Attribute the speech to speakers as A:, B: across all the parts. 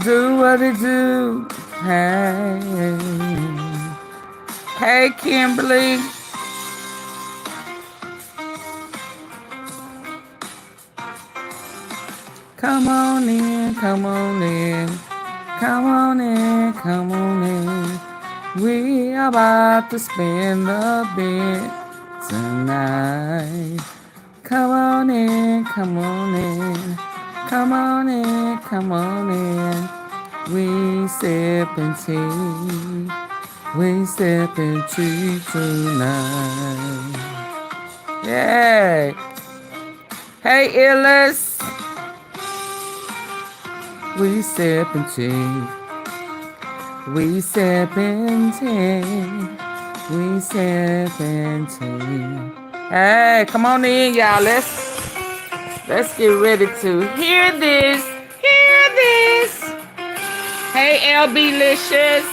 A: do, what it do? Hey, hey, Kimberly. Come on in, come on in, come on in, come on in. We are about to spin the bit tonight. Come on in, come on in, come on in, come on in. We sippin' tea, we sippin' tea tonight. Yay! Hey, Illis. We sippin' tea, we sippin' tea, we sippin' tea. Hey, come on in, y'all. Let's get ready to hear this. Hear this. Hey, LB-licious.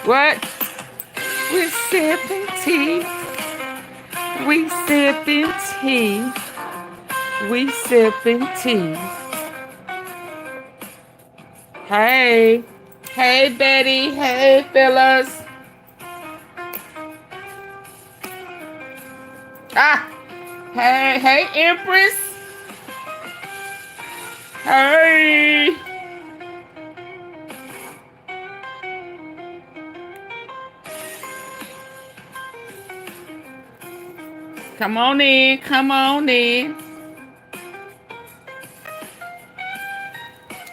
A: What? We're sipping tea. We sipping tea. We sipping tea. Hey. Hey, Betty. Hey, Phyllis. Ah. Hey, Empress. Hey. Come on in, come on in.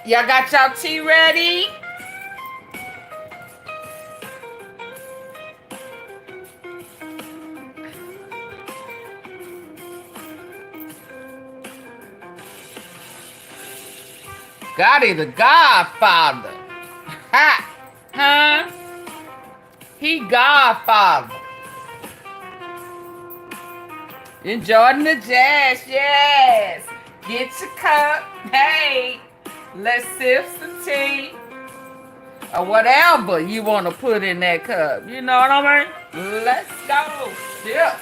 A: Y'all got y'all tea ready? Gotti the Godfather. Ha! Huh? He Godfather. Enjoying the jazz, yes. Get your cup, hey. Let's sip some tea. Or whatever you want to put in that cup. You know what I mean? Let's go. Sip.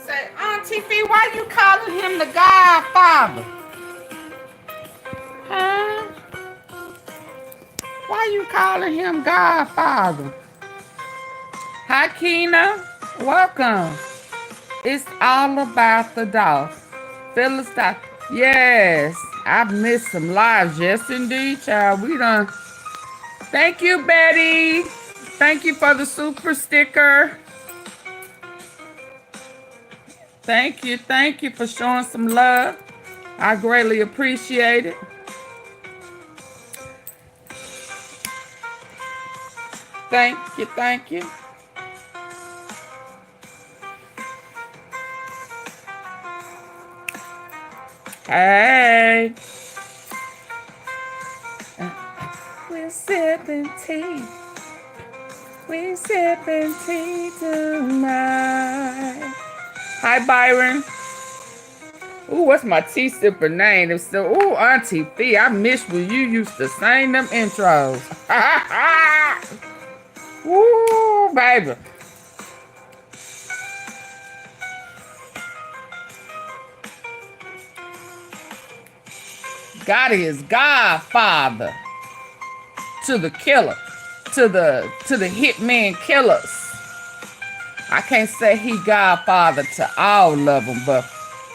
A: Say, AunTeaFee, why you calling him the Godfather? Huh? Why you calling him Godfather? Hi, Keena. Welcome. It's all about the dog. Phyllis, yes, I've missed some lives. Yes, indeed, child. We done. Thank you, Betty. Thank you for the super sticker. Thank you for showing some love. I greatly appreciate it. Thank you, thank you. Hey. We're sipping tea. We're sipping tea tonight. Hi, Byron. Ooh, what's my tea sipper name? It's so, ooh, AunTeaFee. I miss when you used to sing them intros. Ooh, baby. Gotti is Godfather to the killer, to the hitman killers. I can't say he Godfather to all of them, but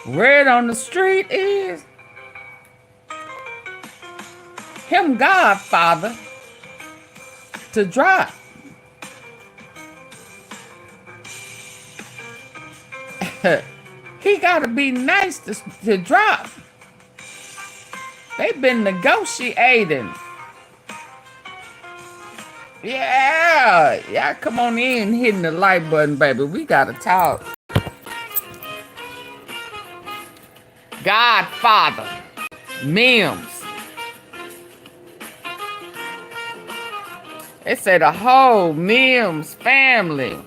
A: word on the street is him Godfather to drop. He gotta be nice to drop. They've been negotiating. Yeah, y'all come on in, hitting the like button, baby. We gotta talk. Godfather, Mims. They say the whole Mims family.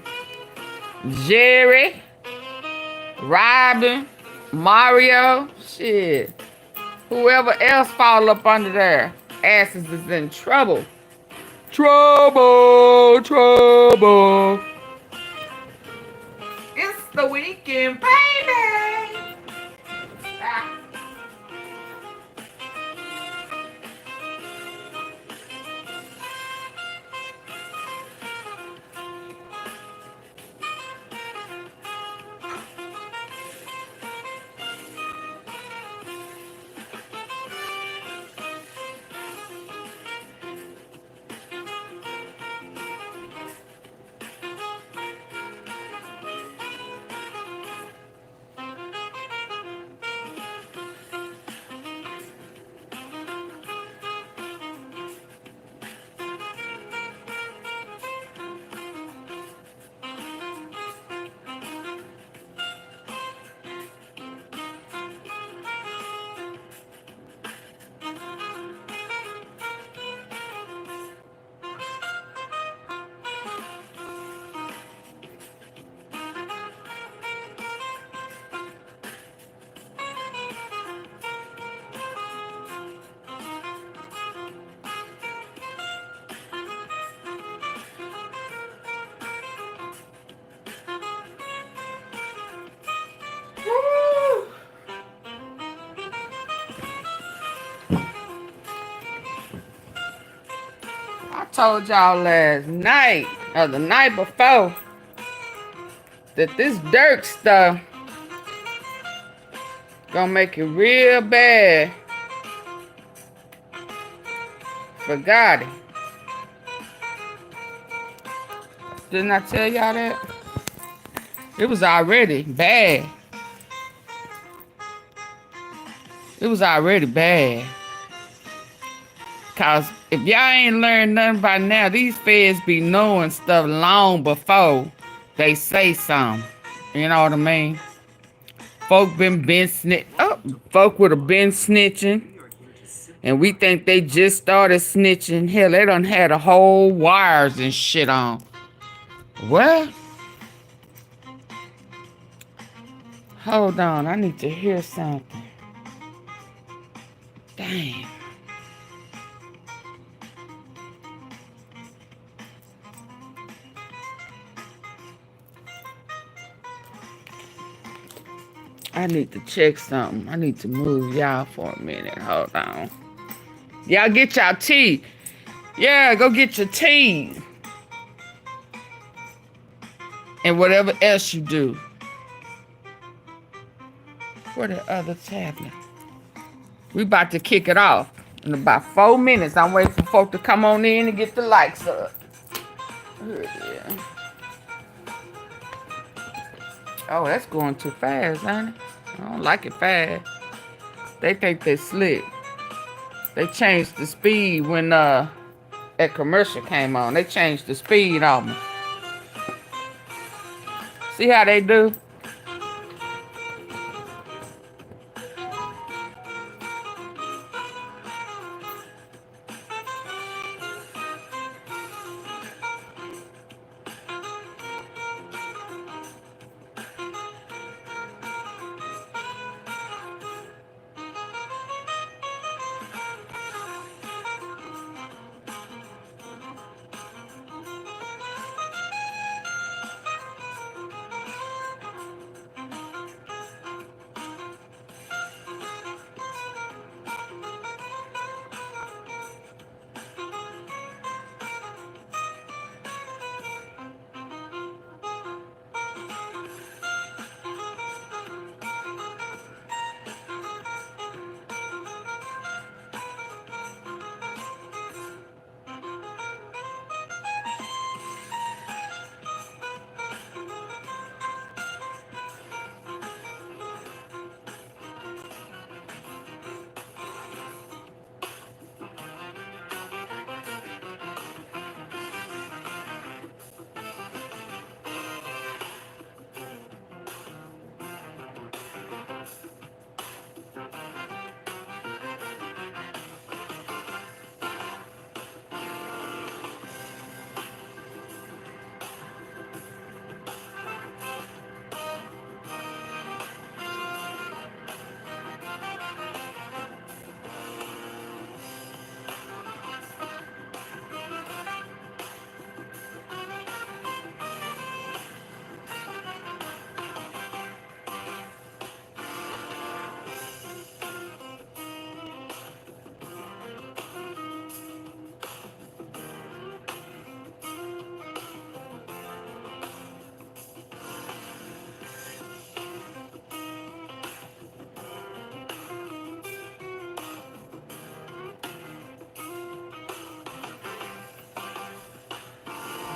A: Jerry, Robin, Mario, shit. Whoever else fall up under there, asses is in trouble. Trouble, trouble. It's the weekend, baby. Ah. I told y'all last night or the night before that this Dirk stuff gonna make it real bad for Gotti. Didn't I tell y'all that? It was already bad. It was already bad. Cause if y'all ain't learned nothing by now, these feds be knowing stuff long before they say something. You know what I mean? Folk would have been snitching. And we think they just started snitching. Hell, they done had a whole wires and shit on. What? Hold on, I need to hear something. Damn. I need to check something. I need to move y'all for a minute. Hold on. Y'all get y'all tea. Yeah, go get your tea. And whatever else you do. Where the other tablet? We about to kick it off. In about 4 minutes. I'm waiting for folk to come on in and get the likes up. Yeah. Oh, that's going too fast, honey. I don't like it fast. They think they slick. They changed the speed when that commercial came on. They changed the speed on me. See how they do?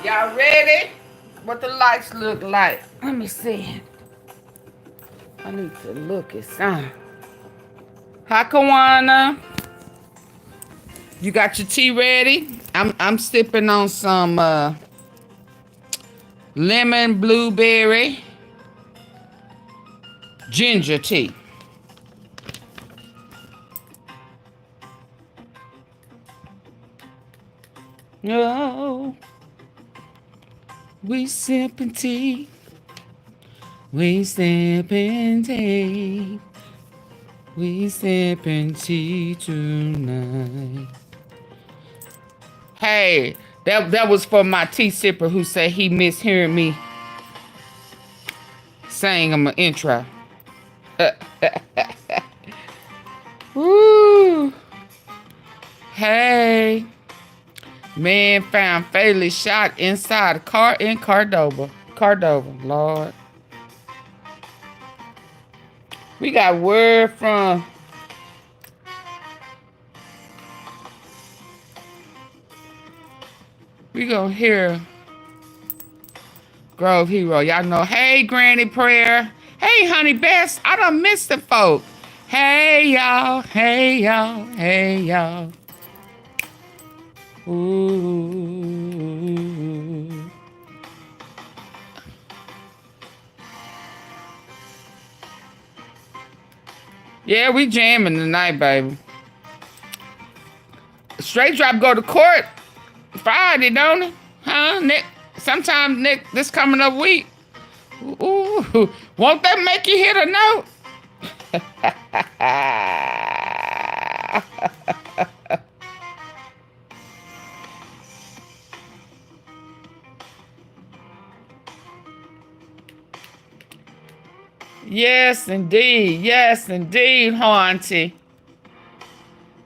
A: Y'all ready? What the lights look like? Let me see. I need to look at some. Hi, Kawana. You got your tea ready? I'm sipping on some lemon blueberry ginger tea. Oh, we sipping tea. We sipping tea. We sipping tea tonight. Hey, that was for my tea sipper who said he missed hearing me saying I'm an intro. Woo. Hey. Man found fatally shot inside a car in Cordova. Lord. We got word from we gonna hear Grove Hero. Y'all know, hey, Granny Prayer. Hey, Honey Best. I done missed the folk. Hey, y'all. Hey, y'all. Hey, y'all. Ooh. Yeah, we jamming tonight, baby. Straightdrop go to court Friday, don't it? Huh? Sometime this coming up week. Ooh, won't that make you hit a note? Yes, indeed. Yes, indeed, Haunty.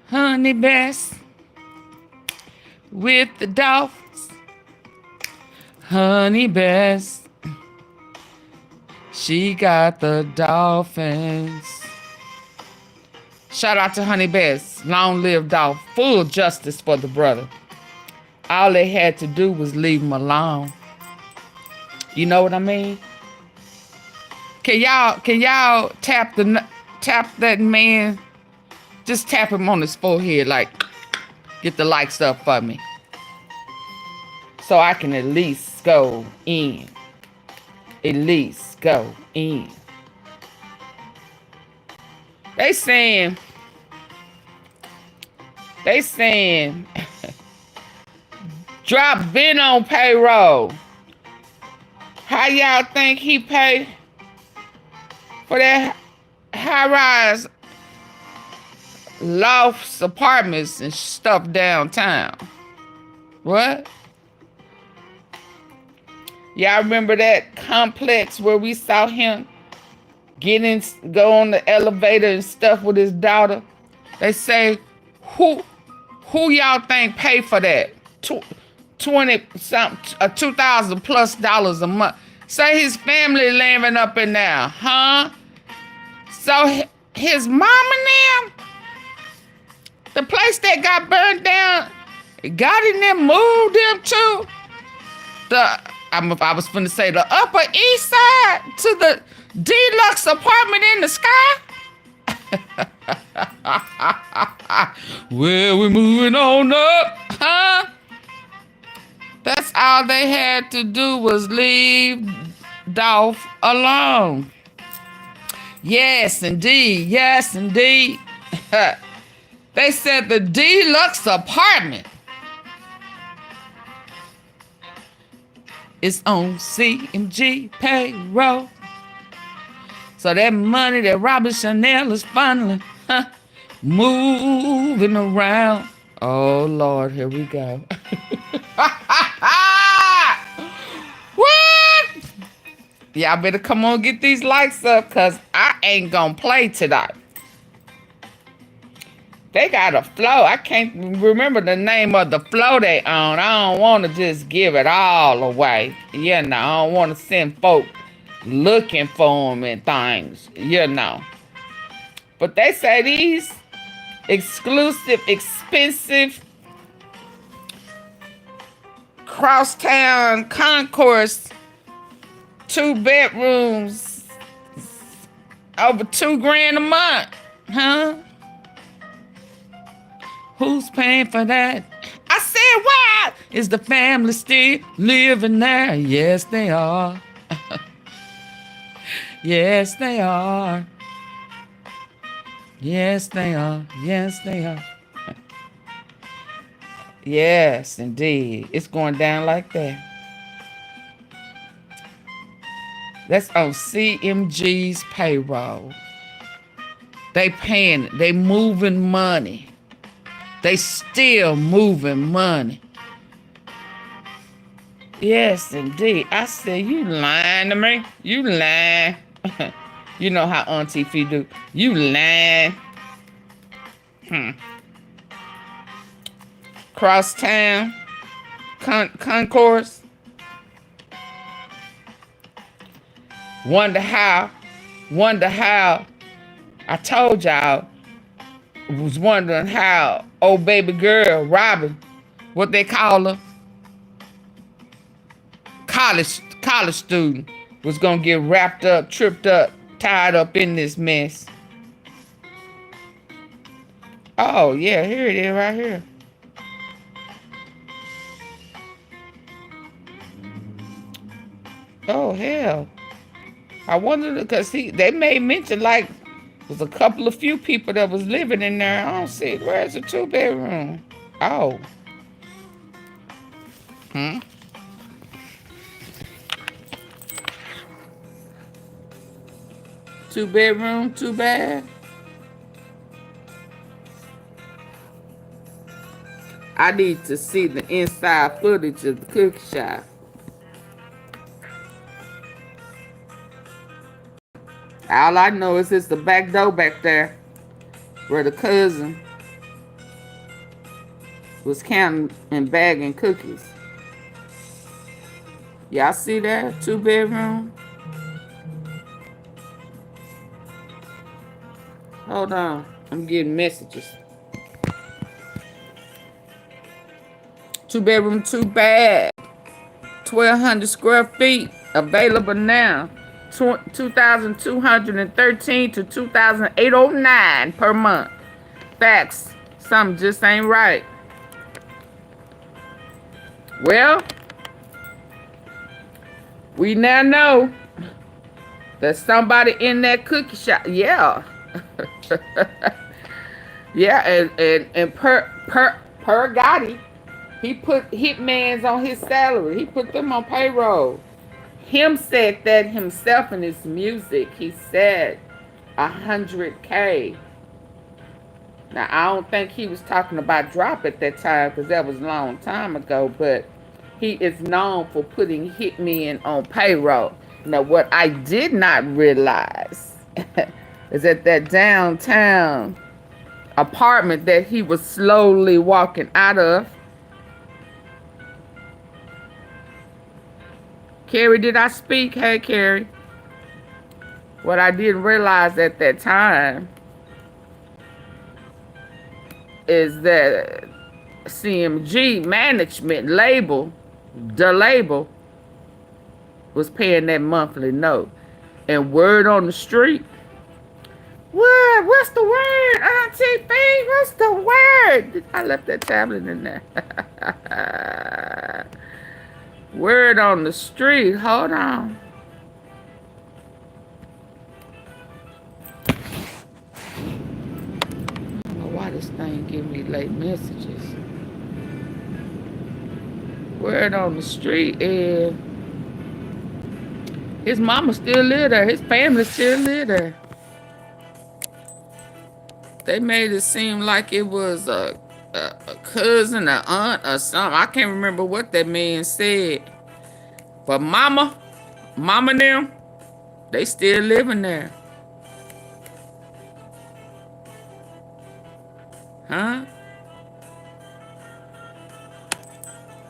A: Honey Best with the Dolphins. Honey Best. She got the Dolphins. Shout out to Honey Best. Long live Dolph. Full justice for the brother. All they had to do was leave him alone. You know what I mean? Can y'all tap that man? Just tap him on his forehead, like, get the likes up for me. so I can at least go in. At least go in. They saying Drop been on payroll. How y'all think he paid for that high-rise lofts, apartments, and stuff downtown? What? Y'all remember that complex where we saw him go on the elevator and stuff with his daughter? They say, who y'all think paid for that? 20 something, $2,000 plus a month. Say his family living up in there, huh? So his mama now, the place that got burned down, got in there, moved him to I was finna say the Upper East Side to the deluxe apartment in the sky. Well, we're moving on up, huh? That's all they had to do was leave Dolph alone. Yes, indeed. Yes, indeed. They said the deluxe apartment is on CMG payroll. So that money that Robert Chanel is funneling, moving around. Oh, Lord, here we go. What? Y'all better come on, get these likes up, because I ain't going to play tonight. They got a flow. I can't remember the name of the flow they own. I don't want to just give it all away. You know, I don't want to send folk looking for them and things, you know. But they say these exclusive, expensive crosstown concourse 2 bedrooms over $2,000 a month, huh? Who's paying for that? I said, why is the family still living there? Yes, they are. Yes, they are. Yes, they are. Yes, they are. Yes, indeed. It's going down like that. That's on CMG's payroll. They paying it. They moving money. They still moving money. Yes, indeed. I said, you lying to me? You lying. You know how AunTeaFee do. You lying. Crosstown concourse. Wonder how. I told y'all, was wondering how old baby girl, Robin, what they call her, college student, was gonna get wrapped up, tripped up, tied up in this mess. Oh yeah, here it is right here. Oh hell. I wonder, because they made mention like was a couple of few people that was living in there. I don't see it. Where's the 2-bedroom? Oh. 2-bedroom, 2-bath. I need to see the inside footage of the cookie shop. All I know is it's the back door back there where the cousin was counting and bagging cookies. Y'all see that? 2-bedroom. Hold on. I'm getting messages. 2-bedroom, 2-bath. 1,200 square feet. Available now. 2,213 to 2,809 per month. Facts. Something just ain't right. Well, We now know that somebody in that cookie shop, yeah. Yeah, and per Gotti, he put hitmans on his salary. He put them on payroll. Him said that himself in his music. He said 100K. Now, I don't think he was talking about Drop at that time because that was a long time ago, but he is known for putting hitmen on payroll. Now, what I did not realize is that downtown apartment that he was slowly walking out of. Carrie, did I speak? Hey, Carrie. What I didn't realize at that time is that CMG management label, the label, was paying that monthly note. And word on the street, what? What's the word, AunTeaFee? What's the word? I left that tablet in there. Word on the street. Hold on. I don't know why this thing give me late messages. Word on the street is his mama still live there. His family still live there. They made it seem like it was a cousin, an aunt, or something. I can't remember what that man said. But mama and them, they still living there. Huh?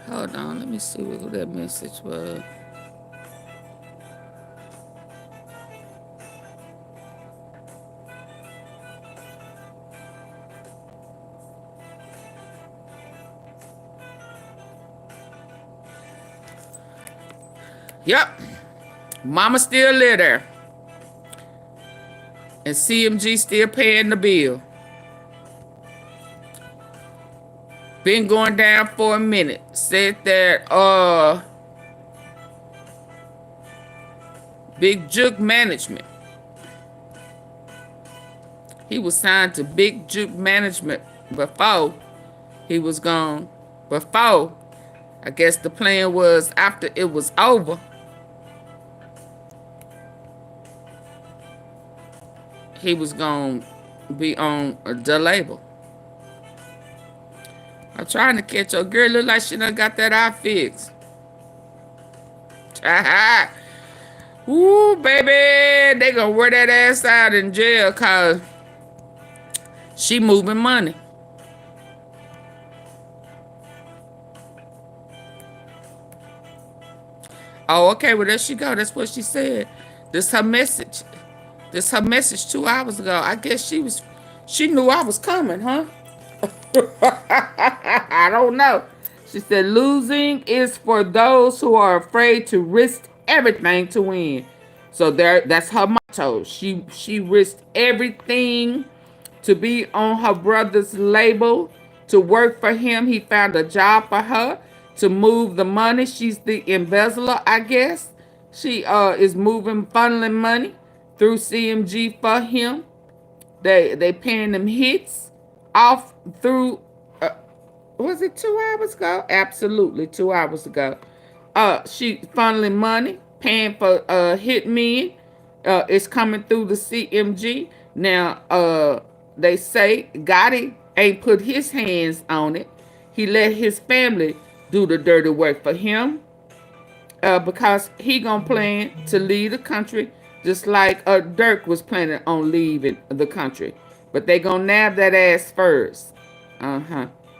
A: Hold on, let me see what that message was. Yep. Mama still live there. And CMG still paying the bill. Been going down for a minute. Said that Big Juke Management. He was signed to Big Juke Management before he was gone. Before, I guess the plan was after it was over, he was going to be on the label. I'm trying to catch your girl. Look like she done got that eye fixed. Ooh, baby. They gonna wear that ass out in jail because she moving money. Oh, okay. Well, there she go. That's what she said. This her message. This her message 2 hours ago. I guess she knew I was coming, huh? I don't know. She said, losing is for those who are afraid to risk everything to win. So that's her motto. She risked everything to be on her brother's label, to work for him. He found a job for her to move the money. She's the embezzler, I guess. She is moving, funneling money through CMG for him. They paying them hits off through, was it 2 hours ago? Absolutely, 2 hours ago. She funneling money, paying for hitmen. It's coming through the CMG. Now, they say Gotti ain't put his hands on it. He let his family do the dirty work for him because he gonna plan to leave the country just like Dirk was planning on leaving the country. But they gonna nab that ass first.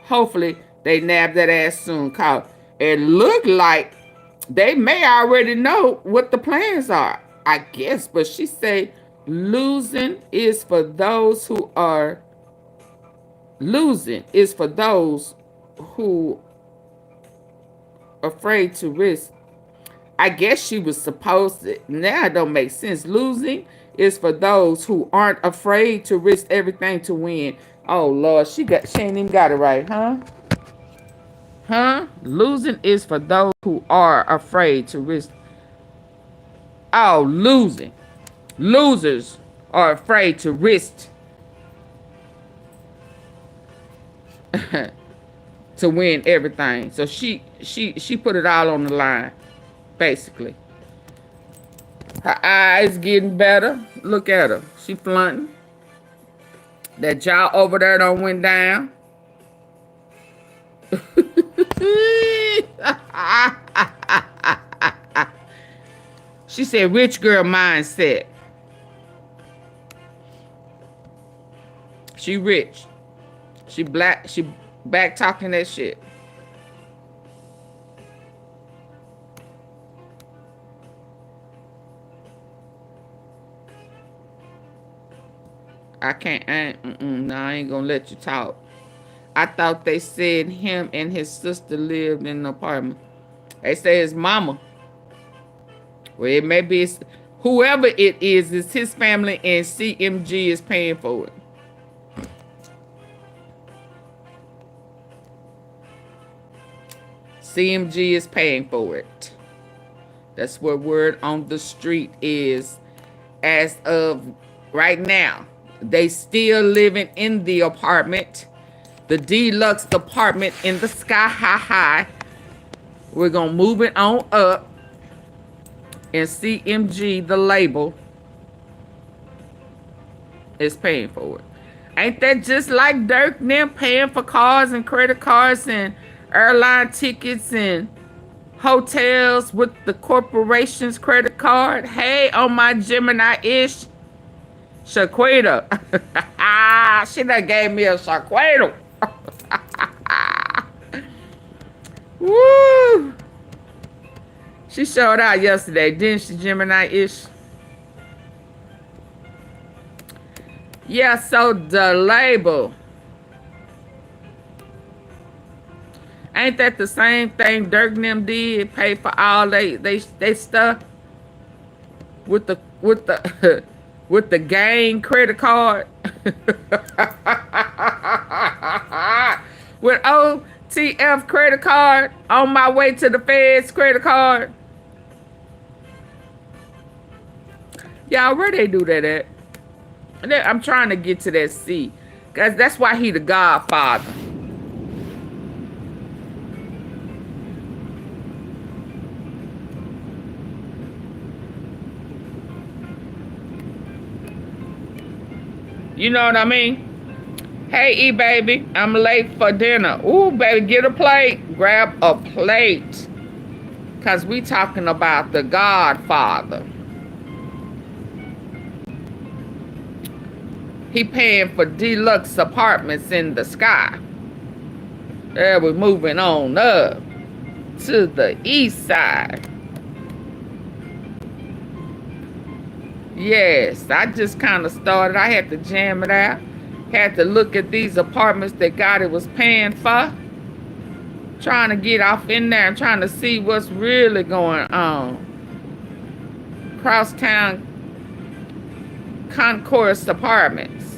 A: Hopefully they nab that ass soon. Cause it look like they may already know what the plans are, I guess. But she say losing is for those who are losing is for those who afraid to risk. I guess she was supposed to. Now it don't make sense. Losing is for those who aren't afraid to risk everything to win. Oh Lord, she ain't even got it right, huh? Huh? Losing is for those who are afraid to risk. Oh, losing. Losers are afraid to risk to win everything. So she put it all on the line, basically. Her eyes getting better. Look at her. She flaunting. That jaw over there done went down. She said rich girl mindset. She rich. She black. She back talking that shit. I can't. No, I ain't gonna let you talk. I thought they said him and his sister lived in an apartment. They say his mama. Well, it may be whoever it is, it's his family, and CMG is paying for it. CMG is paying for it. That's what word on the street is as of right now. They still living in the apartment, the deluxe apartment in the sky high. We're gonna move it on up, and CMG, the label, is paying for it. Ain't that just like Dirk and them paying for cars and credit cards and airline tickets and hotels with the corporation's credit card? Hey, on my Gemini-ish, Shaquita. She done gave me a Shaquita. Woo! She showed out yesterday, didn't she, Gemini-ish? Yeah, so the label. Ain't that the same thing Dirk and them did? Pay for all they stuff with the with the gang credit card. With OTF credit card on my way to the Fed's credit card. Y'all, where they do that at? I'm trying to get to that C. Because that's why he the godfather. You know what I mean? Hey, E-baby, I'm late for dinner. Ooh, baby, get a plate. Grab a plate. Because we talking about the godfather. He paying for deluxe apartments in the sky. There we're moving on up to the east side. Yes, I just kind of started. I had to jam it out. Had to look at these apartments that Gotti was paying for. Trying to get off in there and trying to see what's really going on. Crosstown Concourse Apartments.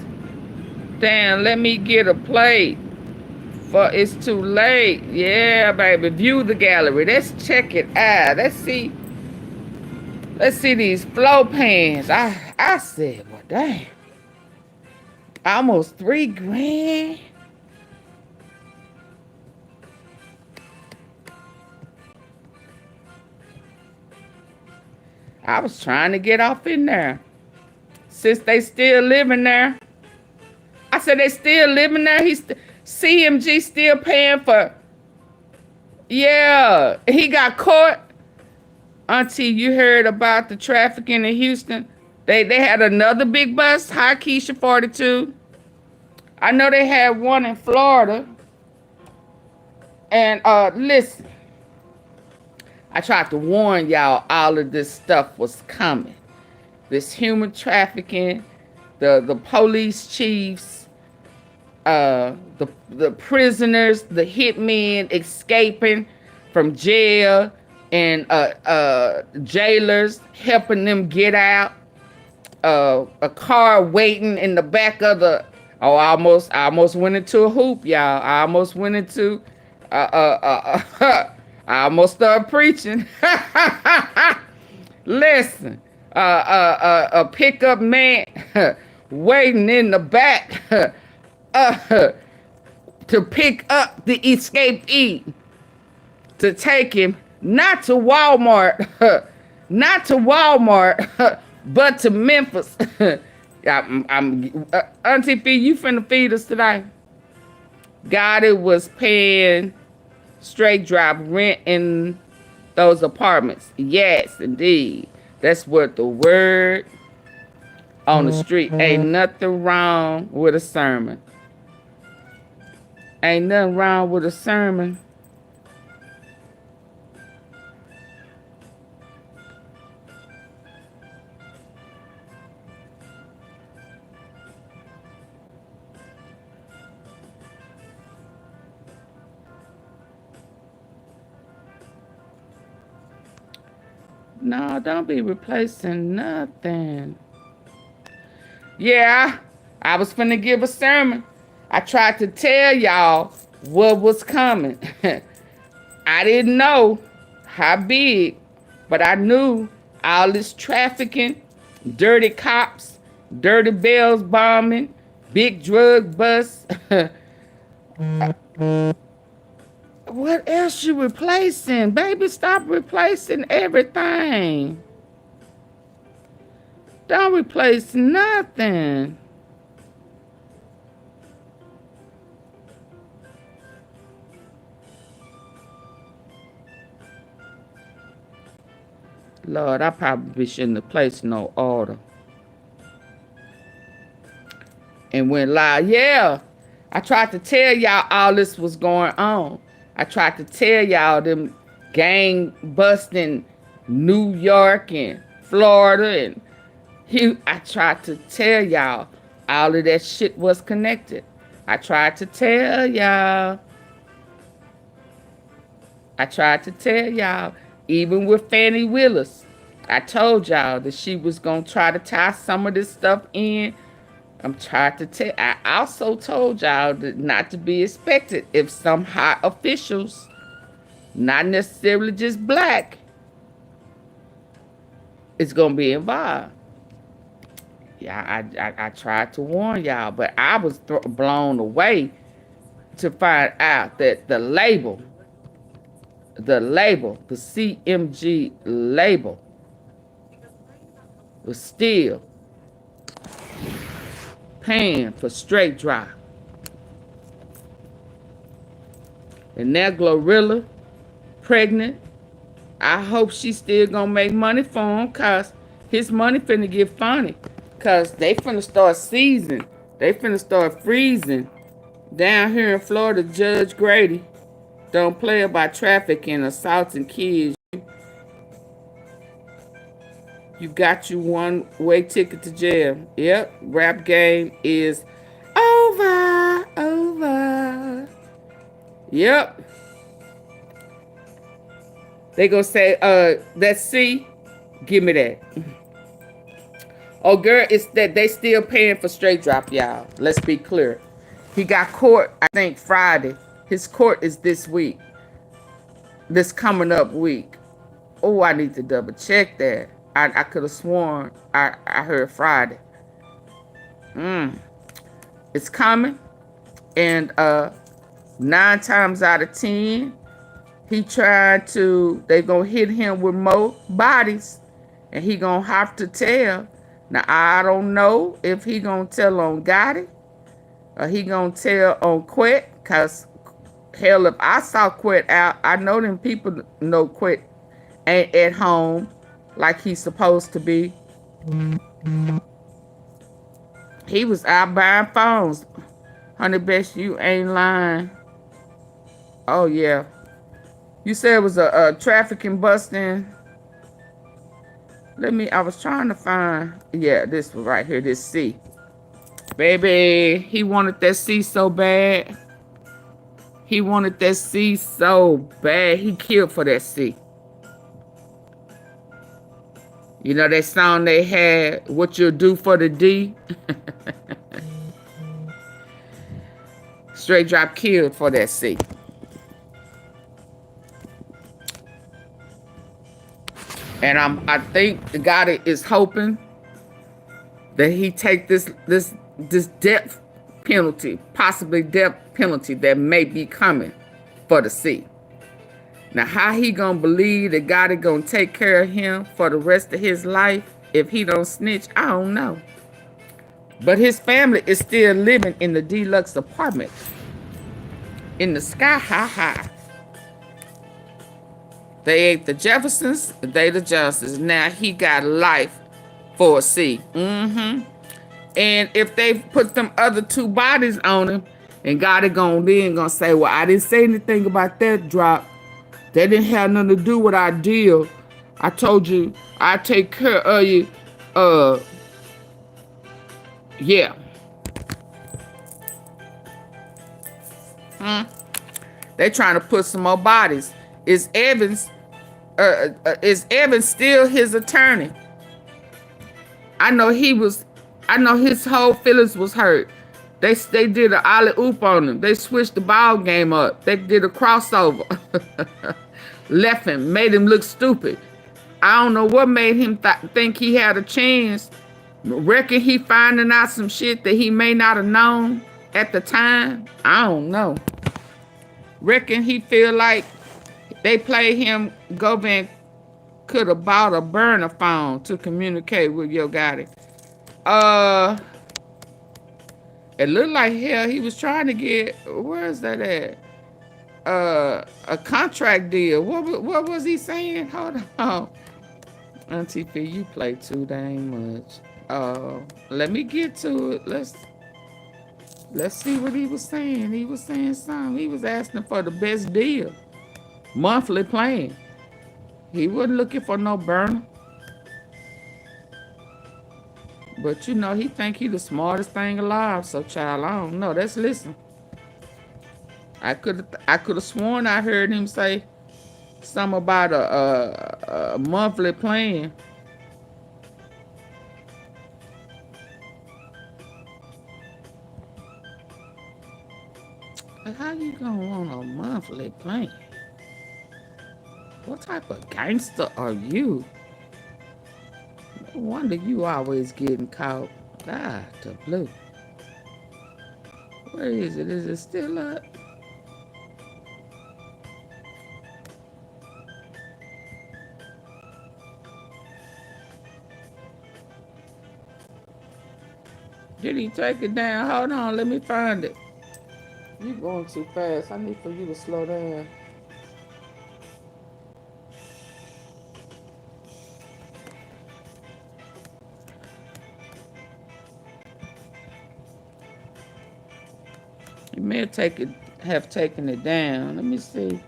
A: Damn, let me get a plate. For it's too late. Yeah, baby. View the gallery. Let's check it out. Let's see these flow pans. I said, well, damn. Almost $3 grand. I was trying to get off in there. Since they still living there. I said they still living there. CMG still paying for. Yeah, he got caught. Auntie, you heard about the trafficking in Houston? They had another big bust, High Keisha 42. I know they had one in Florida. And listen, I tried to warn y'all all of this stuff was coming. This human trafficking, the police chiefs, the prisoners, the hitmen escaping from jail, and jailers helping them get out. A car waiting in the back of the. Oh, I almost went into a hoop, y'all. I almost went into. I almost started preaching. Listen, a pickup man waiting in the back to pick up the escapee, to take him not to Walmart, not to Walmart, but to Memphis. AunTeaFee, you finna feed us today? Gotti was paying Straightdrop rent in those apartments. Yes, indeed. That's what the word on the street. Ain't nothing wrong with a sermon. Ain't nothing wrong with a sermon. No, don't be replacing nothing. Yeah, I was finna give a sermon. I tried to tell y'all what was coming. I didn't know how big, but I knew all this trafficking, dirty cops, dirty bells bombing, big drug busts. What else you replacing? Baby, stop replacing everything. Don't replace nothing. Lord, I probably shouldn't have placed no order. And went live. Yeah, I tried to tell y'all all this was going on. I tried to tell y'all them gang busting New York and Florida and I tried to tell y'all all of that shit was connected. I tried to tell y'all. I tried to tell y'all, even with Fannie Willis, I told y'all that she was gonna try to tie some of this stuff in. I'm trying to tell. I also told y'all that not to be expected if some high officials, not necessarily just black, is gonna be involved. Yeah, I tried to warn y'all, but I was blown away to find out that the label, the CMG label, was still paying for Straightdrop. And that Glorilla pregnant. I hope she's still gonna make money for him, cause his money finna get funny. Cause they finna start seizing. They finna start freezing. Down here in Florida, Judge Grady don't play about trafficking, assaulting kids. You got you one-way ticket to jail. Yep, rap game is over. Yep. They gonna say, that's C, give me that. Oh, girl, it's that they still paying for Straightdrop, y'all. Let's be clear. He got court, I think, Friday. His court is this week. This coming up week. Oh, I need to double check that. I could have sworn I heard Friday. It's coming. And 9 times out of 10, he tried to, they gonna hit him with more bodies. And he gonna have to tell. Now, I don't know if he gonna tell on Gotti or he gonna tell on Quet. Because, hell, if I saw Quet out, I know them people know Quet ain't at home like he's supposed to be. He was out buying phones. Honey, best you ain't lying. Oh, yeah. You said it was a trafficking busting. I was trying to find, yeah, this was right here, this C. Baby, he wanted that C so bad. He wanted that C so bad. He killed for that C. You know that song they had, What You'll Do for the D? Straightdrop killed for that C. And I think the God is hoping that he take this death penalty, possibly death penalty that may be coming for the C. Now, how he gonna believe that God is gonna take care of him for the rest of his life if he don't snitch? I don't know. But his family is still living in the deluxe apartment in the sky high. They ain't the Jeffersons, they the Johnsons. Now he got life for a C. And if they put them other two bodies on him, and God is gonna say, well, I didn't say anything about that drop. That didn't have nothing to do with our deal. I told you I take care of you. Yeah. They trying to put some more bodies. Is Evans still his attorney? I know his whole feelings was hurt. They did an alley-oop on him. They switched the ball game up. They did a crossover. Left him, made him look stupid. I don't know what made him think he had a chance. Reckon he finding out some shit that he may not have known at the time. I don't know. Reckon he feel like they played him. Govan could have bought a burner phone to communicate with Yogotti. It looked like hell he was trying to get, where is that at? A contract deal. What was he saying? Hold on. AunTeaFee, you play too dang much. Let me get to it. Let's see what he was saying. He was saying something. He was asking for the best deal. Monthly plan. He wasn't looking for no burner. But you know, he think he the smartest thing alive. So child, I don't know. Let's listen. I could have sworn I heard him say something about a monthly plan. How you gonna want a monthly plan? What type of gangster are you? No wonder you always getting caught. God, the blue. Where is it? Is it still up? Did he take it down? Hold on, let me find it. You going too fast. I need for you to slow down. You may have taken it down. Let me see.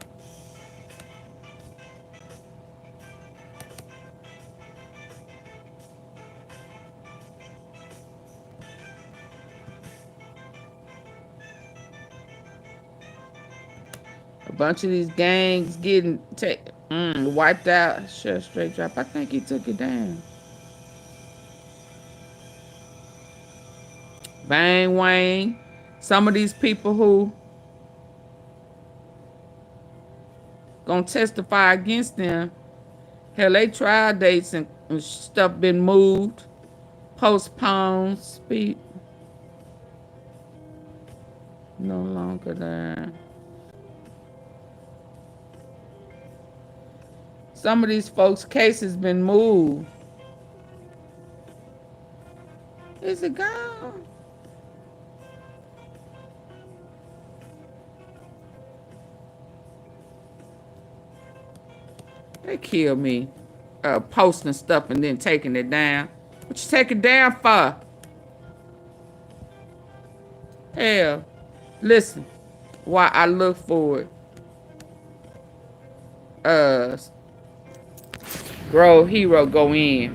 A: A bunch of these gangs getting wiped out. Sure, Straightdrop. I think he took it down. Bang Wang. Some of these people who gonna testify against them, hell, they trial dates and stuff been moved, postponed, speak. No longer there. Some of these folks' cases been moved. Is it gone? They killed me posting stuff and then taking it down. What you take it down for? Hell, listen, while I look for it. Bro, hero go in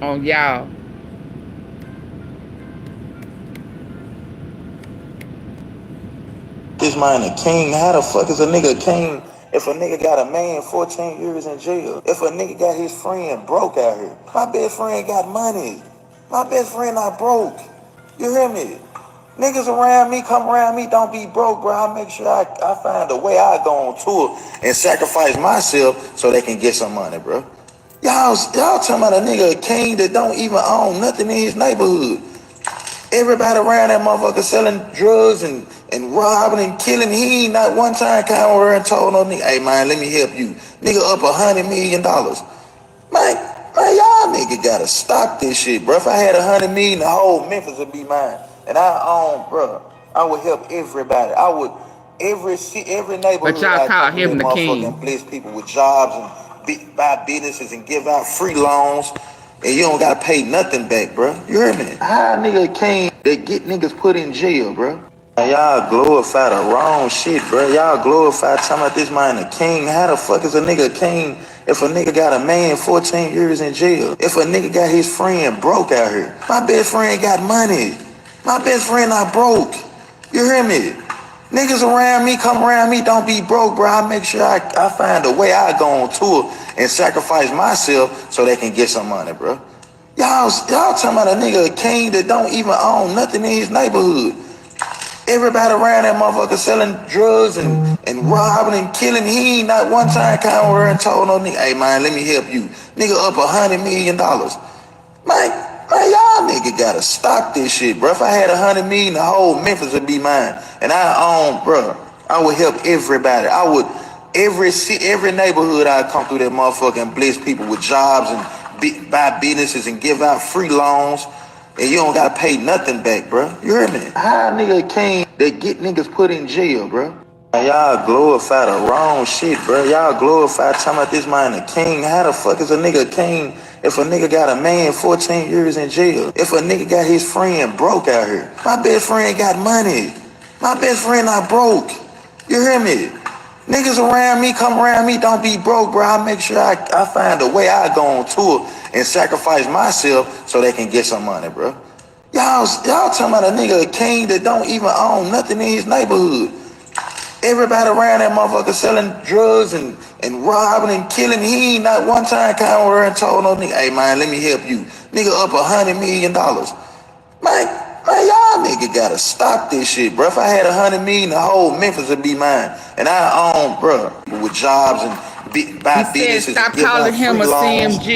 A: on y'all.
B: This man a king. How the fuck is a nigga king if a nigga got a man 14 years in jail? If a nigga got his friend broke out here? My best friend got money. My best friend not broke. You hear me? Niggas around me, come around me, don't be broke, bro. I make sure I find a way. I go on tour and sacrifice myself so they can get some money, bro. Y'all talking about a nigga, a king that don't even own nothing in his neighborhood. Everybody around that motherfucker selling drugs and robbing and killing. He ain't not one time came over and told no nigga, hey man, let me help you. Nigga up $100 million. Man, y'all nigga gotta stop this shit, bro. If I had $100 million, the whole Memphis would be mine. And I own, bro. I would help everybody. I would every neighborhood.
A: But y'all
B: I
A: call
B: come through
A: him
B: that
A: the
B: motherfucker and
A: king.
B: bless people with jobs and buy businesses and give out free loans. And you don't gotta pay nothing back, bro. You hear me? How a nigga king that get niggas put in jail, bro? Y'all glorify the wrong shit, bro. Y'all glorify talking about this man a king. How the fuck is a nigga a king if a nigga got a man 14 years in jail? If a nigga got his friend broke out here? My best friend got money. My best friend not broke. You hear me? Niggas around me, come around me, don't be broke, bro. I make sure I find a way. I go on tour and sacrifice myself so they can get some money, bro. Y'all talking about a nigga, a king that don't even own nothing in his neighborhood. Everybody around that motherfucker selling drugs and robbing and killing. He ain't not one time came over and told no nigga, hey man, let me help you. Nigga up $100 million. Man, y'all nigga gotta stop this shit, bro. If I had $100 million, the whole Memphis would be mine. And I own, bro. I would help everybody. I would every neighborhood I come through that motherfucker and bless people with jobs and buy businesses and give out free loans. And you don't gotta pay nothing back, bro. You hear me? How a nigga king that get niggas put in jail, bro? Y'all glorify the wrong shit, bro. Y'all glorify talking about this man a king. How the fuck is a nigga a king if a nigga got a man 14 years in jail? If a nigga got his friend broke out here? My best friend got money. My best friend not broke. You hear me? Niggas around me, come around me, don't be broke, bro. I make sure I find a way. I go on tour and sacrifice myself so they can get some money, bro. Y'all talking about a nigga, a king that don't even own nothing in his neighborhood. Everybody around that motherfucker selling drugs and robbing and killing. He ain't not one time came over and told no nigga, hey man, let me help you. Nigga up $100 million. Man, y'all nigga gotta stop this shit, bro. If I had $100 million, the whole Memphis would be mine. And I own, bro, with jobs and buy businesses and give out free loans. And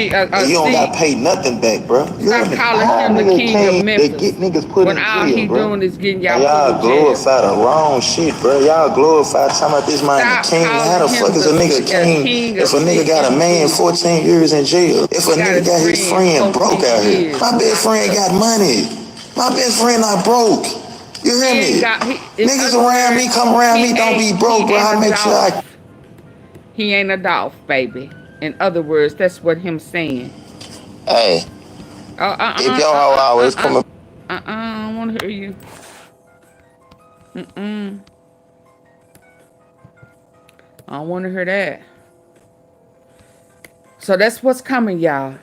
B: you don't gotta pay nothing back, bro. You hear
A: Stop
B: me?
A: calling
B: How a
A: him the
B: nigga
A: king of
B: king that
A: Memphis
B: get niggas put
A: when
B: in
A: all
B: jail,
A: he
B: bro?
A: doing is getting y'all put
B: Y'all
A: in jail.
B: glorify the wrong shit, bro. Y'all glorify talking about this man a
A: Stop
B: king. How
A: calling
B: the fuck
A: him
B: is a nigga
A: the
B: king
A: king of
B: if a nigga got a man
A: CMG.
B: 14 years in jail? If a
A: He got
B: nigga
A: his
B: got his friend broke
A: 14
B: out here?
A: years
B: My best
A: locked
B: friend
A: up.
B: got money. My best friend not broke. You hear
A: He ain't
B: me?
A: got, in
B: Niggas
A: other
B: around me,
A: words,
B: come around me, don't be broke,
A: he
B: bro.
A: ain't
B: I
A: a
B: make sure I...
A: Dolph. He ain't a Dolph, baby. In other words, that's what him saying.
B: Hey,
A: Oh,
B: if your hoe always coming...
A: I don't want to hear you. I don't want to hear that. So that's what's coming, y'all.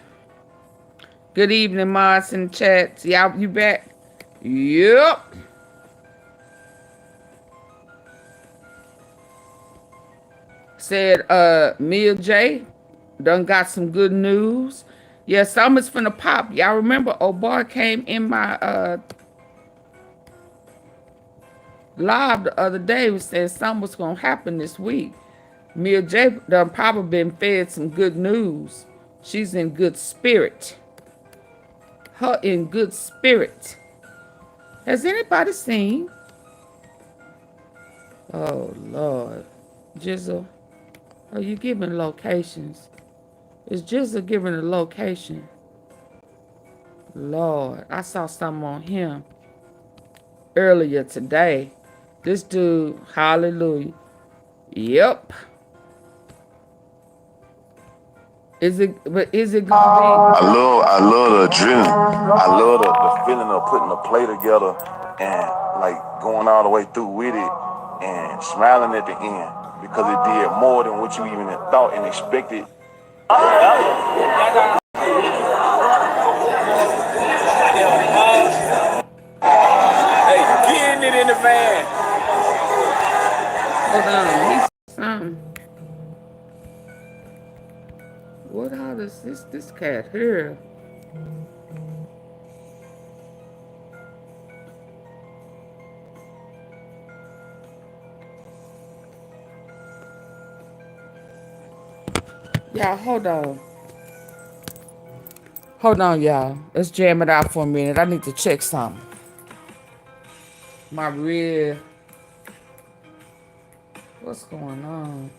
A: Good evening, mods and chats. Y'all, you back? Yep. Said, Mia J done got some good news. Yeah, something's finna pop. Y'all remember, old boy came in my live the other day and said something was gonna happen this week. Mia J done probably been fed some good news. She's in good spirit. Her in good spirit. Has anybody seen? Oh, Lord. Jizzle. Oh, you giving locations. Is Jizzle giving a location? Lord, I saw something on him earlier today. This dude, hallelujah. Yep. Is it gonna be?
B: I love the adrenaline. I love the feeling of putting a play together and like going all the way through with it and smiling at the end because it did more than what you even thought and expected. Hey, getting it in the van.
A: Hold on, he's something. What all is this cat here? Y'all, hold on. Hold on, y'all. Let's jam it out for a minute. I need to check something. My rib. What's going on?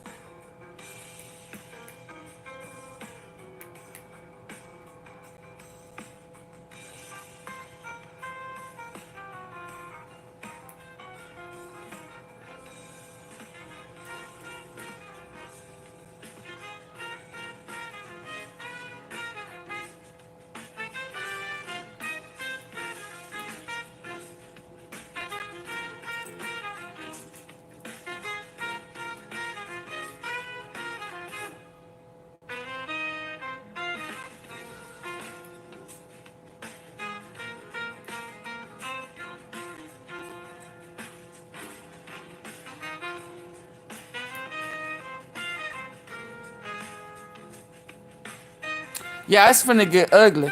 A: Yeah, it's finna get ugly.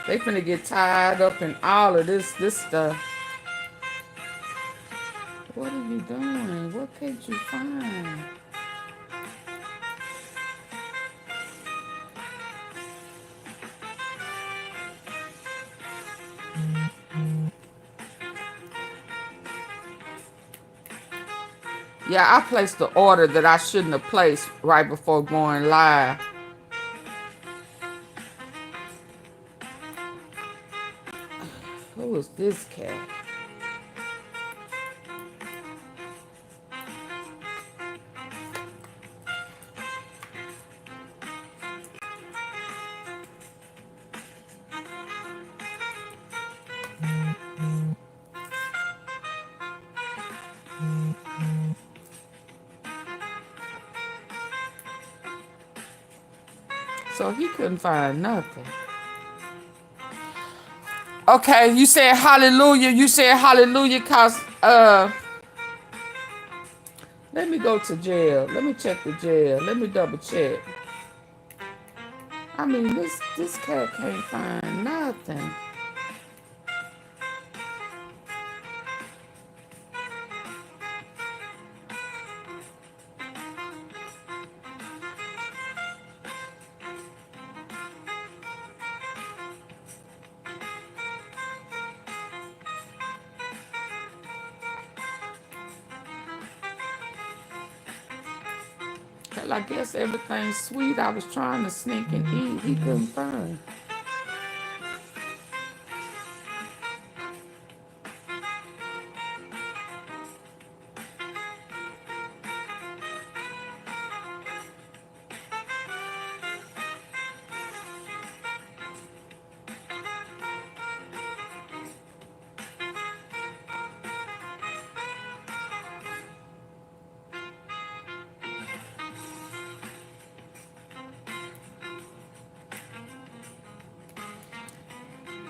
A: They finna get tied up in all of this stuff. What are you doing? What can't you find? Yeah, I placed the order that I shouldn't have placed right before going live. Who is this cat? So he couldn't find nothing. Okay, you said hallelujah. You said hallelujah cause let me go to jail. Let me check the jail. Let me double check. I mean, this cat can't find nothing. Hell, I guess everything's sweet. I was trying to sneak and eat. He couldn't find.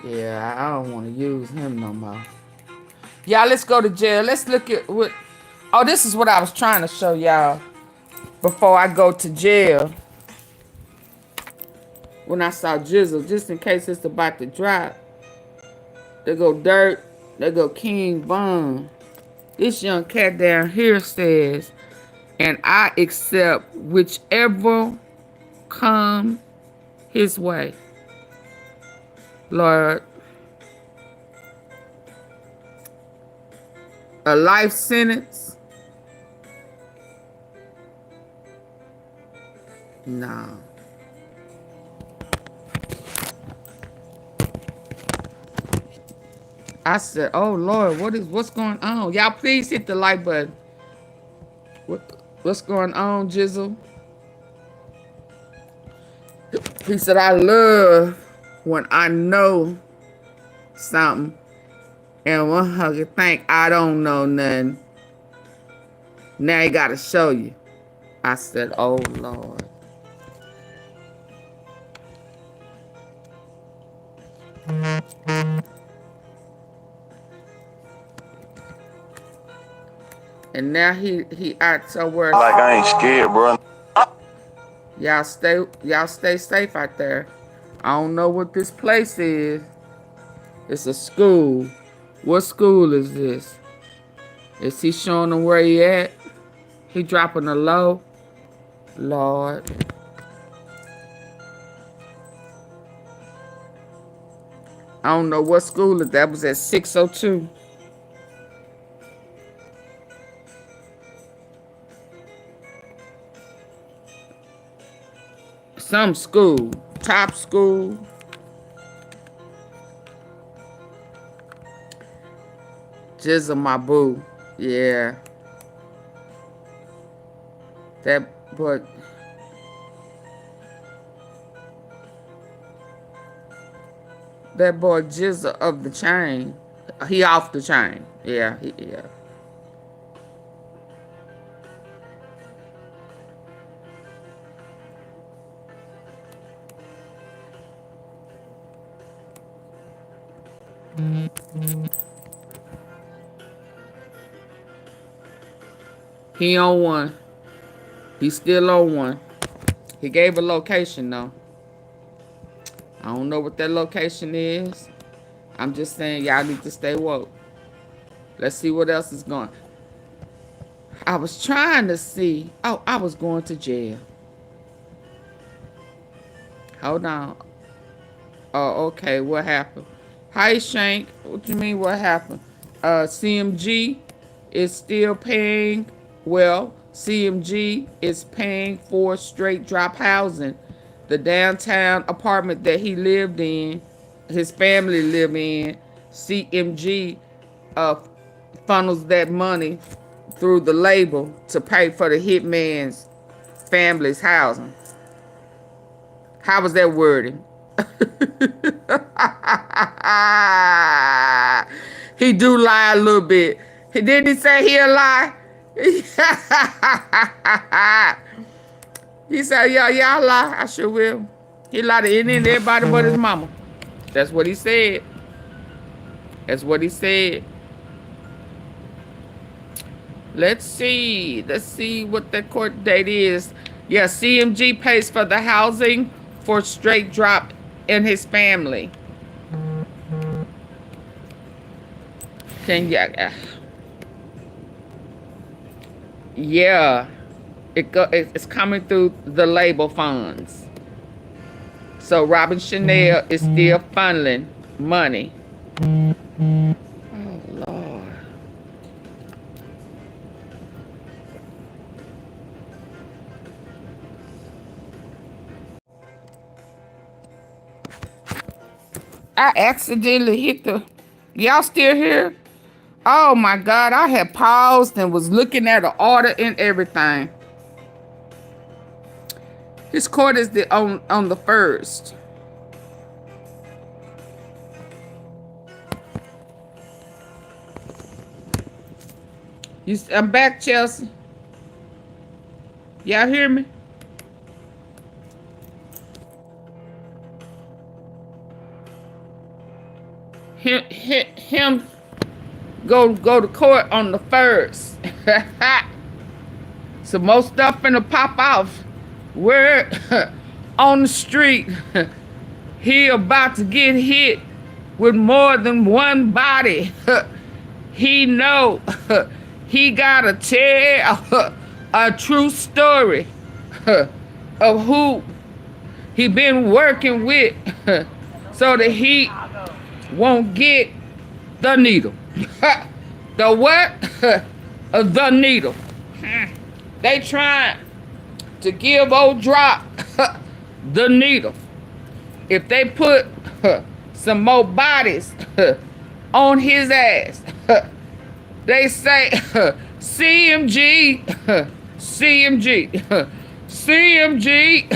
A: Yeah, I don't want to use him no more. Y'all, let's go to jail. Let's look at what... Oh, this is what I was trying to show y'all before I go to jail. When I saw Jizzle, just in case it's about to drop. They go Dirt. They go King Von. This young cat down here says, and I accept whichever come his way. Lord, a life sentence? No. I said, oh Lord, what's going on? Y'all please hit the like button. What's going on, Jizzle? He said, I love when I know something and one hugger think I don't know nothing. Now he gotta show you. I said, oh Lord. And now he out somewhere.
B: Like I ain't scared, bro.
A: Y'all stay safe out there. I don't know what this place is. It's a school. What school is this? Is he showing them where he at? He dropping a low. Lord. I don't know what school that was at 602. Some school. Top school. Jizzle my boo. Yeah. That, but that boy Jizzle of the chain. He off the chain. Yeah, yeah. He on one. He still on one. He gave a location though. I don't know what that location is. I'm just saying y'all need to stay woke. Let's see what else is going. I was trying to see. Oh, I was going to jail. Hold on. Oh, okay. What happened? Hi, Shank. What you mean what happened? CMG is still paying. Well, CMG is paying for Straightdrop housing. The downtown apartment that he lived in, his family lived in, CMG funnels that money through the label to pay for the hitman's family's housing. How was that wording? He do lie a little bit. Didn't he say he'll lie? He said, yeah, y'all lie. I sure will. He lied to any and everybody but his mama. That's what he said. That's what he said. Let's see. Let's see what the court date is. Yeah, CMG pays for the housing for Straightdrop and his family. Can you... yeah. It's coming through the label funds. So Robin Chanel is still funneling money. Oh, Lord. I accidentally hit the... Y'all still here? Oh, my God. I had paused and was looking at an order and everything. His court is on the 1st. I'm back, Chelsea. Y'all hear me? Him go to court on the 1st. So most stuff finna pop off. We're on the street. He about to get hit with more than one body. He know he gotta tell a true story of who he been working with so that he won't get the needle. The what? The needle. They trying to give old Drop the needle. If they put some more bodies on his ass, they say CMG, CMG, CMG,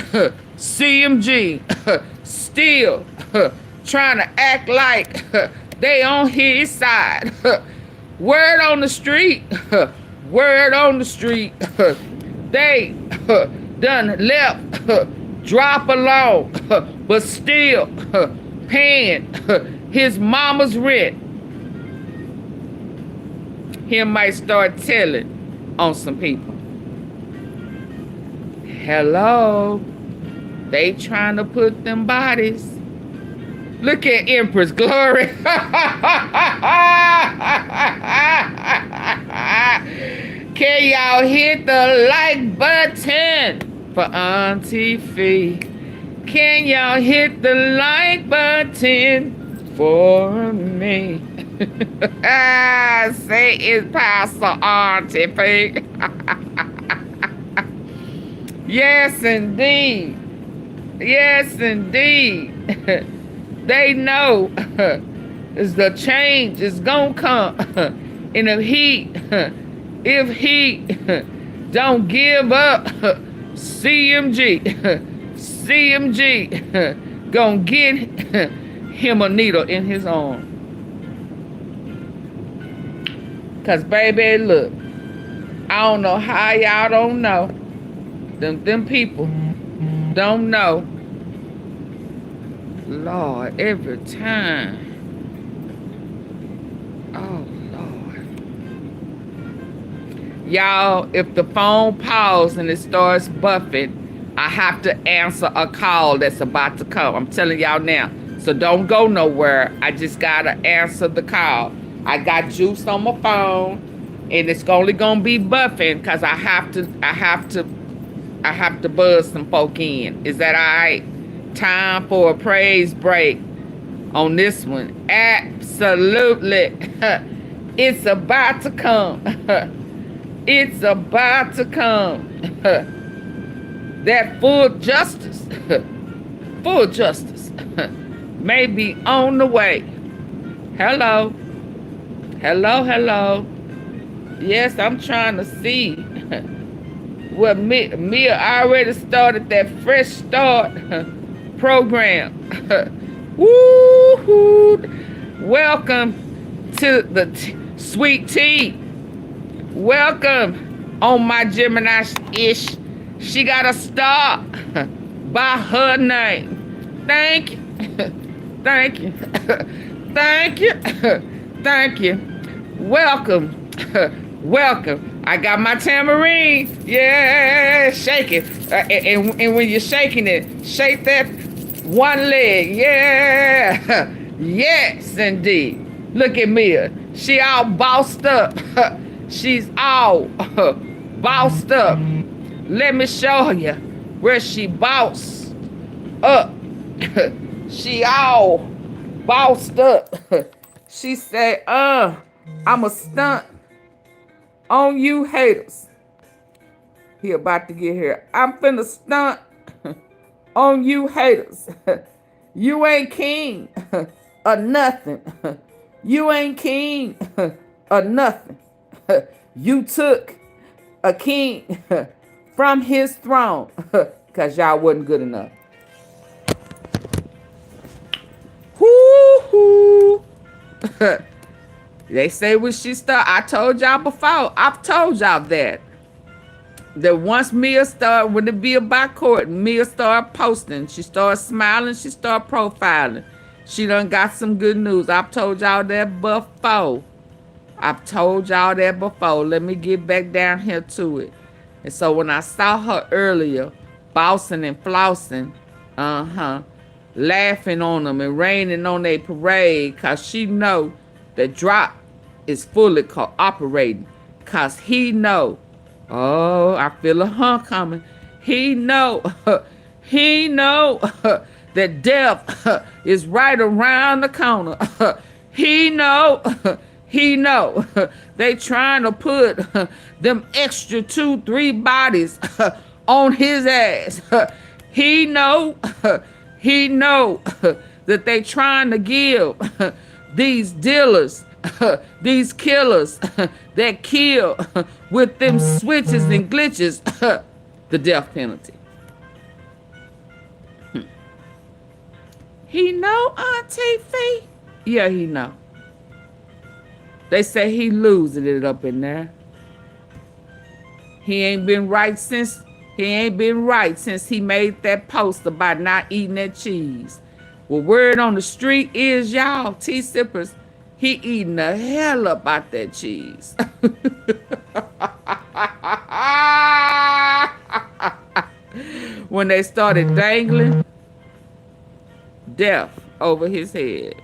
A: CMG, still trying to act like they on his side. Word on the street, word on the street, they done left Drop alone, but still paying his mama's rent. He might start telling on some people. Hello, they trying to put them bodies. Look at Empress Glory. Can y'all hit the like button for AunTeaFee. Can y'all hit the like button for me? Say it's Pastor AunTeaFee. Yes, indeed. Yes, indeed. They know the change is gonna come. And if he don't give up, CMG gonna get him a needle in his arm. Cause baby, look, I don't know how y'all don't know. Them people don't know. Lord, every time. Oh, Lord. Y'all, if the phone pauses and it starts buffing, I have to answer a call that's about to come. I'm telling y'all now. So don't go nowhere. I just gotta answer the call. I got juice on my phone, and it's only gonna be buffing because I have to buzz some folk in. Is that all right? Time for a praise break on this one. Absolutely. It's about to come. It's about to come. That full justice may be on the way. Hello. Yes, I'm trying to see. Well, Mia already started that fresh start program. Woo-hoo. Welcome to the sweet tea. Welcome on my Gemini-ish. She got a star by her name. Thank you. Thank you. Thank you. Thank you. Welcome. Welcome. I got my tambourine. Yeah, shake it. And when you're shaking it, shake that one leg. Yeah. Yes, indeed. Look at Mia. She all bossed up. She's all bossed up. Let me show you where she bossed up. She all bossed up. She said, I'm a stunt on you haters. He about to get here. I'm finna stunt on you haters. You ain't king or nothing. You ain't king or nothing. You took a king from his throne because y'all wasn't good enough. Woo-hoo. They say when she start, I told y'all before, I've told y'all that once Mia started, when it be about court, Mia started posting, she started smiling, she started profiling. She done got some good news. I've told y'all that before. I've told y'all that before. Let me get back down here to it. And so when I saw her earlier, bossing and flossing, laughing on them and raining on their parade, because she know that Drop is fully cooperating, because he know, oh, I feel a hunt coming. He know that death is right around the corner. He know they trying to put them extra 2-3 bodies on his ass. He know that they trying to give these dealers, these killers that kill with them switches and glitches, the death penalty. He know, AunTeaFee? Yeah, he know. They say he losing it up in there. He ain't been right since he made that post about not eating that cheese. Well, word on the street is, y'all, tea sippers, he eating the hell up out that cheese. When they started dangling death over his head.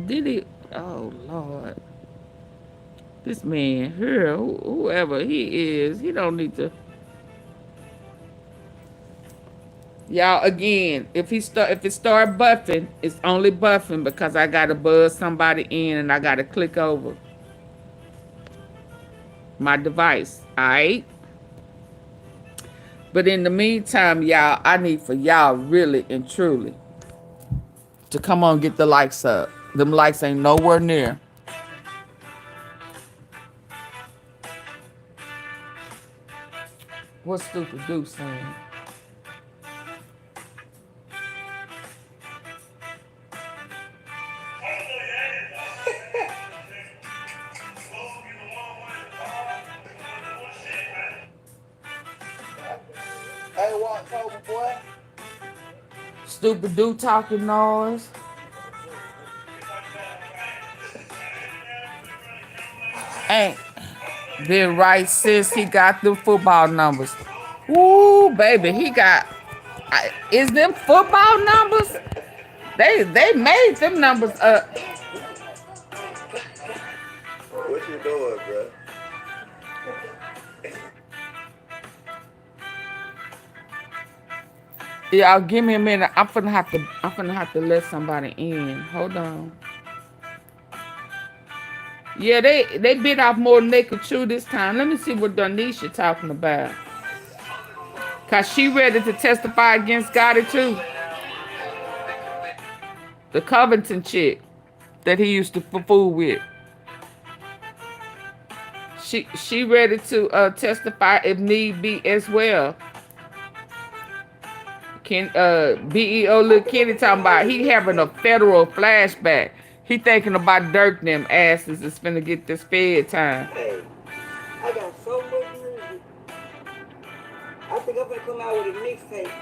A: Did he? Oh, Lord. This man here, whoever he is, he don't need to. Y'all, again, if it start buffing, it's only buffing because I gotta buzz somebody in and I gotta click over my device. All right. But in the meantime, y'all, I need for y'all really and truly to come on, get the likes up. Them likes ain't nowhere near. What's Stupid Dude saying?
B: Hey, what over, boy?
A: Stupid Dude talking noise. Ain't been right since he got the football numbers. Ooh, baby, he got. Is them football numbers? They made them numbers up.
B: What you doing, bro?
A: Y'all, give me a minute. I'm finna have to let somebody in. Hold on. Yeah, they bit off more than they could chew this time. Let me see what Donisha talking about. Cause she ready to testify against Gotti too. The Covington chick that he used to fool with. She ready to testify if need be as well. BEO Lil Kenny talking about he having a federal flashback. He thinking about Dirk them asses is finna get this fed time.
C: Hey, I got so much music. I think I'm gonna come out with a mixtape.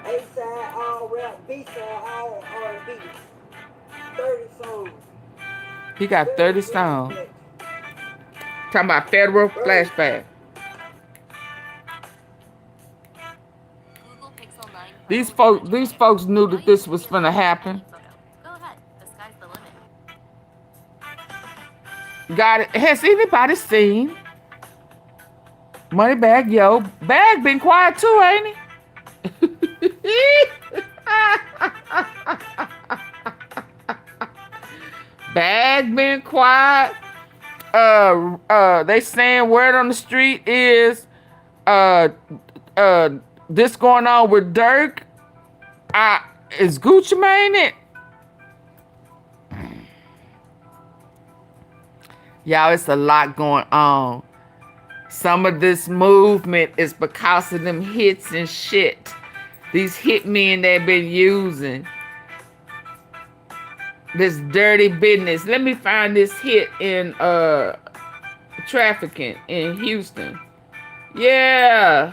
C: A side all rap, B side all R&B. 30 songs.
A: He got 30 songs. Talking about federal flashback. These folks knew that this was finna happen.
D: Go ahead. The sky's the limit.
A: Got it. Has anybody seen MoneybaggyO? Bag been quiet too, ain't he? Bag been quiet. They saying word on the street is this going on with Dirk. Is GUCCIMANE it? Y'all, it's a lot going on. Some of this movement is because of them hits and shit. These hitmen they've been using. This dirty business. Let me find this hit in Trafficking in Houston. Yeah.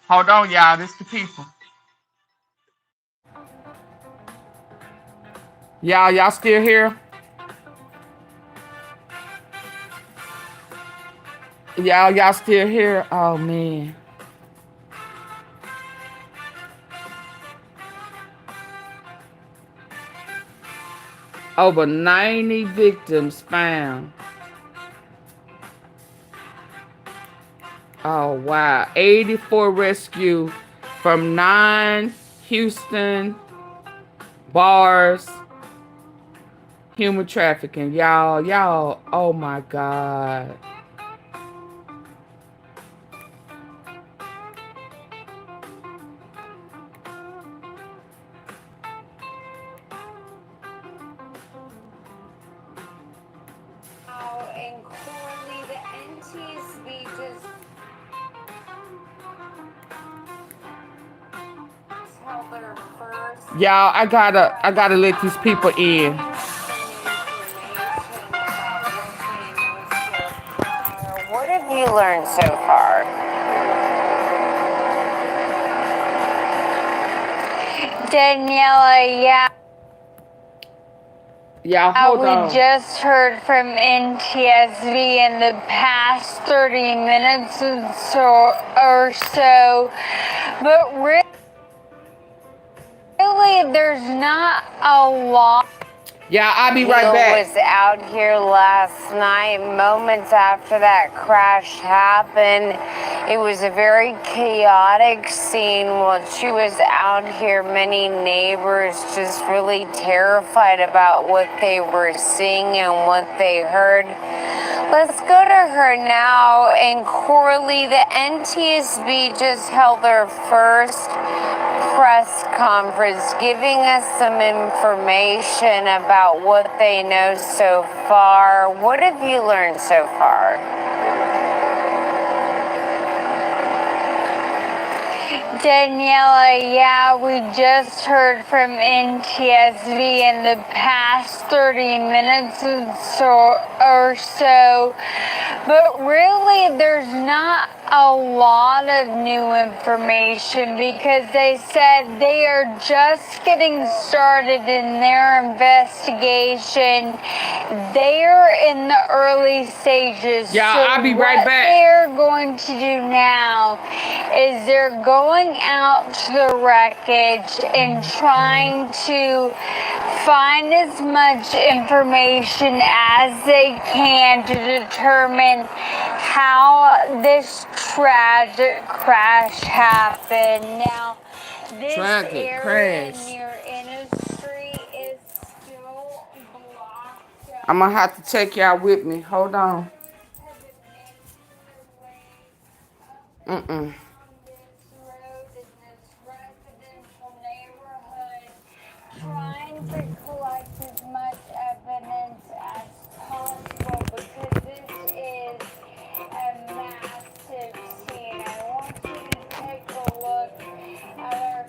A: Hold on, y'all. This the people. Y'all still here? Y'all still here? Oh, man. Over 90 victims found. Oh, wow. 84 rescue from 9 Houston bars. Human trafficking. Y'all, oh my God.
E: And currently the NTSB just held their first
A: Y'all, I gotta let these people in.
E: Some information about what they know so far. What have you learned so far? Daniela, yeah.
A: Y'all, hold
E: We
A: on.
E: just heard from NTSB in the past 30 minutes or so, but really there's not a lot.
A: Yeah, I'll be right
E: Hill
A: back.
E: was out here last night, moments after that crash happened. It was a very chaotic scene while she was out here. Many neighbors just really terrified about what they were seeing and what they heard. Let's go to her now. And Corley, the NTSB just held their first press conference giving us some information about what they know so far. What have you learned so far? Daniela, yeah, we just heard from NTSB in the past 30 minutes or so, but really there's not a lot of new information because they said they are just getting started in their investigation. They are in the early stages.
A: Yeah,
E: so
A: I'll be right back.
E: What they're going to do now is they're going out to the wreckage and trying to find as much information as they can to determine how this tragic crash happened. Now, this
A: Tragic
E: area
A: crash.
E: near Industry is still blocked up.
A: I'm gonna have to take y'all with me. Hold on. Mm-mm.
E: Trying to collect as much evidence as possible because this is a massive scene. I want you to take a look at our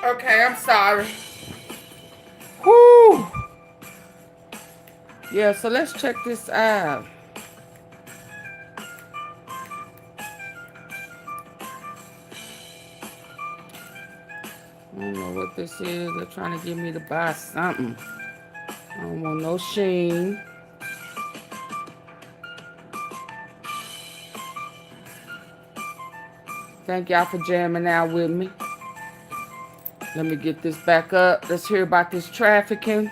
A: Okay, I'm sorry. Whoo. Yeah, so let's check this out. I don't know what this is. They're trying to get me to buy something. I don't want no sheen. Thank y'all for jamming out with me. Let me get this back up. Let's hear about this trafficking.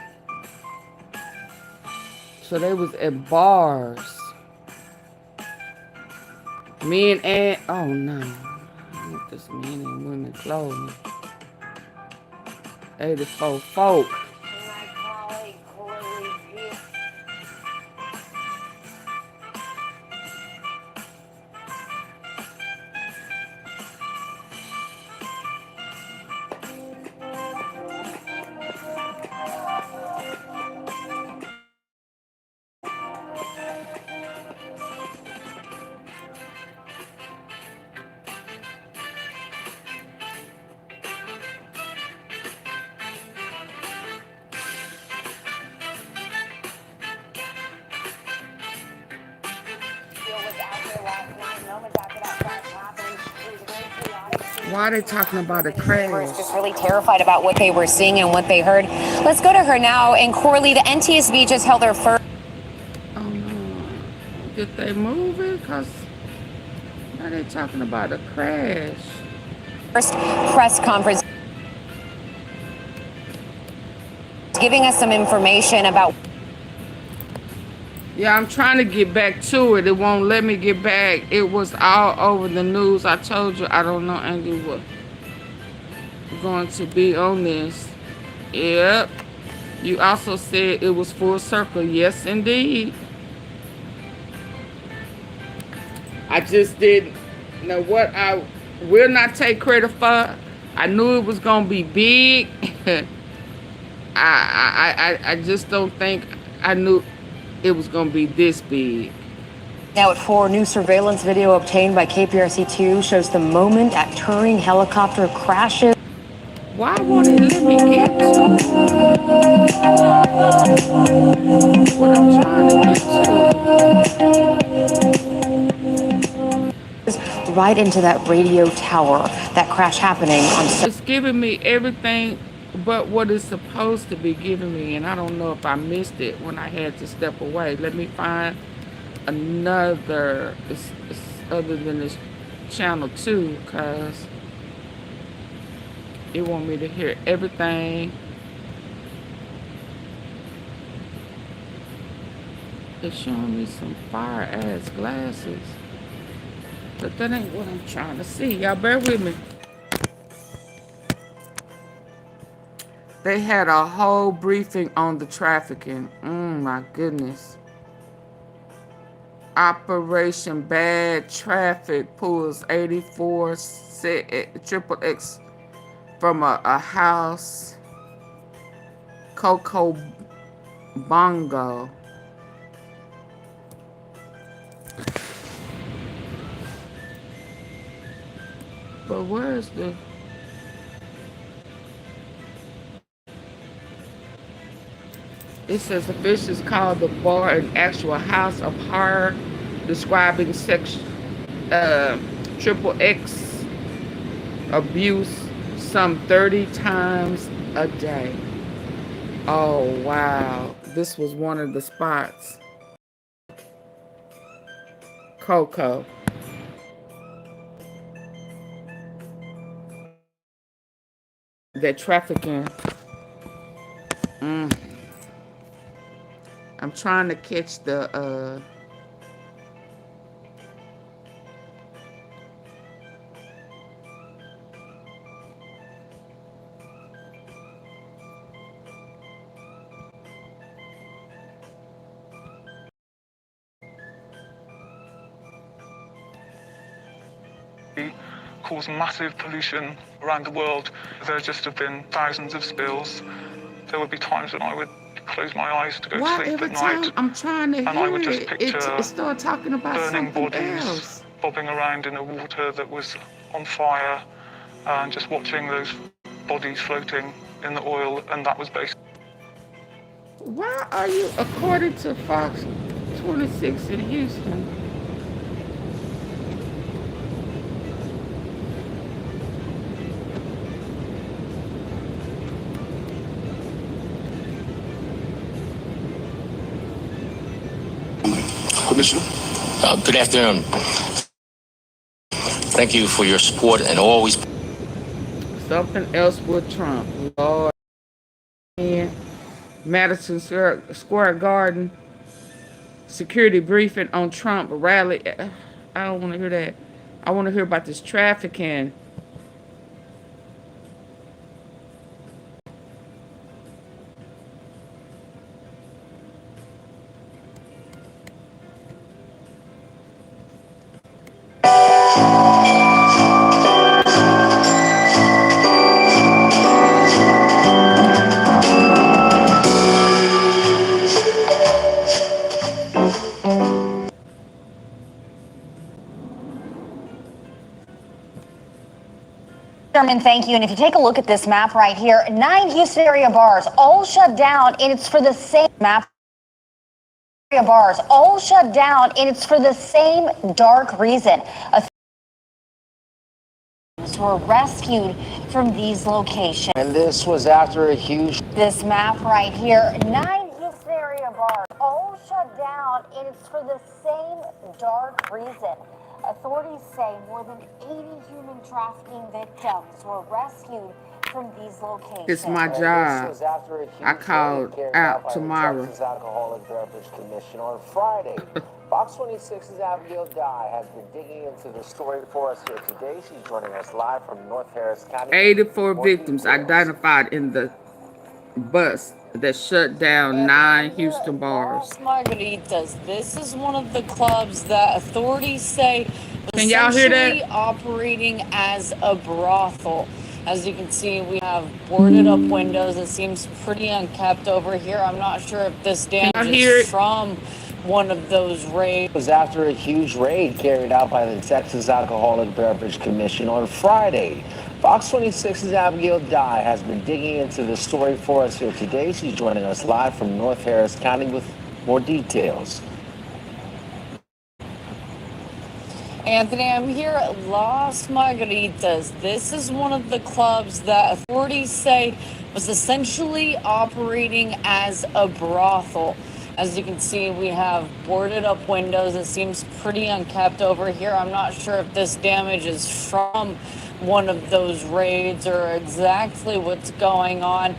A: So they was at bars. Men and, oh no. I want this men and women clothing. 84 folk. Why are they talking about a crash?
F: Just really terrified about what they were seeing and what they heard. Let's go to her now. And Corley, the NTSB just held their first.
A: Oh no. Did they move it? Because now they're talking about a crash.
F: First press conference. Giving us some information about.
A: Yeah, I'm trying to get back to it. It won't let me get back. It was all over the news. I told you I don't know Andy what going to be on this. Yep. You also said it was full circle. Yes, indeed. I just didn't know what I will not take credit for. I knew it was gonna be big. I just don't think I knew it was gonna be this big.
F: Now at 4, new surveillance video obtained by KPRC2 shows the moment a touring helicopter crashes.
A: Why won't it let me get to what I'm trying to get
F: to? Right into that radio tower. That crash happening on...
A: It's giving me everything but what it's supposed to be giving me, and I don't know if I missed it when I had to step away. Let me find another, it's other than this channel too, because it want me to hear everything. It's showing me some fire ass glasses, but that ain't what I'm trying to see. Y'all bear with me. They had a whole briefing on the trafficking. My goodness. Operation Bad Traffic pulls 84 triple X from a house. Coco Bongo. But where's the... It says officials called the bar an actual house of horror, describing triple X abuse some 30 times a day. Oh wow, this was one of the spots. Coco. That trafficking. I'm trying to catch the
G: cause massive pollution around the world. There just have been thousands of spills. There would be times when I would close my eyes to go to sleep at night.
A: I'm trying to hear
G: and I would just picture
A: it started talking about
G: burning bodies
A: else.
G: bobbing around in the water that was on fire, and just watching those bodies floating in the oil, and that was basically...
A: Why are you, according to Fox 26 in Houston?
H: Good afternoon. Thank you for your support and always...
A: Something else with Trump. Lord. Madison Square Garden. Security briefing on Trump rally. I don't want to hear that. I want to hear about this trafficking.
I: Thank you. And if you take a look at this map right here, 9 Houston area bars all shut down, and it's for the same map. Bars all shut down, and it's for the same dark reason. Were rescued from these locations.
J: And this was after a huge...
I: This map right here, 9 Houston area bars all shut down, and it's for the same dark reason. Authorities say more than 80 human trafficking victims were rescued from these locations.
A: It's my job. I called out tomorrow.
J: Alcoholic Beverage Commission on Friday. Fox 26's Abigail Dye has been digging into the story for us here today. She's joining us live from North Harris County.
A: 84 victims identified in the bus that shut down 9 Houston bars.
K: Margaritas. This is one of the clubs that authorities say
A: Can y'all hear that?
K: Operating as a brothel. As you can see, we have boarded up windows. It seems pretty unkept over here. I'm not sure if this damage is from one of those raids.
J: It was after a huge raid carried out by the Texas Alcoholic Beverage Commission on Friday. Fox 26's Abigail Dye has been digging into the story for us here today. She's joining us live from North Harris County with more details.
K: Anthony, I'm here at Las Margaritas. This is one of the clubs that authorities say was essentially operating as a brothel. As you can see, we have boarded up windows. It seems pretty unkept over here. I'm not sure if this damage is from one of those raids or exactly what's going on,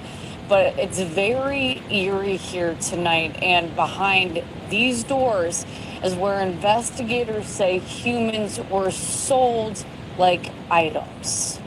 K: but it's very eerie here tonight. And behind these doors is where investigators say humans were sold like items.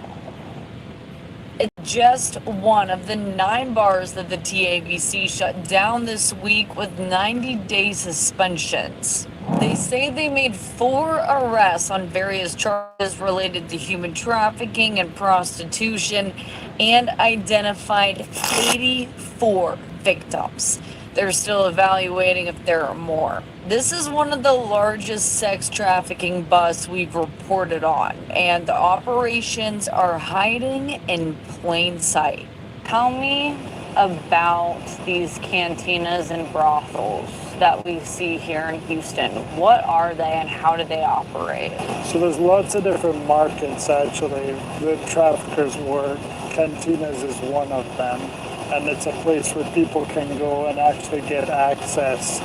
K: It's just one of the 9 bars that the TABC shut down this week with 90-day suspensions. They say they made 4 arrests on various charges related to human trafficking and prostitution and identified 84 victims. They're still evaluating if there are more. This is one of the largest sex trafficking busts we've reported on, and the operations are hiding in plain sight. Tell me about these cantinas and brothels that we see here in Houston. What are they and how do they operate?
L: So there's lots of different markets actually that traffickers work. Cantinas is one of them. And it's a place where people can go and actually get access.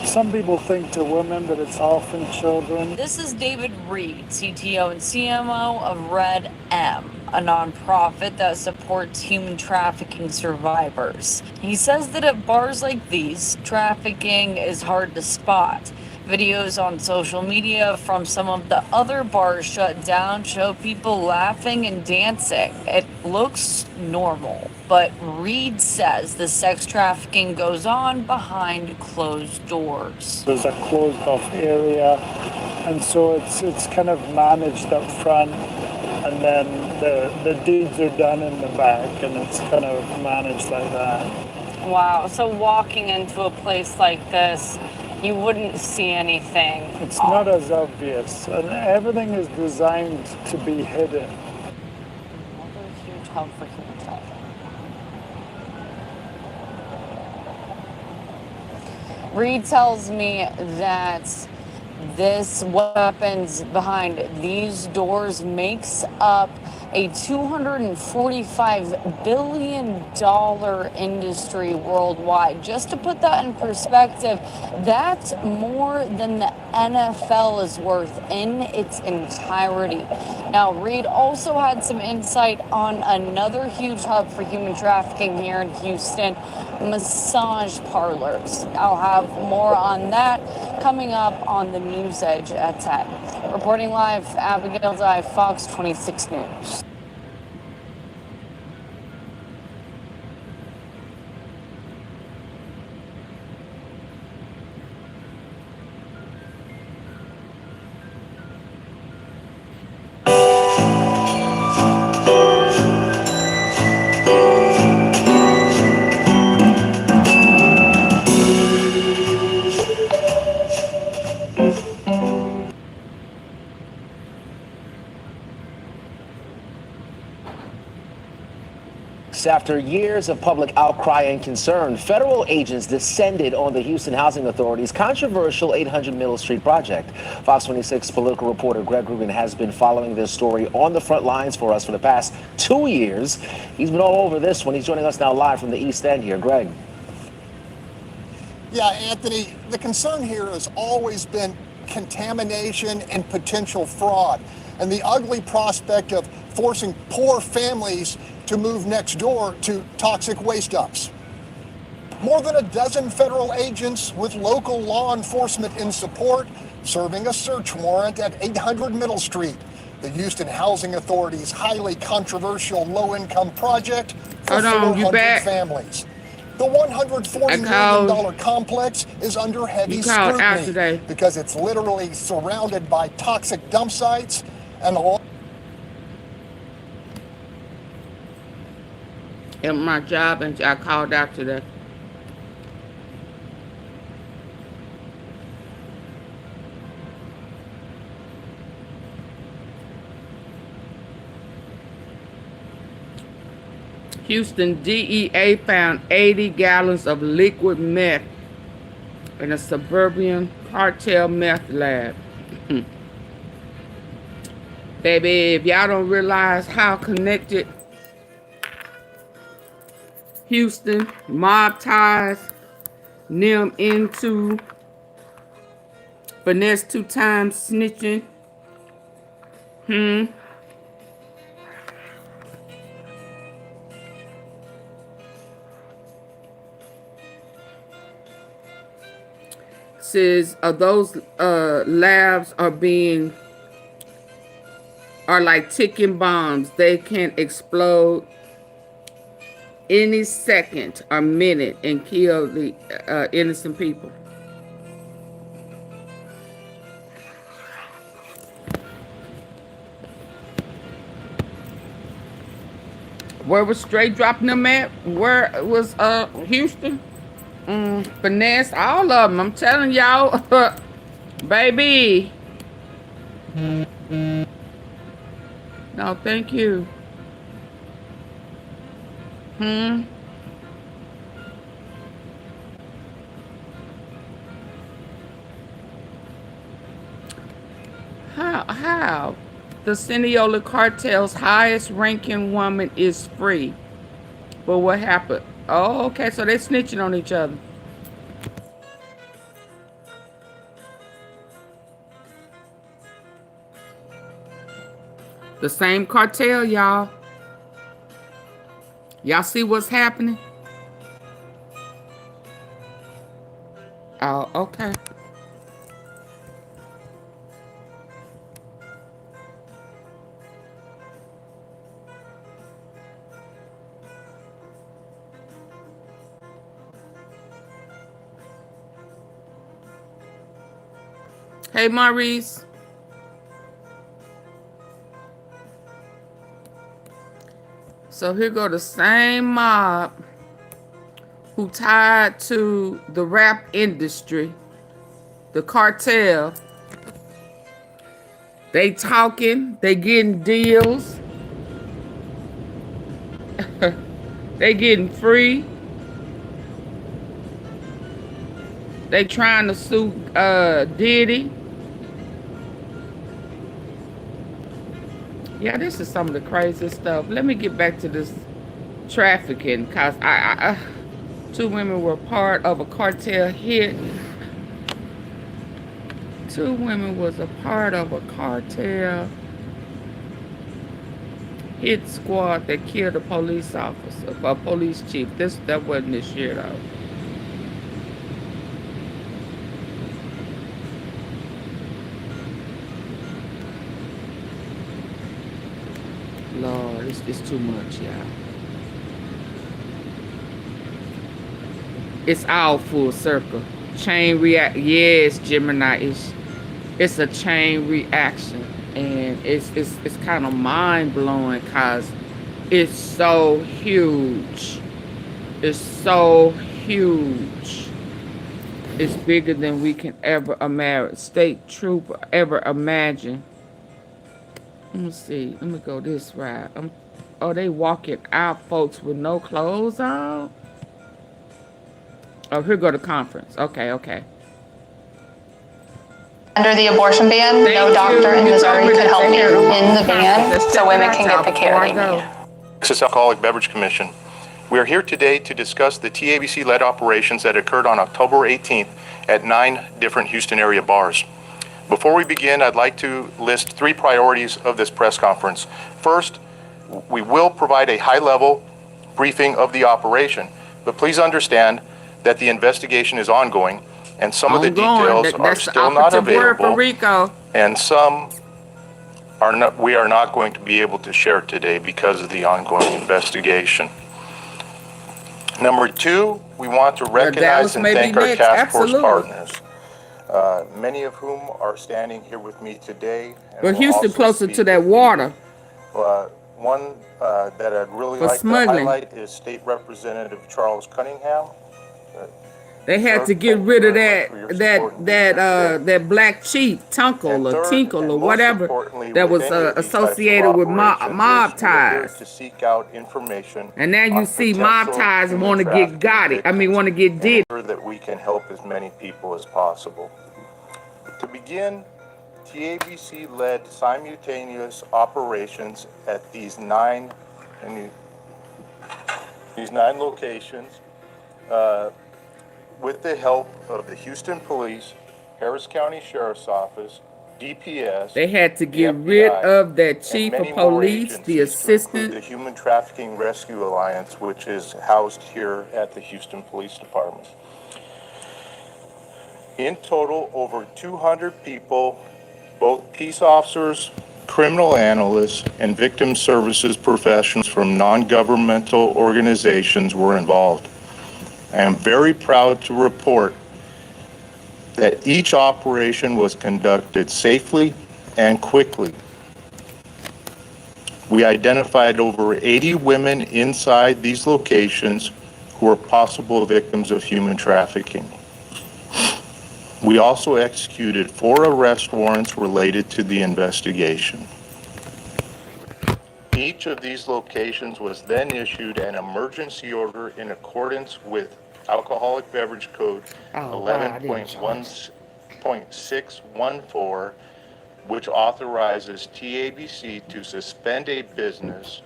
L: Some people think to women, but it's often children.
K: This is David Reed, CTO and CMO of Red M, a nonprofit that supports human trafficking survivors. He says that at bars like these, trafficking is hard to spot. Videos on social media from some of the other bars shut down show people laughing and dancing. It looks normal, but Reed says the sex trafficking goes on behind closed doors.
L: There's a closed off area, and so it's kind of managed up front, and then the deeds are done in the back, and it's kind of managed like that.
K: Wow, so walking into a place like this, you wouldn't see anything.
L: It's not as obvious, and everything is designed to be hidden.
K: Another huge hub for human trafficking. Reed tells me that what happens behind these doors makes up a $245 billion industry worldwide. Just to put that in perspective, that's more than the NFL is worth in its entirety. Now, Reed also had some insight on another huge hub for human trafficking here in Houston, massage parlors. I'll have more on that coming up on the News Edge at 10. Reporting live, Abigail Dye, Fox 26 News.
J: After years of public outcry and concern, federal agents descended on the Houston Housing Authority's controversial 800 Middle Street project. Fox 26 political reporter Greg Rubin has been following this story on the front lines for us for the past 2 years. He's been all over this one. He's joining us now live from the East End here. Greg.
M: Yeah, Anthony, the concern here has always been contamination and potential fraud, and the ugly prospect of forcing poor families to move next door to toxic waste dumps. More than a dozen federal agents with local law enforcement in support serving a search warrant at 800 Middle Street, the Houston Housing Authority's highly controversial low-income project for 400 families. The $140 million complex is under heavy scrutiny because it's literally surrounded by toxic dump sites and
A: at my job, and I called out today. Houston DEA found 80 gallons of liquid meth in a suburban cartel meth lab. Baby, if y'all don't realize how connected Houston mob ties them into finesse 2 times snitching. Says those labs are like ticking bombs. They can explode any second or minute and kill the innocent people. Where was Straightdrop them at? Where was Houston? Finesse, all of them. I'm telling y'all, baby. No, thank you. How? The Sinaloa cartel's highest ranking woman is free. But what happened? Oh, okay, so they're snitching on each other. The same cartel, y'all. Y'all see what's happening? Oh, okay. Hey, Maurice. So here go the same mob who tied to the rap industry, the cartel. They talking, they getting deals. They getting free. They trying to sue Diddy. Yeah, this is some of the craziest stuff. Let me get back to this trafficking, because two women were part of a cartel hit. Two women was a part of a cartel hit squad that killed a police officer, a police chief. That wasn't this year though. Lord, it's too much, y'all. It's all full circle. Chain react. Yes, Gemini. It's a chain reaction, and it's kind of mind blowing because it's so huge. It's so huge. It's bigger than we can ever imagine. State trooper ever imagine. Let me see. Let me go this route. Oh, they walking out, folks, with no clothes on. Oh, here go the conference. Okay.
N: Under the abortion ban, no doctor in Missouri could help me in the van so women can get the care they need.
O: Texas Alcoholic Beverage Commission. We are here today to discuss the TABC-led operations that occurred on October 18th at 9 different Houston area bars. Before we begin, I'd like to list 3 priorities of this press conference. First, we will provide a high-level briefing of the operation, but please understand that the investigation is ongoing and some of the details are still not available, and some are not. We are not going to be able to share today because of the ongoing investigation. Number 2, we want to recognize and thank our task force partners, many of whom are standing here with me today.
A: But Houston closer to that water.
O: One that I'd really like to highlight is State Representative Charles Cunningham.
A: They had to get rid of that black chief, Tunkle or Tinkle or whatever that was associated with mob ties.
O: To seek out information
A: and now you see mob ties want to get Gotti. I mean, want to get Diddy.
O: That we can help as many people as possible. To begin, TABC led simultaneous operations at these nine locations with the help of the Houston Police, Harris County Sheriff's Office, DPS.
A: They had to get rid of that chief of police, the assistant.
O: The Human Trafficking Rescue Alliance, which is housed here at the Houston Police Department. In total, over 200 people, both peace officers, criminal analysts, and victim services professionals from non-governmental organizations were involved. I am very proud to report that each operation was conducted safely and quickly. We identified over 80 women inside these locations who were possible victims of human trafficking. We also executed 4 arrest warrants related to the investigation. Each of these locations was then issued an emergency order in accordance with Alcoholic Beverage Code 11.614, which authorizes TABC to suspend a business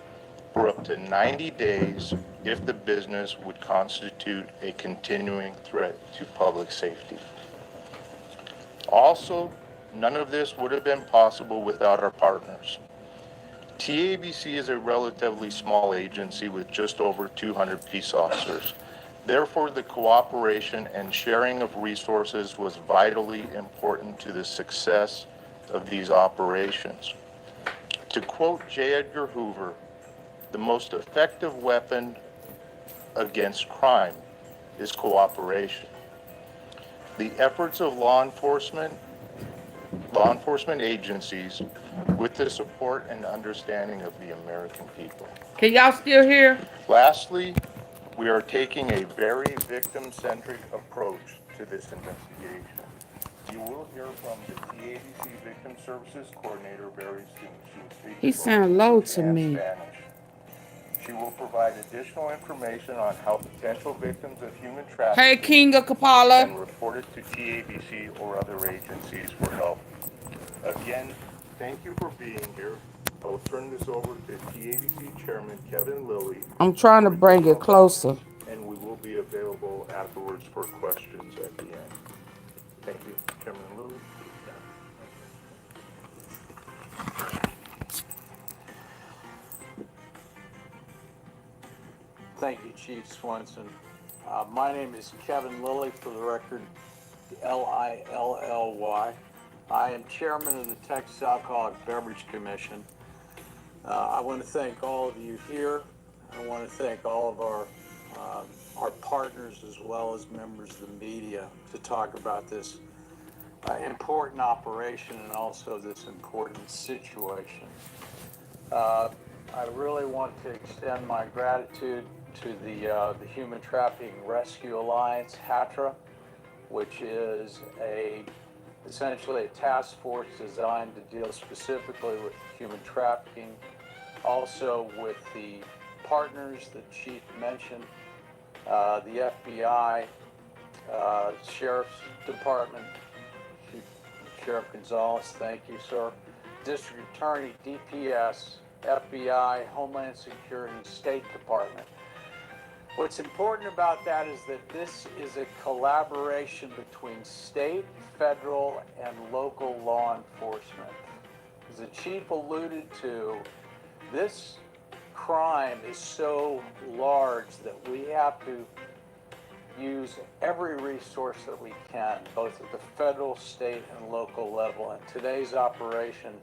O: for up to 90 days if the business would constitute a continuing threat to public safety. Also, none of this would have been possible without our partners. TABC is a relatively small agency with just over 200 peace officers. Therefore, the cooperation and sharing of resources was vitally important to the success of these operations. To quote J. Edgar Hoover, the most effective weapon against crime is cooperation. The efforts of law enforcement agencies with the support and understanding of the American people.
A: Can y'all still hear?
O: Lastly, we are taking a very victim-centric approach to this investigation. You will hear from the TABC Victim Services Coordinator very soon.
A: He sound low to me.
O: She will provide additional information on how potential victims of human trafficking
A: Hey, King of Kapala.
O: can report it to TABC or other agencies for help. Again, thank you for being here. I will turn this over to TABC Chairman Kevin Lilly.
A: I'm trying to bring it closer.
O: And we will be available afterwards for questions at the end. Thank you, Chairman Lilly.
P: Thank you, Chief Swenson. My name is Kevin Lilly, for the record, L-I-L-L-Y. I am chairman of the Texas Alcoholic Beverage Commission. I want to thank all of you here. I want to thank all of our partners as well as members of the media to talk about this important operation and also this important situation. I really want to extend my gratitude to the Human Trafficking Rescue Alliance, HATRA, which is essentially a task force designed to deal specifically with human trafficking, also with the partners that Chief mentioned, the FBI, Sheriff's Department, Sheriff Gonzalez, thank you, sir, District Attorney, DPS, FBI, Homeland Security, State Department. What's important about that is that this is a collaboration between state, federal, and local law enforcement. As the chief alluded to, this crime is so large that we have to use every resource that we can, both at the federal, state, and local level. And today's operation,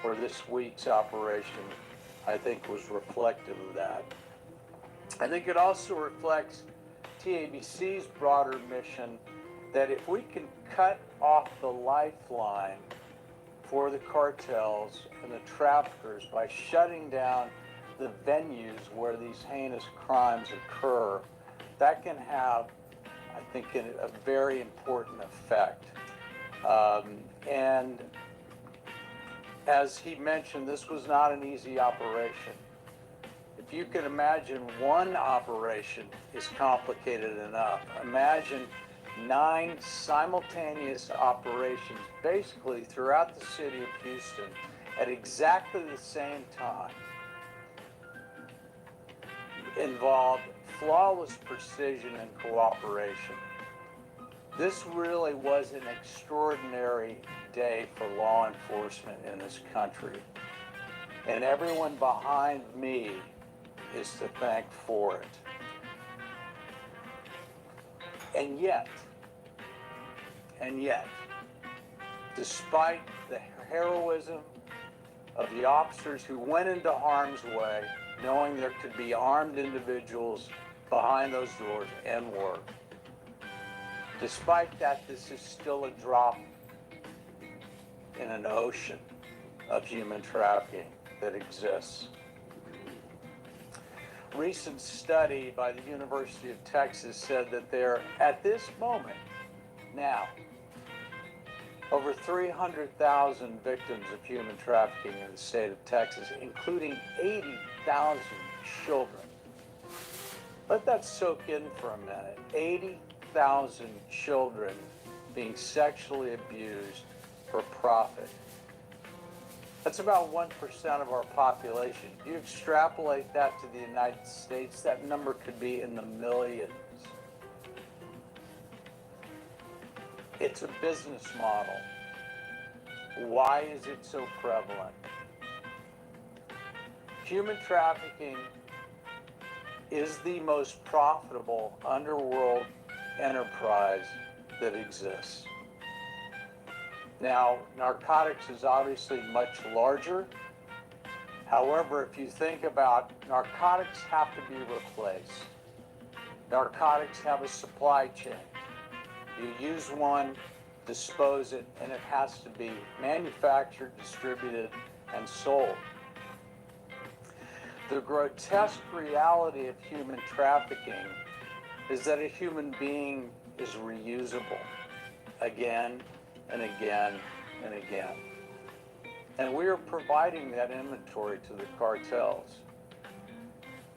P: or this week's operation, I think was reflective of that. I think it also reflects TABC's broader mission that if we can cut off the lifeline for the cartels and the traffickers by shutting down the venues where these heinous crimes occur, that can have I think, a very important effect. And as he mentioned, this was not an easy operation. If you can imagine one operation is complicated enough, imagine 9 simultaneous operations basically throughout the city of Houston at exactly the same time. Involved flawless precision and cooperation. This really was an extraordinary day for law enforcement in this country. And everyone behind me is to thank for it. And yet, despite the heroism of the officers who went into harm's way, knowing there could be armed individuals behind those doors and work, despite that, this is still a drop in an ocean of human trafficking that exists. Recent study by the University of Texas said that there, at this moment, now, over 300,000 victims of human trafficking in the state of Texas, including 80,000 children. Let that soak in for a minute. 80,000 children being sexually abused for profit. That's about 1% of our population. If you extrapolate that to the United States, that number could be in the millions. It's a business model. Why is it so prevalent? Human trafficking is the most profitable underworld enterprise that exists. Now, narcotics is obviously much larger. However, if you think about narcotics have to be replaced. Narcotics have a supply chain. You use one, dispose it, and it has to be manufactured, distributed, and sold. The grotesque reality of human trafficking is that a human being is reusable again and again and again. And we are providing that inventory to the cartels.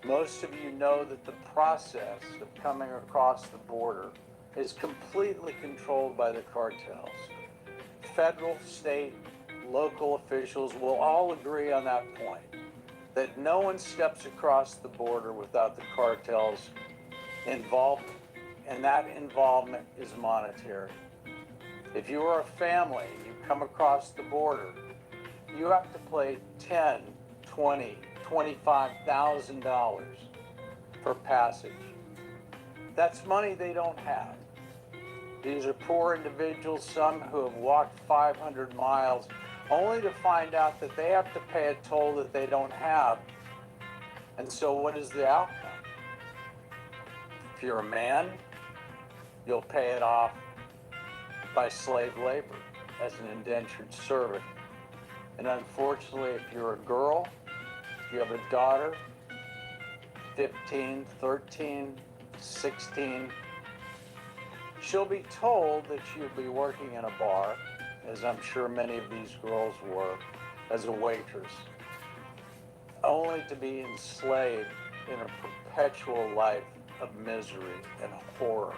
P: Most of you know that the process of coming across the border is completely controlled by the cartels. Federal, state, local officials will all agree on that point, that no one steps across the border without the cartels' involvement, and that involvement is monetary. If you are a family and you come across the border, you have to pay $10,000, $20,000, $25,000 for passage. That's money they don't have. These are poor individuals, some who have walked 500 miles, only to find out that they have to pay a toll that they don't have. And so what is the outcome? If you're a man, you'll pay it off by slave labor as an indentured servant. And unfortunately, if you're a girl, if you have a daughter, 15, 13, 16, she'll be told that she'll be working in a bar, as I'm sure many of these girls were, as a waitress, only to be enslaved in a perpetual life of misery and horror.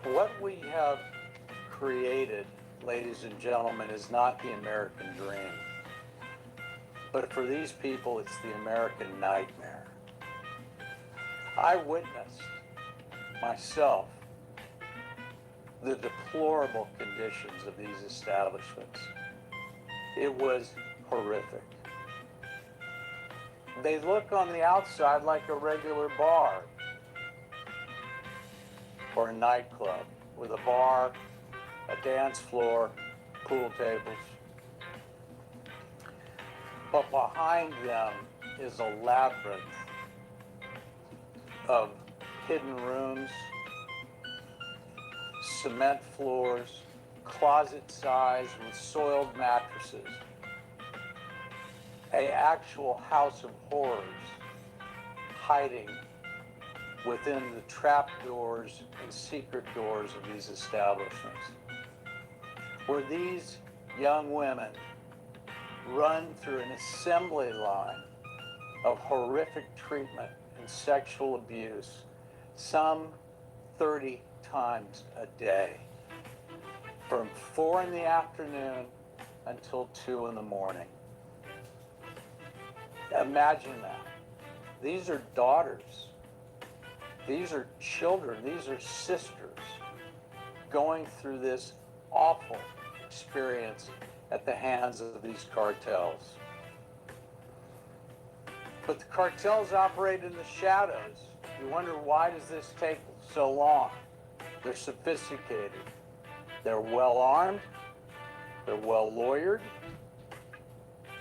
P: What we have created, ladies and gentlemen, is not the American dream. But for these people, it's the American nightmare. I witnessed myself the deplorable conditions of these establishments. It was horrific. They look on the outside like a regular bar or a nightclub with a bar, a dance floor, pool tables. But behind them is a labyrinth of hidden rooms, cement floors, closet size with soiled mattresses, an actual house of horrors hiding within the trap doors and secret doors of these establishments, where these young women run through an assembly line of horrific treatment and sexual abuse, some 30 times a day, from 4 in the afternoon until 2 in the morning. Imagine that. These are daughters. These are children. These are sisters going through this awful experience at the hands of these cartels. But the cartels operate in the shadows. You wonder, why does this take so long? They're sophisticated. They're well armed. They're well lawyered.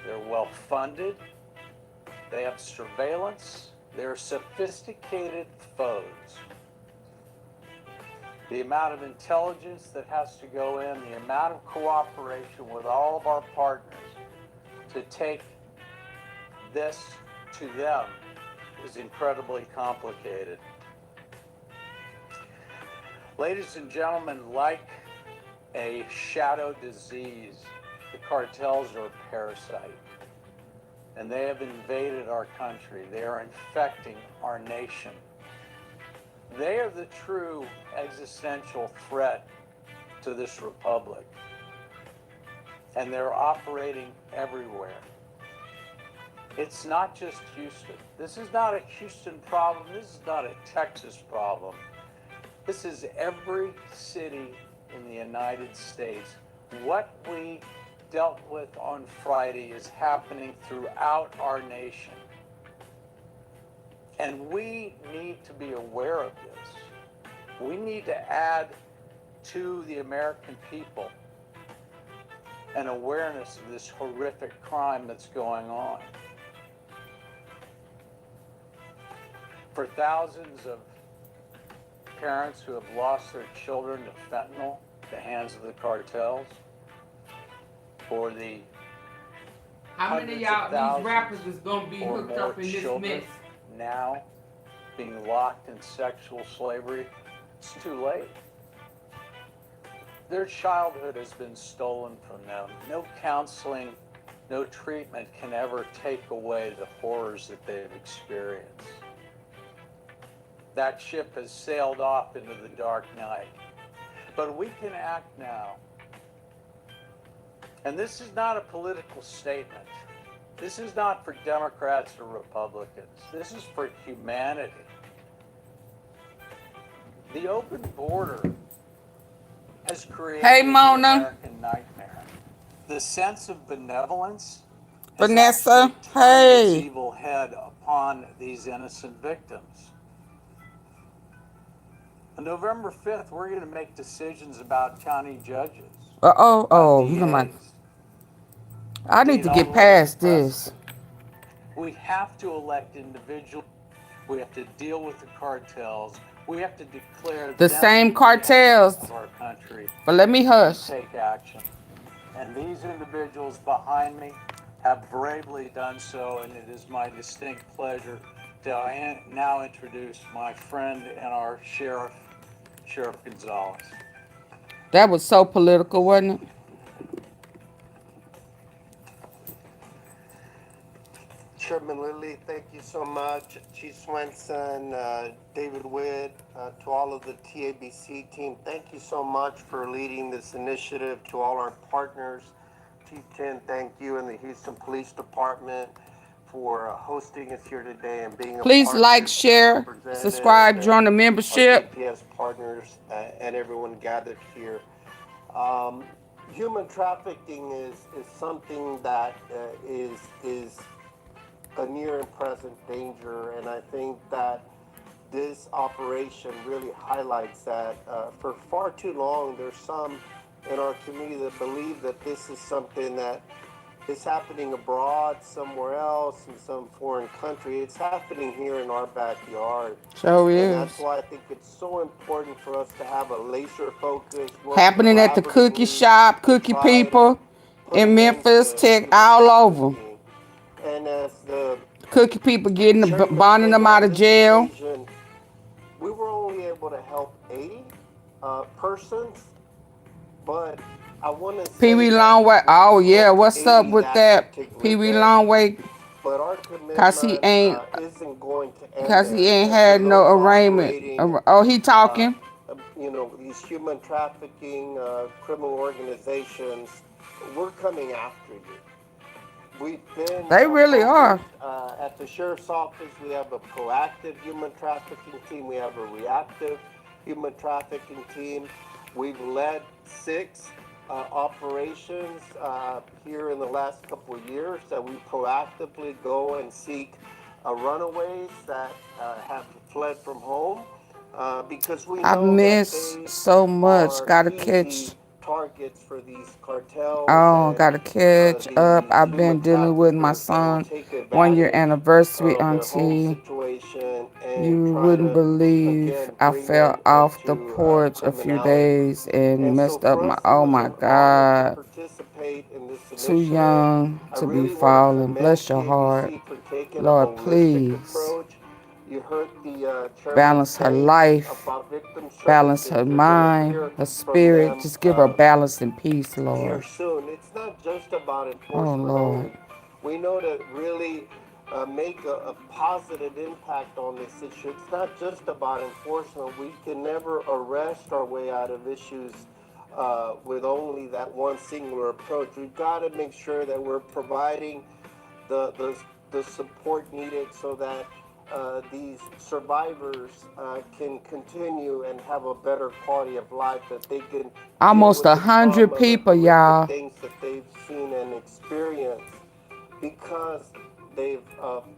P: They're well funded. They have surveillance. They're sophisticated foes. The amount of intelligence that has to go in, the amount of cooperation with all of our partners to take this to them is incredibly complicated. Ladies and gentlemen, like a shadow disease, the cartels are a parasite, and they have invaded our country. They are infecting our nation. They are the true existential threat to this republic, and they're operating everywhere. It's not just Houston. This is not a Houston problem. This is not a Texas problem. This is every city in the United States. What we dealt with on Friday is happening throughout our nation. And we need to be aware of this. We need to add to the American people an awareness of this horrific crime that's going on. For thousands of parents who have lost their children to fentanyl, the hands of the cartels, for the
A: how many of y'all, these rappers is gonna be hooked up in this mess?
P: Now being locked in sexual slavery, it's too late. Their childhood has been stolen from them. No counseling, no treatment can ever take away the horrors that they've experienced. That ship has sailed off into the dark night. But we can act now. And this is not a political statement. This is not for Democrats or Republicans. This is for humanity. The open border has created an American nightmare. The sense of benevolence
A: Vanessa,
P: its
A: hey.
P: evil head upon these innocent victims. On November 5th, we're going to make decisions about county judges.
A: You know, I need to get past this.
P: We have to elect individuals. We have to deal with the cartels. We have to declare
A: the same cartels
P: of our country.
A: But let me hush.
P: Take action. And these individuals behind me have bravely done so, and it is my distinct pleasure to now introduce my friend and our sheriff, Sheriff Gonzalez.
A: That was so political, wasn't it?
Q: Chairman Lilly, thank you so much. Chief Swenson, David Witt, to all of the TABC team, thank you so much for leading this initiative. To all our partners, Chief Chin, thank you, and the Houston Police Department for hosting us here today and being a
A: Please like, share, subscribe, join the membership.
Q: GPS partners and everyone gathered here. Human trafficking is something that is a near and present danger, and I think that this operation really highlights that. For far too long, there's some in our community that believe that this is something that is happening abroad, somewhere else, in some foreign country. It's happening here in our backyard.
A: Sure is.
Q: And that's why I think it's so important for us to have a laser focus.
A: Happening at the cookie shop, cookie people in Memphis, Tech, all over.
Q: And as the
A: cookie people getting bonding them out of jail.
Q: about 80 persons, but I want to
A: Pee
Q: say
A: Wee
Q: that
A: Longway.
Q: we
A: Oh yeah,
Q: booked
A: what's up
Q: 80
A: with
Q: that
A: that?
Q: particular
A: Pee Wee
Q: day,
A: Longway,
Q: but our
A: cause he
Q: commitment
A: ain't,
Q: isn't going to end
A: cause he
Q: there.
A: ain't
Q: And for
A: had no
Q: those
A: arraignment.
Q: operating,
A: Oh, he talking.
Q: you know, these human trafficking criminal organizations, we're coming after you. We've been
A: They really are.
Q: focused at the sheriff's office. We have a proactive human trafficking team. We have a reactive human trafficking team. We've led 6 operations here in the last couple of years that we proactively go and seek runaways that have fled from home because we
A: I've
Q: know that
A: missed
Q: they
A: so much.
Q: are
A: Gotta catch.
Q: easy targets for these cartels
A: Oh,
Q: and
A: gotta catch up.
Q: these
A: I've
Q: human
A: been dealing with my
Q: traffickers that will
A: son
Q: take
A: 1 year
Q: advantage
A: anniversary,
Q: of their home
A: auntie.
Q: situation and
A: You
Q: try
A: wouldn't
Q: to,
A: believe
Q: again,
A: I
Q: bring
A: fell
Q: them
A: off the
Q: into
A: porch a few
Q: criminality.
A: days and
Q: And so
A: messed up
Q: for
A: my,
Q: us, it
A: oh
Q: was
A: my
Q: an honor to
A: God.
Q: participate in this
A: Too
Q: initiative.
A: young
Q: I
A: to be
Q: really want to
A: falling.
Q: commend
A: Bless your heart.
Q: TABC for taking a
A: Lord,
Q: holistic
A: please.
Q: approach. You heard the chairman
A: Balance her
Q: say
A: life.
Q: about victim
A: Balance
Q: services.
A: her
Q: You're going to
A: mind,
Q: hear
A: her
Q: from
A: spirit.
Q: them
A: Just give her balance and peace,
Q: here
A: Lord.
Q: soon. It's not just about
A: Oh,
Q: enforcement
A: Lord.
Q: only. We know to really make a positive impact on this issue. It's not just about enforcement. We can never arrest our way out of issues with only that one singular approach. We've got to make sure that we're providing the support needed so that these survivors can continue and have a better quality of life, that they can deal
A: Almost
Q: with the
A: 100
Q: trauma, the
A: people,
Q: horrific
A: y'all.
Q: things that they've seen and experienced because they've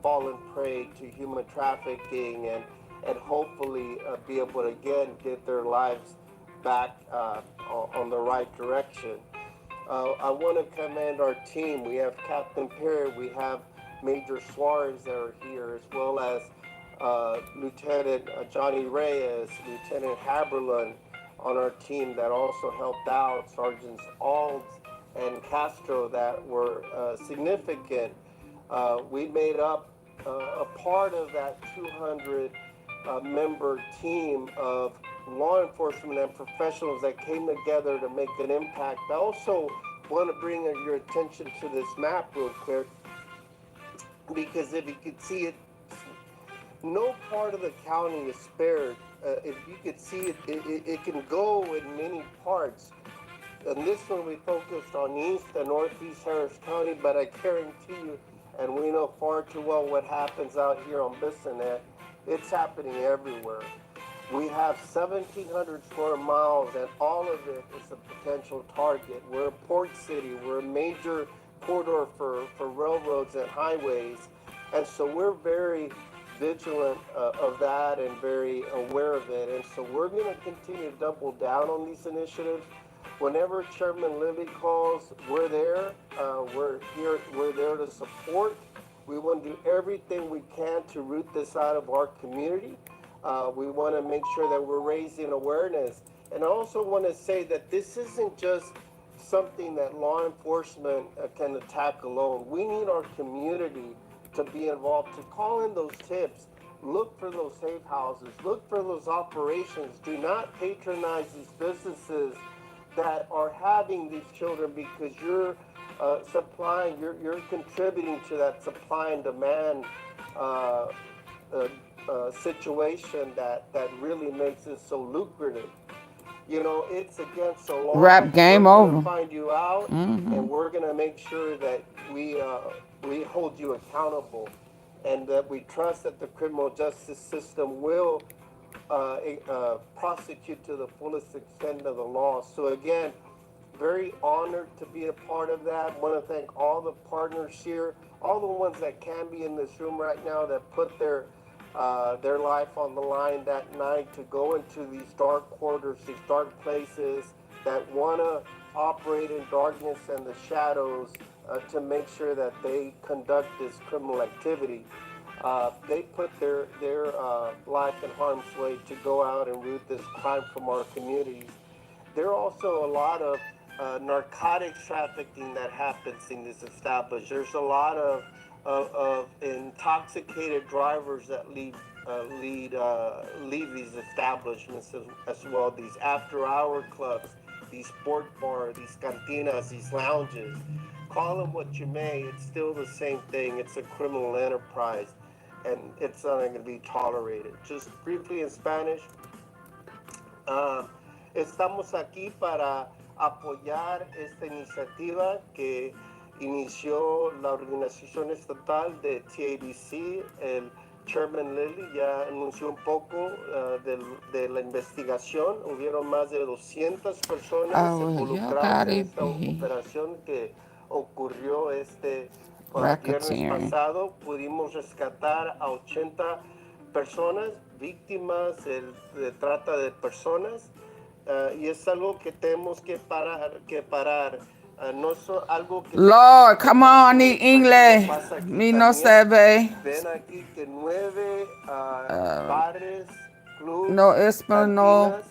Q: fallen prey to human trafficking and hopefully be able to again get their lives back on the right direction. I want to commend our team. We have Captain Perry, we have Major Suarez that are here, as well as Lieutenant Johnny Reyes, Lieutenant Haberlin on our team that also helped out, Sergeants Alds and Castro that were significant. We made up a part of that 200 member team of law enforcement and professionals that came together to make an impact. I also want to bring your attention to this map real quick, because if you could see it, no part of the county is spared. If you could see it, it can go in many parts. And this one we focused on East and Northeast Harris County, but I guarantee you, and we know far too well what happens out here on Bissonnette, it's happening everywhere. We have 1,700 square miles, and all of it is a potential target. We're a port city. We're a major corridor for railroads and highways. And so we're very vigilant of that and very aware of it. And so we're going to continue to double down on these initiatives. Whenever Chairman Lilly calls, we're there. We're here. We're there to support. We want to do everything we can to root this out of our community. We want to make sure that we're raising awareness. And I also want to say that this isn't just something that law enforcement can attack alone. We need our community to be involved, to call in those tips. Look for those safe houses. Look for those operations. Do not patronize these businesses that are having these children because you're supplying, you're contributing to that supply and demand situation that really makes it so lucrative. You know, it's against the law.
A: Rap game
Q: We're
A: over.
Q: gonna find you out, and we're gonna make sure that we hold you accountable, and that we trust that the criminal justice system will prosecute to the fullest extent of the law. So again, very honored to be a part of that. Want to thank all the partners here, all the ones that can be in this room right now that put their life on the line that night to go into these dark quarters, these dark places, that want to operate in darkness and the shadows to make sure that they conduct this criminal activity. They put their life in harm's way to go out and root this crime from our communities. There are also a lot of narcotics trafficking that happens in this establishment. There's a lot of intoxicated drivers that leave lead these establishments as well. These after-hour clubs, these sport bars, these cantinas, these lounges. Call them what you may, it's still the same thing. It's a criminal enterprise, and it's not going to be tolerated. Just briefly in Spanish, estamos aquí para apoyar esta iniciativa que inició la organización estatal de TABC. El Chairman Lilly ya anunció un poco de la investigación. Hubieron más de 200 personas involucradas en esta operación que ocurrió viernes pasado. Pudimos rescatar a 80 personas víctimas de trata de personas, y es algo que tenemos que parar. No es algo que
A: Lord, come on, I need English. Me no sabe.
Q: Ven aquí que 9 bares, clubs,
A: no español.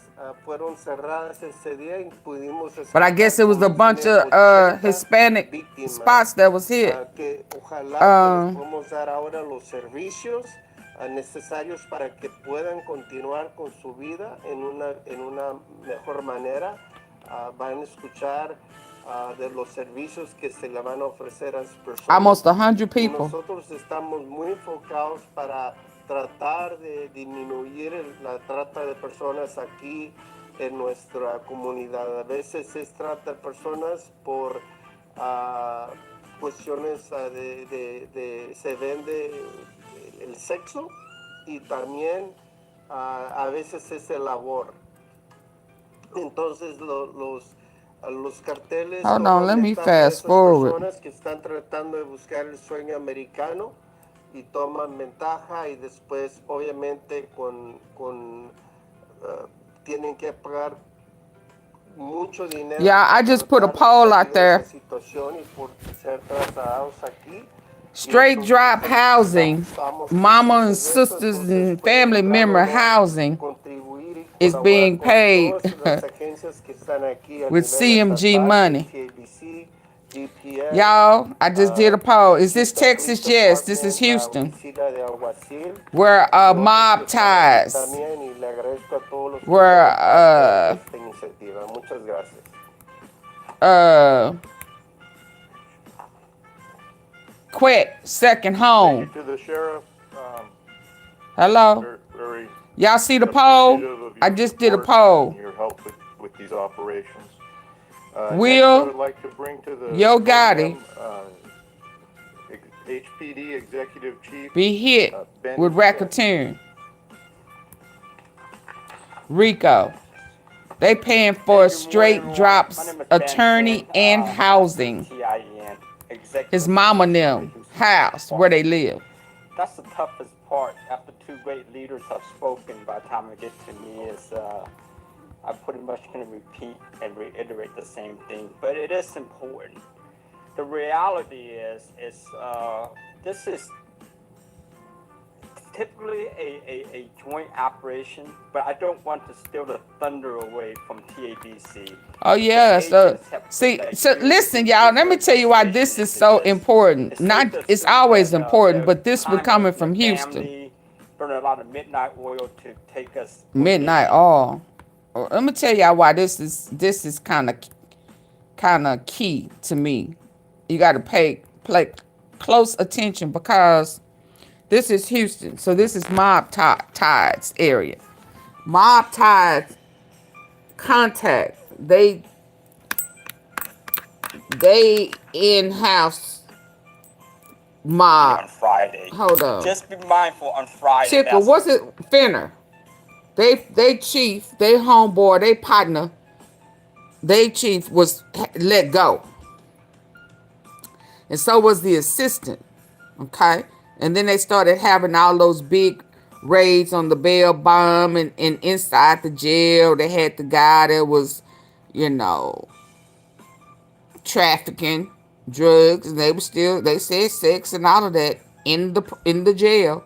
Q: Fueron cerradas ese día y pudimos.
A: But I guess it was a bunch of Hispanic spots that was hit.
Q: Que ojalá podamos dar ahora los servicios necesarios para que puedan continuar con su vida en una mejor manera. Van a escuchar de los servicios que se le van a ofrecer a las personas.
A: Almost 100 people.
Q: Nosotros estamos muy enfocados para tratar de disminuir la trata de personas aquí en nuestra comunidad. A veces se trata de personas por cuestiones se vende el sexo, y también a veces es el labor. Entonces los carteles
A: Hold on, let me fast forward.
Q: Personas que están tratando de buscar el sueño americano y toman ventaja, y después obviamente tienen que pagar mucho dinero.
A: Yeah, I just put a poll out there.
Q: Y por ser trasladados aquí.
A: Straightdrop housing, mama and sisters and family member housing is being paid with CMG money. Y'all, I just did a poll. Is this Texas? Yes, this is Houston. Where mob ties, where quit second home.
O: Thank you to the sheriff.
A: Hello. Y'all see the poll? I just did a poll.
O: Your help with these operations.
A: Will
O: I would like to bring to the
A: Yogotti
O: HPD Executive Chief
A: be hit with racketeering. Rico. They paying for Straightdrop's attorney and housing. His mama and them house where they live.
R: That's the toughest part. After two great leaders have spoken, by the time it gets to me, is I'm pretty much going to repeat and reiterate the same thing. But it is important. The reality is this is typically a joint operation, but I don't want to steal the thunder away from TABC.
A: Oh yeah, so listen, y'all. Let me tell you why this is so important. It's always important, but this was coming from Houston.
R: Burn a lot of midnight oil to take us.
A: Midnight oil. Let me tell y'all why this is kind of key to me. You got to pay close attention because this is Houston, so this is mob ties area. Mob ties contact. They in-house mob.
R: On Friday.
A: Hold on.
R: Just be mindful on Friday.
A: Tickle, what's it? Finner. They chief, they homeboy, they partner, they chief was let go. And so was the assistant. Okay? And then they started having all those big raids on the bail bomb and inside the jail. They had the guy that was, trafficking drugs, and they said sex and all of that in the jail.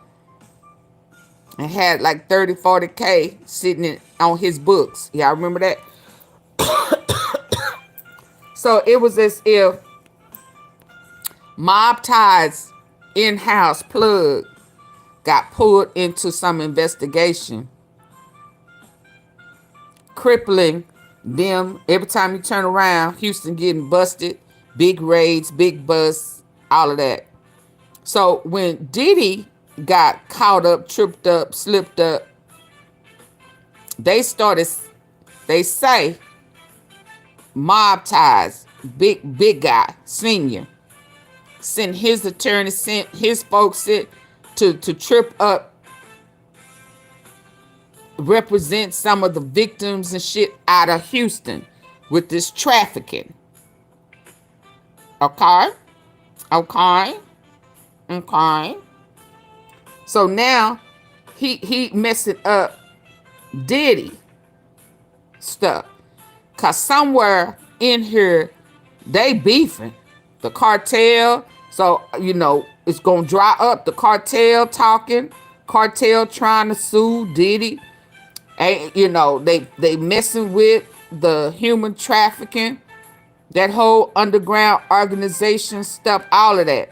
A: And had like 30, 40K sitting on his books. Y'all remember that? So it was as if mob ties in-house plug got pulled into some investigation, crippling them. Every time you turn around, Houston getting busted, big raids, big busts, all of that. So when Diddy got caught up, tripped up, slipped up, they say mob ties, big guy, senior, sent his attorney, sent his folks to trip up, represent some of the victims and shit out of Houston with this trafficking. Okay. So now he messing up Diddy stuff. Cause somewhere in here they beefing. The cartel. So, you know, it's gonna dry up. The cartel talking. Cartel trying to sue Diddy. And, you know, they messing with the human trafficking. That whole underground organization stuff, all of that.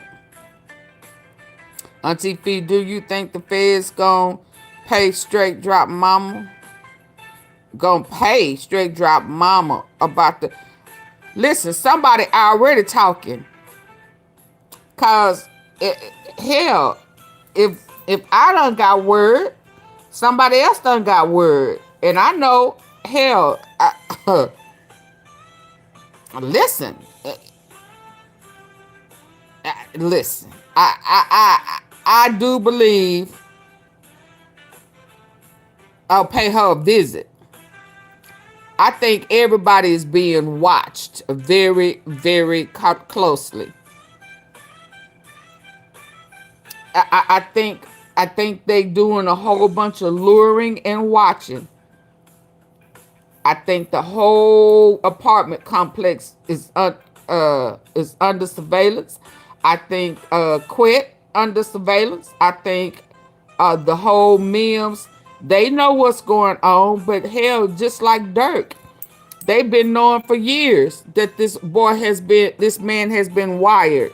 A: AunTeaFee, do you think the feds gonna pay Straightdrop mama? Gonna pay Straightdrop mama about the... Listen, somebody already talking. Cause, hell, if I done got word, somebody else done got word. And I know, hell, listen, I do believe I'll pay her a visit. I think everybody is being watched very, very closely. I think they doing a whole bunch of luring and watching. I think the whole apartment complex is under surveillance. I think Quet under surveillance. I think the whole MEMPHIS, they know what's going on, but hell, just like Dirk, they've been knowing for years that this man has been wired.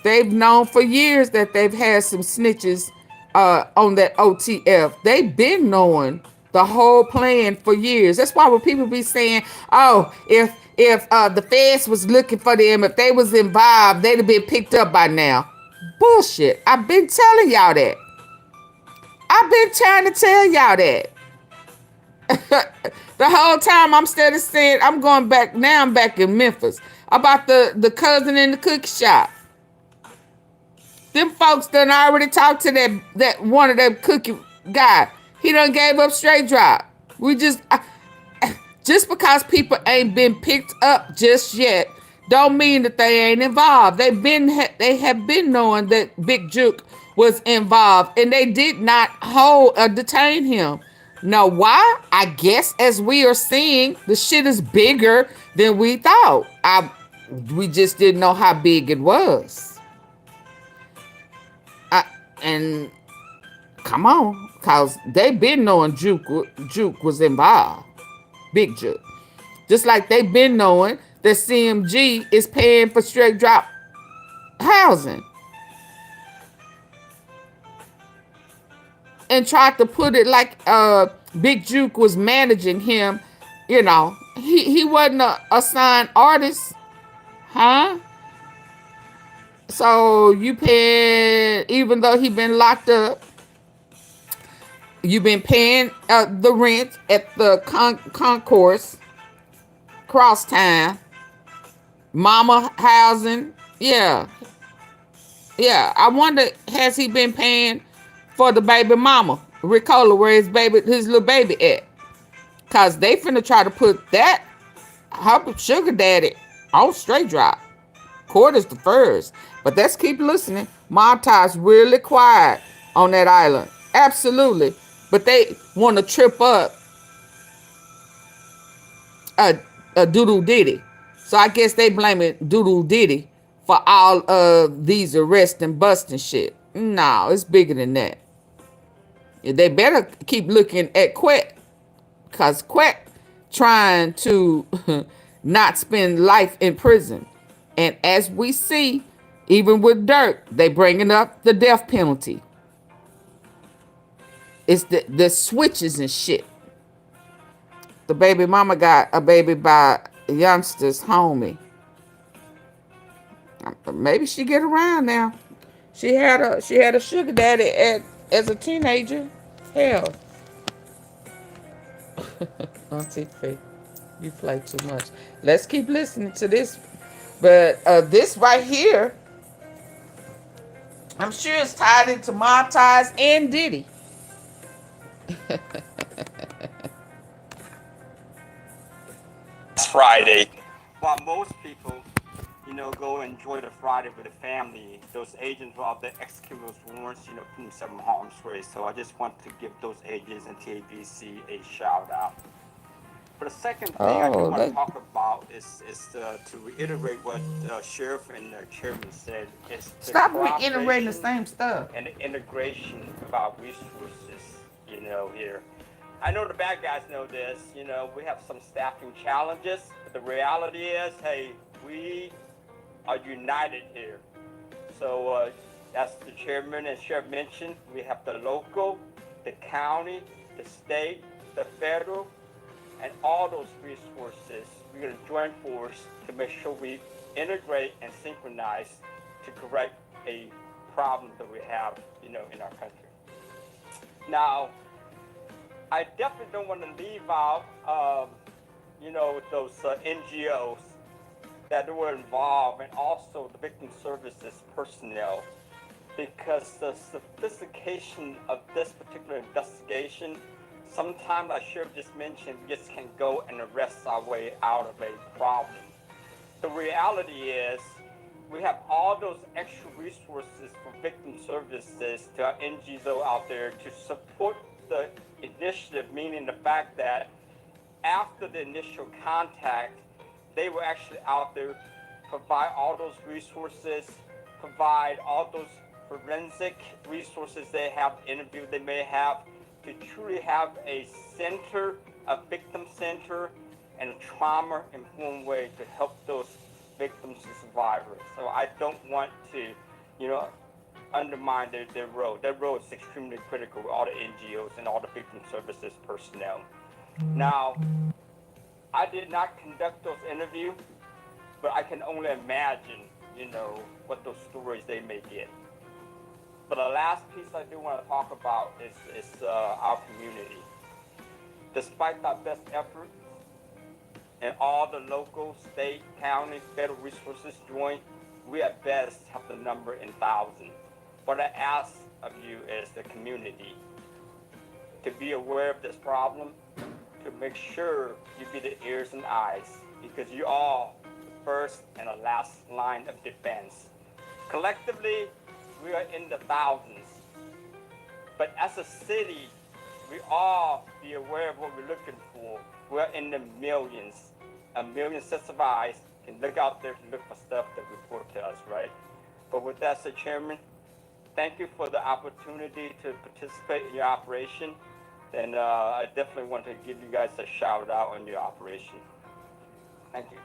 A: They've known for years that they've had some snitches on that OTF. They've been knowing the whole plan for years. That's why when people be saying, oh, if the feds was looking for them, if they was involved, they'd have been picked up by now. Bullshit. I've been telling y'all that. I've been trying to tell y'all that. The whole time I'm steady saying, I'm going back, now I'm back in Memphis, about the cousin in the cookie shop. Them folks done already talked to that one of them cookie guy. He done gave up Straightdrop. We just because people ain't been picked up just yet, don't mean that they ain't involved. They have been knowing that Big Juke was involved, and they did not hold or detain him. Now, why? I guess as we are seeing, the shit is bigger than we thought. We just didn't know how big it was. And come on, cause they been knowing Juke was involved. Big Juke. Just like they been knowing that CMG is paying for Straightdrop housing. And tried to put it like Big Juke was managing him. You know, he wasn't a assigned artist. Huh? So you pay, even though he been locked up, you've been paying the rent at the concourse, Crosstown, mama housing. Yeah. I wonder, has he been paying for the baby mama, Ricola, where his little baby at? Cause they finna try to put that her sugar daddy on Straightdrop. Court is the first. But let's keep listening. Mob ties really quiet on that island. Absolutely. But they want to trip up a Doodle Diddy. So I guess they blame it Doodle Diddy for all of these arrests and busting shit. No, it's bigger than that. They better keep looking at Quet. Because Quet trying to not spend life in prison. And as we see, even with Dirk, they bringing up the death penalty. It's the switches and shit. The baby mama got a baby by youngster's homie. Maybe she get around now. She had a sugar daddy as a teenager. Hell, AunTeaFee, you play too much. Let's keep listening to this. But this right here, I'm sure it's tied into Montage and Diddy.
R: Friday. While most people, go enjoy the Friday with the family, those agents were out there executing those warrants, putting themselves in harm's way. So I just want to give those agents and TABC a shout out. But the second thing I do want to talk about is to reiterate what Sheriff and Chairman said.
A: Stop reiterating the same stuff.
R: And the integration of our resources, here. I know the bad guys know this. We have some staffing challenges. But the reality is, hey, we are united here. So as the chairman and sheriff mentioned, we have the local, the county, the state, the federal, and all those resources. We're going to join force to make sure we integrate and synchronize to correct a problem that we have, in our country. Now, I definitely don't want to leave out, those NGOs that were involved, and also the victim services personnel, because the sophistication of this particular investigation, sometimes I should have just mentioned, we just can't go and arrest our way out of a problem. The reality is, we have all those extra resources for victim services to our NGOs out there to support the initiative, meaning the fact that after the initial contact, they were actually out there, provide all those resources, provide all those forensic resources they have, interview they may have, to truly have a center, a victim center, and a trauma-informed way to help those victims and survivors. So I don't want to, undermine their role. Their role is extremely critical with all the NGOs and all the victim services personnel. Now, I did not conduct those interviews, but I can only imagine, what those stories they may get. But the last piece I do want to talk about is our community. Despite our best efforts and all the local, state, county, federal resources joined, we at best have the number in thousands. What I ask of you is the community to be aware of this problem, to make sure you be the ears and eyes, because you are the first and the last line of defense. Collectively, we are in the thousands. But as a city, we all be aware of what we're looking for. We're in the millions. A million sets of eyes can look out there to look for stuff that report to us, right? But with that said, Chairman, thank you for the opportunity to participate in your operation. And I definitely want to give you guys a shout out on your operation. Thank you.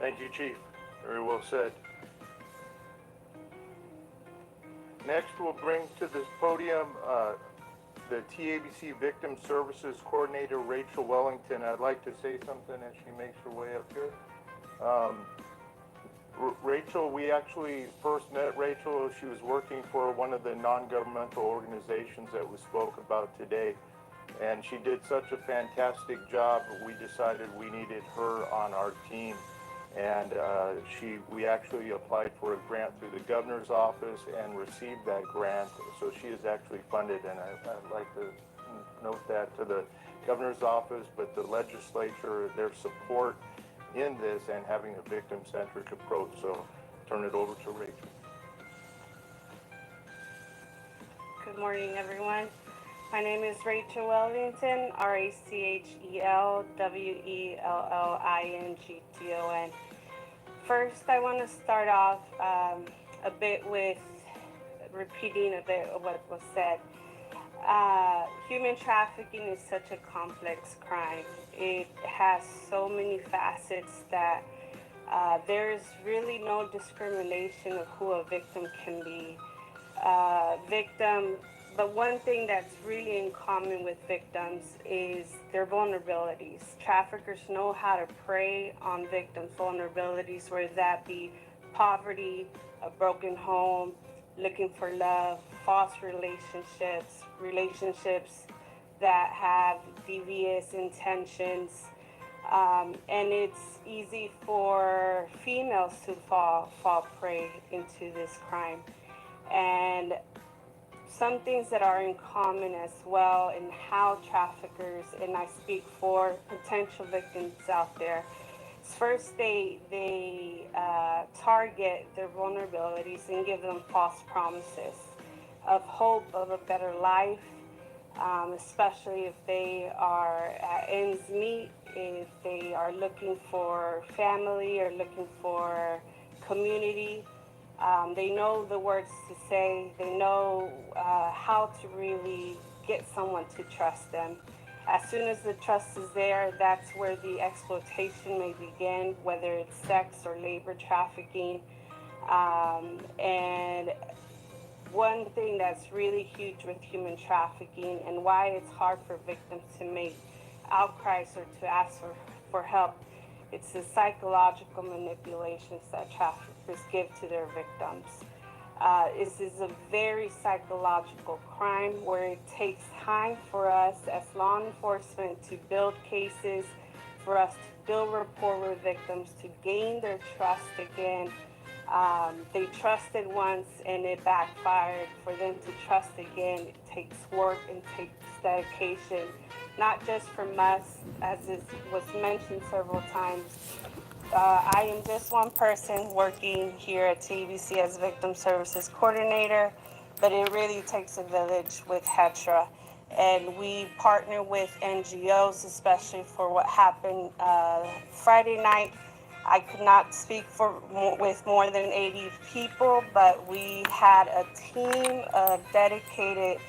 O: Thank you, Chief. Very well said. Next, we'll bring to this podium the TABC Victim Services Coordinator, Rachel Wellington. I'd like to say something as she makes her way up here. Rachel, we actually first met Rachel. She was working for one of the non-governmental organizations that we spoke about today. And she did such a fantastic job, we decided we needed her on our team. And we actually applied for a grant through the governor's office and received that grant. So she is actually funded, and I'd like to note that to the governor's office, but the legislature, their support in this and having a victim-centric approach. So turn it over to Rachel.
S: Good morning, everyone. My name is Rachel Wellington, RACHELWELLINGTON. First, I want to start off a bit with repeating a bit of what was said. Human trafficking is such a complex crime. It has so many facets that there's really no discrimination of who a victim can be. But one thing that's really in common with victims is their vulnerabilities. Traffickers know how to prey on victims' vulnerabilities, whether that be poverty, a broken home, looking for love, false relationships, relationships that have devious intentions. And it's easy for females to fall prey into this crime. And some things that are in common as well in how traffickers, and I speak for potential victims out there, first they target their vulnerabilities and give them false promises of hope of a better life, especially if they are at ends meet, if they are looking for family or looking for community. They know the words to say. They know how to really get someone to trust them. As soon as the trust is there, that's where the exploitation may begin, whether it's sex or labor trafficking. And one thing that's really huge with human trafficking and why it's hard for victims to make outcries or to ask for help, it's the psychological manipulations that traffickers give to their victims. This is a very psychological crime where it takes time for us as law enforcement to build cases, for us to build rapport with victims, to gain their trust again. They trusted once and it backfired. For them to trust again, it takes work and takes dedication, not just from us, as it was mentioned several times. I am just one person working here at TABC as Victim Services Coordinator, but it really takes a village with HETRA. And we partner with NGOs, especially for what happened Friday night. I could not speak with more than 80 people, but we had a team of dedicated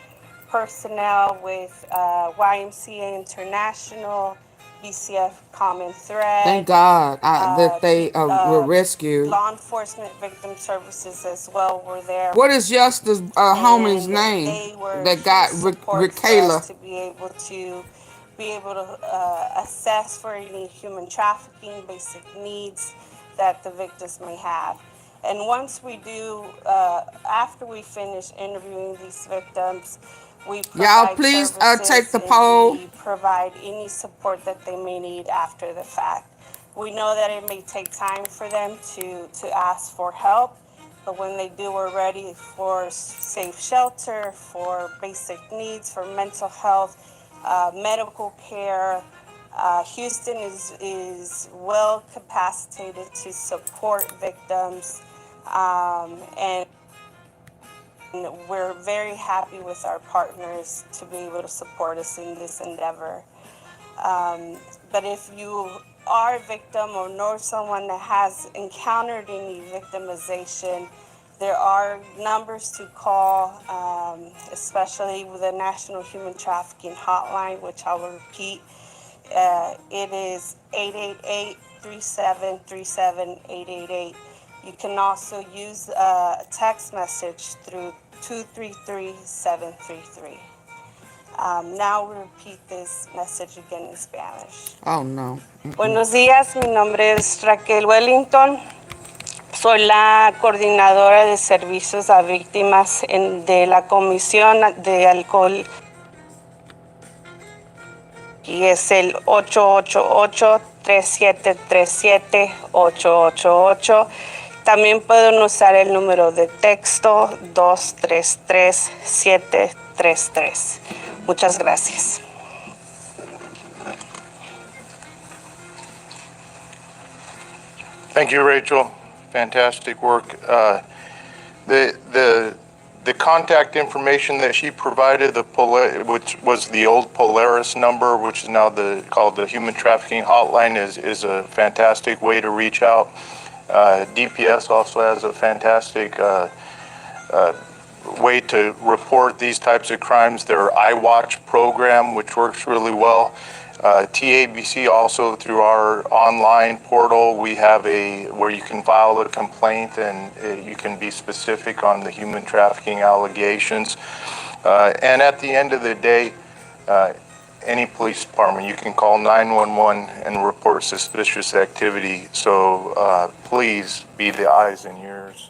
S: personnel with YMCA International, BCF Common Thread.
A: Thank God that they were rescued.
S: Law enforcement victim services as well were there.
A: What is Justice Holman's name
S: They were
A: that got
S: support for us to be able to assess for any human trafficking basic needs that the victims may have. And once we do, after we finish interviewing these victims, we provide
A: please
S: services
A: take the
S: and
A: poll.
S: we provide any support that they may need after the fact. We know that it may take time for them to ask for help, but when they do, we're ready for safe shelter, for basic needs, for mental health, medical care. Houston is well capacitated to support victims, and we're very happy with our partners to be able to support us in this endeavor. But if you are a victim or know someone that has encountered any victimization, there are numbers to call, especially with the National Human Trafficking Hotline, which I will repeat. It is 888-3737-888. You can also use a text message through 233-733. Now we'll repeat this message again in Spanish.
A: Oh, no.
S: Buenos días, mi nombre es Raquel Wellington. Soy la coordinadora de servicios a víctimas de la Comisión de Alcohol. Y es el 888-3737-888. También pueden usar el número de texto 233-733. Muchas gracias.
O: Thank you, Rachel. Fantastic work. The contact information that she provided, which was the old Polaris number, which is now called the Human Trafficking Hotline, is a fantastic way to reach out. DPS also has a fantastic way to report these types of crimes. Their iWatch program, which works really well. TABC also, through our online portal, we have where you can file a complaint, and you can be specific on the human trafficking allegations. And at the end of the day, any police department, you can call 911 and report suspicious activity. So please be the eyes and ears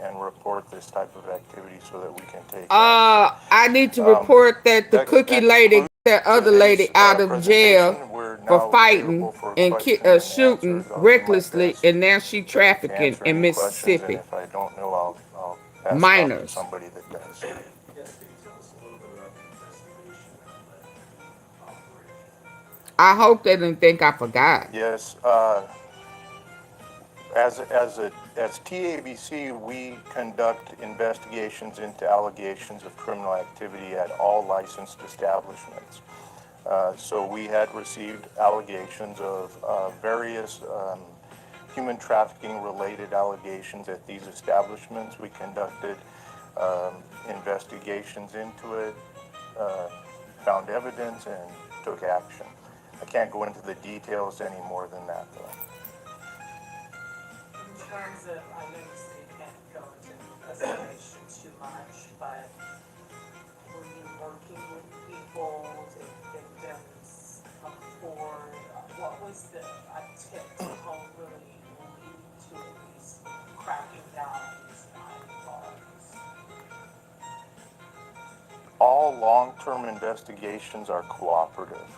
O: and report this type of activity so that we can take
A: I need to report that the cookie lady, that other lady out of jail for fighting and shooting recklessly, and now she trafficking in Mississippi.
O: If I don't know, I'll pass
A: Minors.
O: it to somebody that does.
A: I hope they didn't think I forgot.
O: Yes, as TABC, we conduct investigations into allegations of criminal activity at all licensed establishments. So we had received allegations of various human trafficking related allegations at these establishments. We conducted investigations into it, found evidence, and took action. I can't go into the details any more than that, though.
T: In terms of, I know you say you can't go into investigation too much, but were you working with people, did victims come forward? What was the tip to hopefully lead to at least cracking down on these 9 bars?
O: All long-term investigations are cooperative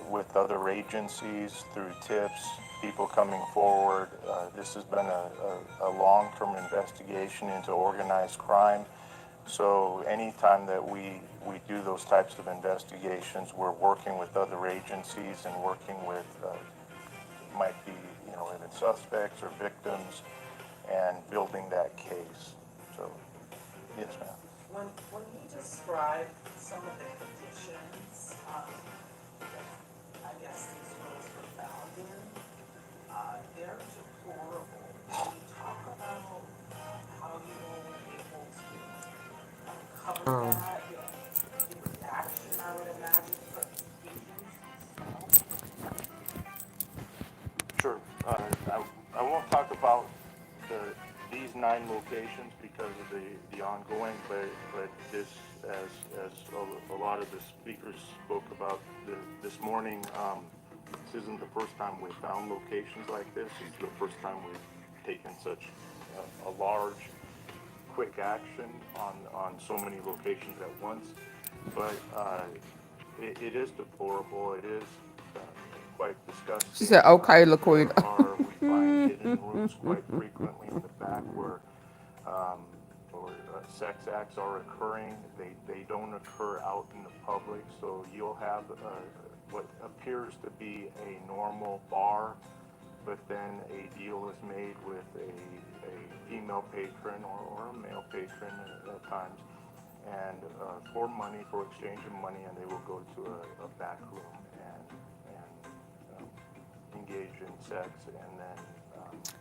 O: with other agencies through tips, people coming forward. This has been a long-term investigation into organized crime. So anytime that we do those types of investigations, we're working with other agencies and working with, might be, even suspects or victims, and building that case. So, yes, ma'am.
T: When you describe some of the conditions, I guess these girls were found in, they're deplorable. Can you talk about how you were able to uncover that, the reaction, I would imagine, from victims?
O: Sure. I won't talk about these 9 locations because of the ongoing, but this, as a lot of the speakers spoke about this morning, this isn't the first time we've found locations like this. It's the first time we've taken such a large, quick action on so many locations at once. But it is deplorable. It is quite disgusting.
A: She said, okay, LaQuita.
O: We find hidden rooms quite frequently in the back where sex acts are occurring. They don't occur out in the public, so you'll have what appears to be a normal bar, but then a deal is made with a female patron or a male patron at times, and for money, for exchange of money, and they will go to a back room and engage in sex, and then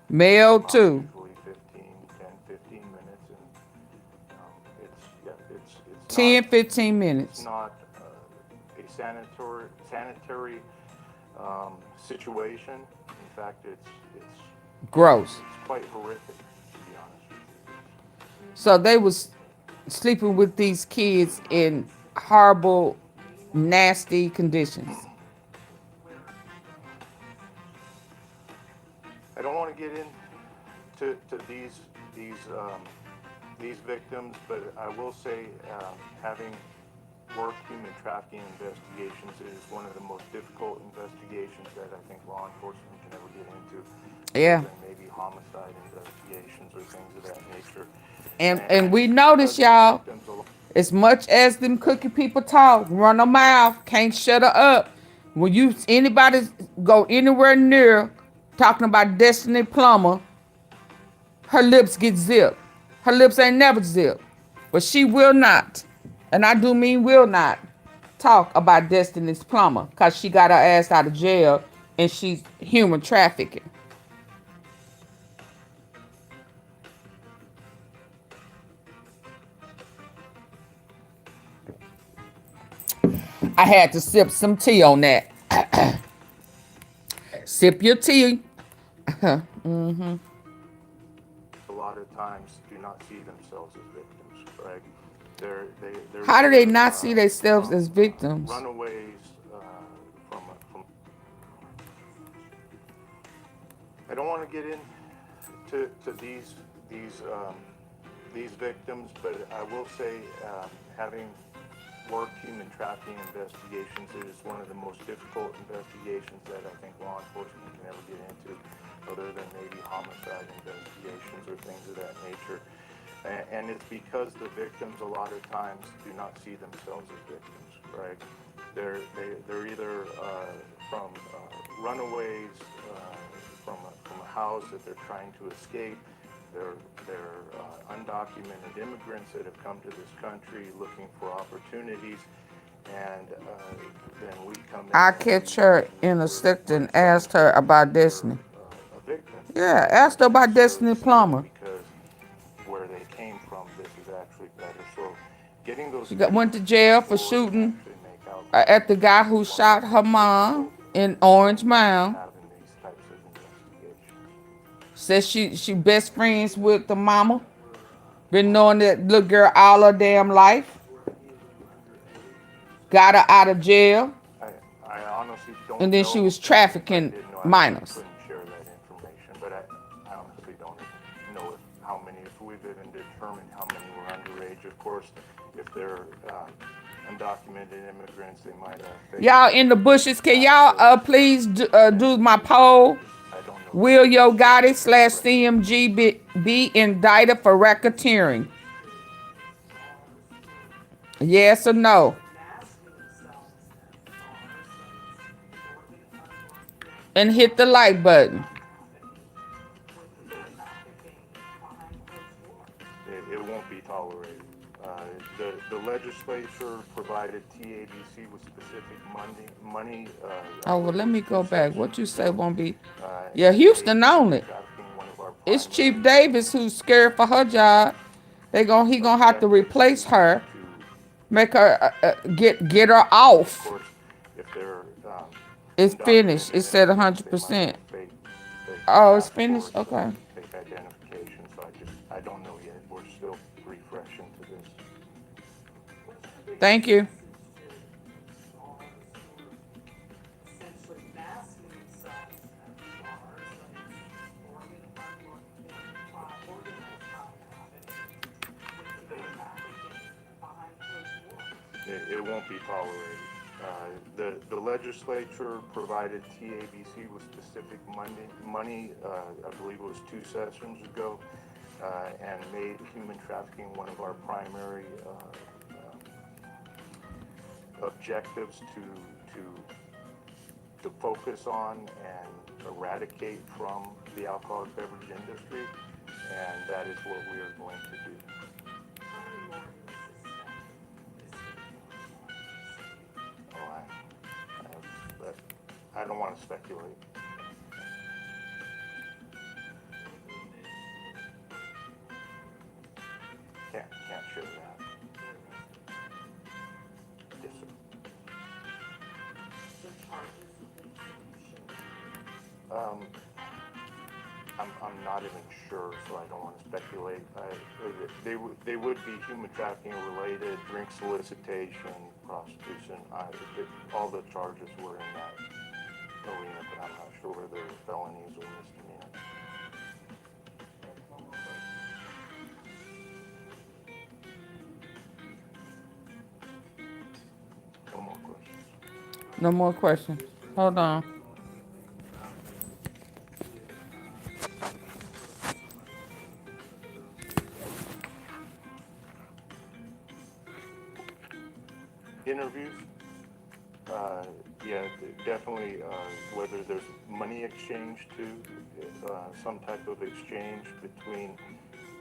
A: male too.
O: Usually 15 minutes, and it's
A: 10, 15 minutes.
O: It's not a sanitary situation. In fact, it's
A: gross.
O: It's quite horrific, to be honest with you.
A: So they was sleeping with these kids in horrible, nasty conditions.
O: I don't want to get into these victims, but I will say, having worked human trafficking investigations is one of the most difficult investigations that I think law enforcement can ever get into.
A: Yeah.
O: Than maybe homicide investigations or things of that nature.
A: And we notice, y'all, as much as them cookie people talk, run a mouth, can't shut her up. When anybody go anywhere near talking about Destiny Plumber, her lips get zipped. Her lips ain't never zipped. But she will not, and I do mean will not, talk about Destiny's Plumber because she got her ass out of jail and she's human trafficking. I had to sip some tea on that. Sip your tea. Mm-hmm.
O: A lot of times do not see themselves as victims, right? They're
A: How do they
O: either
A: not see themselves as victims?
O: runaways from. I don't want to get into these victims, but I will say having worked human trafficking investigations, it is one of the most difficult investigations that I think law enforcement can ever get into, other than maybe homicide investigations or things of that nature. And it's because the victims a lot of times do not see themselves as victims, right? They're either from runaways from a house that they're trying to escape. They're undocumented immigrants that have come to this country looking for opportunities, and then we come in.
A: I catch her in a sector and asked her about Destiny.
O: A victim.
A: Yeah, asked her about Destiny Plummer.
O: Because where they came from, this is actually better. So getting those.
A: She went to jail for shooting at the guy who shot her mom in Orange Mound. Says she best friends with the mama. Been knowing that little girl all her damn life. Got her out of jail.
O: I honestly don't
A: and then
O: know.
A: She was trafficking minors.
O: I couldn't share that information, but I honestly don't know how many, if we've even determined how many were underage. Of course, if they're undocumented immigrants, they might have.
A: Y'all in the bushes, can y'all please do my poll? Will Yogotti / CMG be indicted for racketeering? Yes or no? And hit the like button.
O: It won't be tolerated. The legislature provided TABC with specific money.
A: Oh, well, let me go back. What you say won't be? Yeah, Houston on it. It's Chief Davis who's scared for her job. He gonna have to replace her, make her get her off. It's finished. It said 100%. Oh, it's finished. Okay.
O: Fake identification. So I don't know yet. We're still refreshing to this.
A: Thank you.
O: It won't be tolerated. The legislature provided TABC with specific money, I believe it was 2 sessions ago, and made human trafficking one of our primary objectives to focus on and eradicate from the alcoholic beverage industry, and that is what we are going to do. I don't want to speculate. Can't share that. Yes, sir. I'm not even sure, so I don't want to speculate. They would be human trafficking related, drink solicitation, prostitution. All the charges were in that arena, but I'm not sure whether they're felonies or misdemeanors. No more questions.
A: No more questions. Hold on.
O: Interviews, yeah, definitely. Whether there's money exchange to some type of exchange between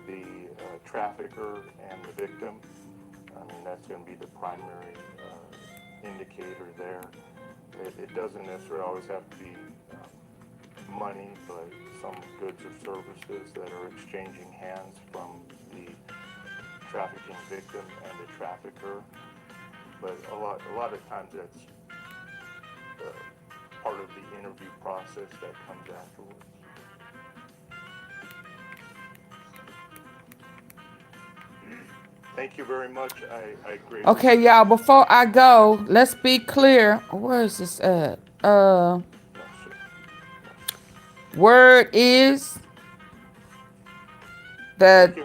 O: the trafficker and the victim. I mean, that's going to be the primary indicator there. It doesn't necessarily always have to be money, but some goods or services that are exchanging hands from the trafficking victim and the trafficker. But a lot of times that's interview process that comes afterwards. Thank you very much. I greatly.
A: Okay, y'all, before I go, let's be clear. Where is this at? Word is that.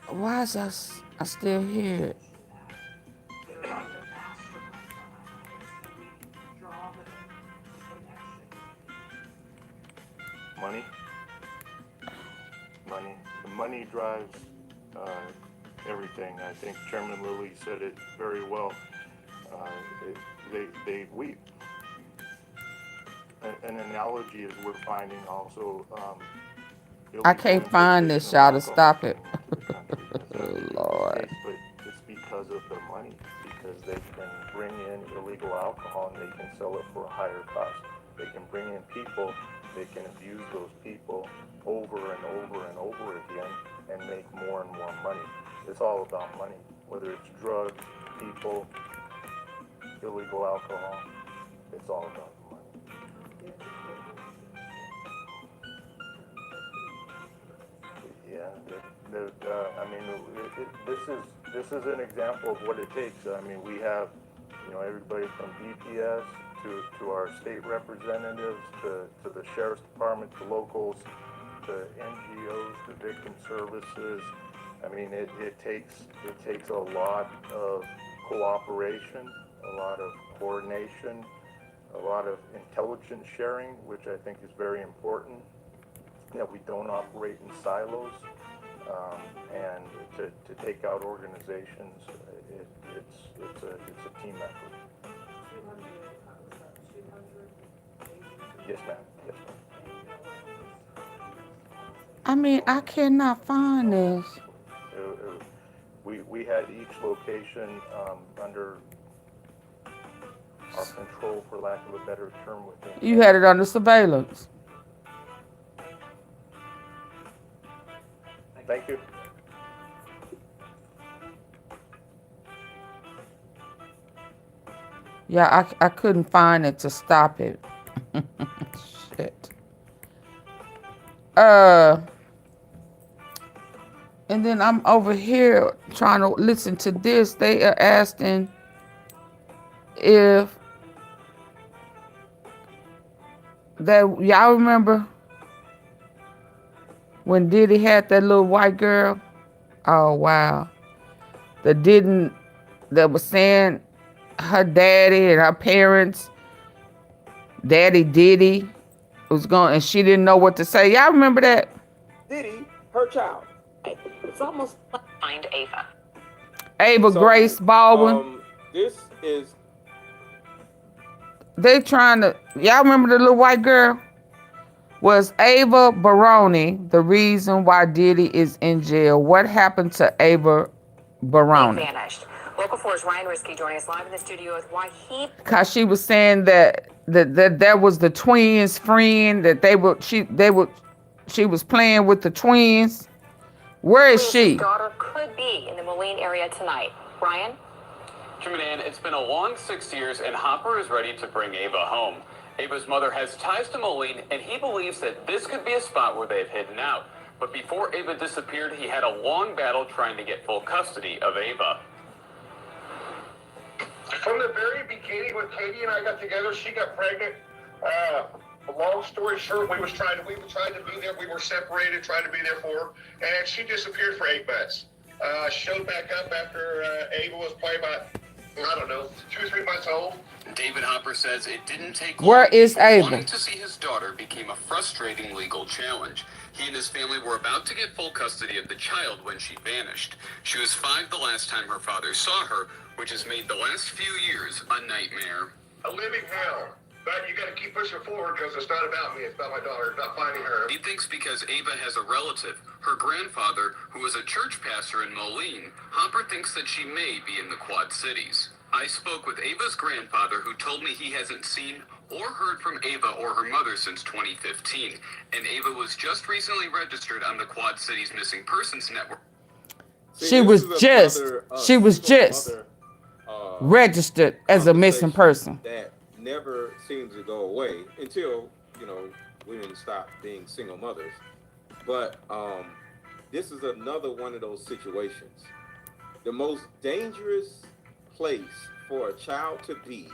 A: Why is I still hear it?
O: Money. Money. The money drives everything. I think Chairman Lilly said it very well. They weep. An analogy is we're finding also.
A: I can't find this, y'all, to stop it. Oh, Lord.
O: But it's because of the money, because they can bring in illegal alcohol and they can sell it for a higher cost. They can bring in people, they can abuse those people over and over and over again and make more and more money. It's all about money, whether it's drugs, people, illegal alcohol, it's all about the money. Yeah, I mean, this is an example of what it takes. I mean, we have, everybody from DPS to our state representatives to the sheriff's department, to locals, to NGOs, to victim services. I mean, it takes a lot of cooperation, a lot of coordination, a lot of intelligence sharing, which I think is very important. We don't operate in silos, and to take out organizations, it's a team effort. Yes, ma'am. Yes, ma'am.
A: I mean, I cannot find this.
O: We had each location under our control, for lack of a better term, within.
A: You had it under surveillance.
O: Thank you.
A: Yeah, I couldn't find it to stop it. Shit. And then I'm over here trying to listen to this. They are asking if that, y'all remember when Diddy had that little white girl? Oh, wow. That was saying her daddy and her parents, Daddy Diddy, was going, and she didn't know what to say. Y'all remember that?
U: Diddy, her child. It's almost like find Ava.
A: Ava Grace Baldwin.
U: This is.
A: They trying to, y'all remember the little white girl? Was Ava Baron the reason why Diddy is in jail? What happened to Ava Baron?
F: Vanished. Local 4's Ryan Risky joining us live in the studio with why he.
A: Cause she was saying that was the twins' friend, that she was playing with the twins. Where is she?
F: His daughter could be in the Moline area tonight. Ryan?
V: GUCCIMANE, it's been a long 6 years, and Hopper is ready to bring Ava home. Ava's mother has ties to Moline, and he believes that this could be a spot where they've hidden out. But before Ava disappeared, he had a long battle trying to get full custody of Ava.
W: From the very beginning, when Katie and I got together, she got pregnant. Long story short, we were trying to be there. We were separated, trying to be there for her, and she disappeared for 8 months. Showed back up after Ava was probably about, 2 or 3 months old.
V: David Hopper says it didn't take
A: Where
V: long.
A: is Ava?
V: Wanting to see his daughter became a frustrating legal challenge. He and his family were about to get full custody of the child when she vanished. She was 5 the last time her father saw her, which has made the last few years a nightmare.
W: A living hell. But you got to keep pushing forward because it's not about me. It's about my daughter. It's not finding her.
V: He thinks because Ava has a relative, her grandfather, who was a church pastor in Moline, Hopper thinks that she may be in the Quad Cities. I spoke with Ava's grandfather, who told me he hasn't seen or heard from Ava or her mother since 2015, and Ava was just recently registered on the Quad Cities Missing Persons Network.
A: She was just registered as a missing person.
U: That
B: never seems to go away until, you know, women stop being single mothers. But this is another one of those situations. The most dangerous place for a child to be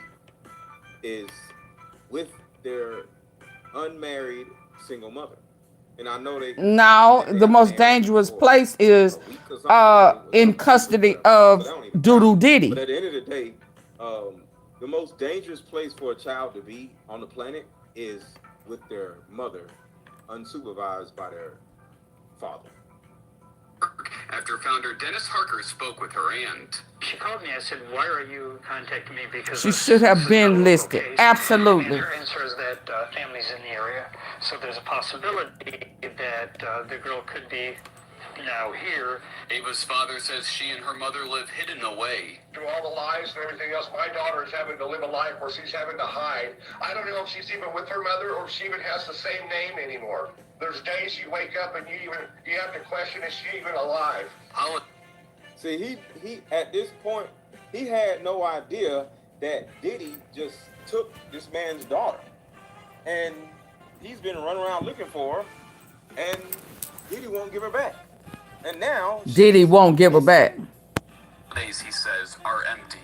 B: is with their unmarried single mother. And I know they
A: No, the most dangerous place is in custody of Doodle Diddy.
B: But at the end of the day, the most dangerous place for a child to be on the planet is with their mother, unsupervised by their father.
V: After founder Dennis Harker spoke with her aunt.
C: She called me. I said, why are you contacting me? Because
A: She should have been listed. Absolutely.
C: Her answer is that family's in the area, so there's a possibility that the girl could be now here.
V: Ava's father says she and her mother live hidden away.
D: Through all the lies and everything else, my daughter is having to live a life where she's having to hide. I don't know if she's even with her mother or if she even has the same name anymore. There's days you wake up and you have to question, is she even alive?
B: See, he at this point, he had no idea that Diddy just took this man's daughter. And he's been running around looking for her, and Diddy won't give her back. And now
A: Diddy won't give her back.
V: Days, he says, are empty.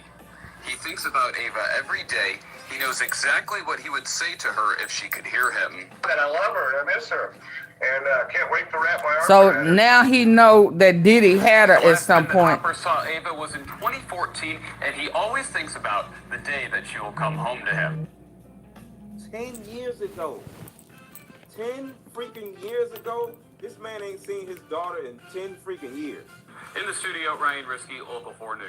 V: He thinks about Ava every day. He knows exactly what he would say to her if she could hear him.
D: And I love her and I miss her. And can't wait to wrap my arms
A: So
D: around her.
A: now he know that Diddy had her at some point.
V: Harper saw Ava was in 2014, and he always thinks about the day that she will come home to him.
B: 10 years ago. 10 freaking years ago, this man ain't seen his daughter in 10 freaking years.
V: In the studio, Ryan Risky, Local 4 News.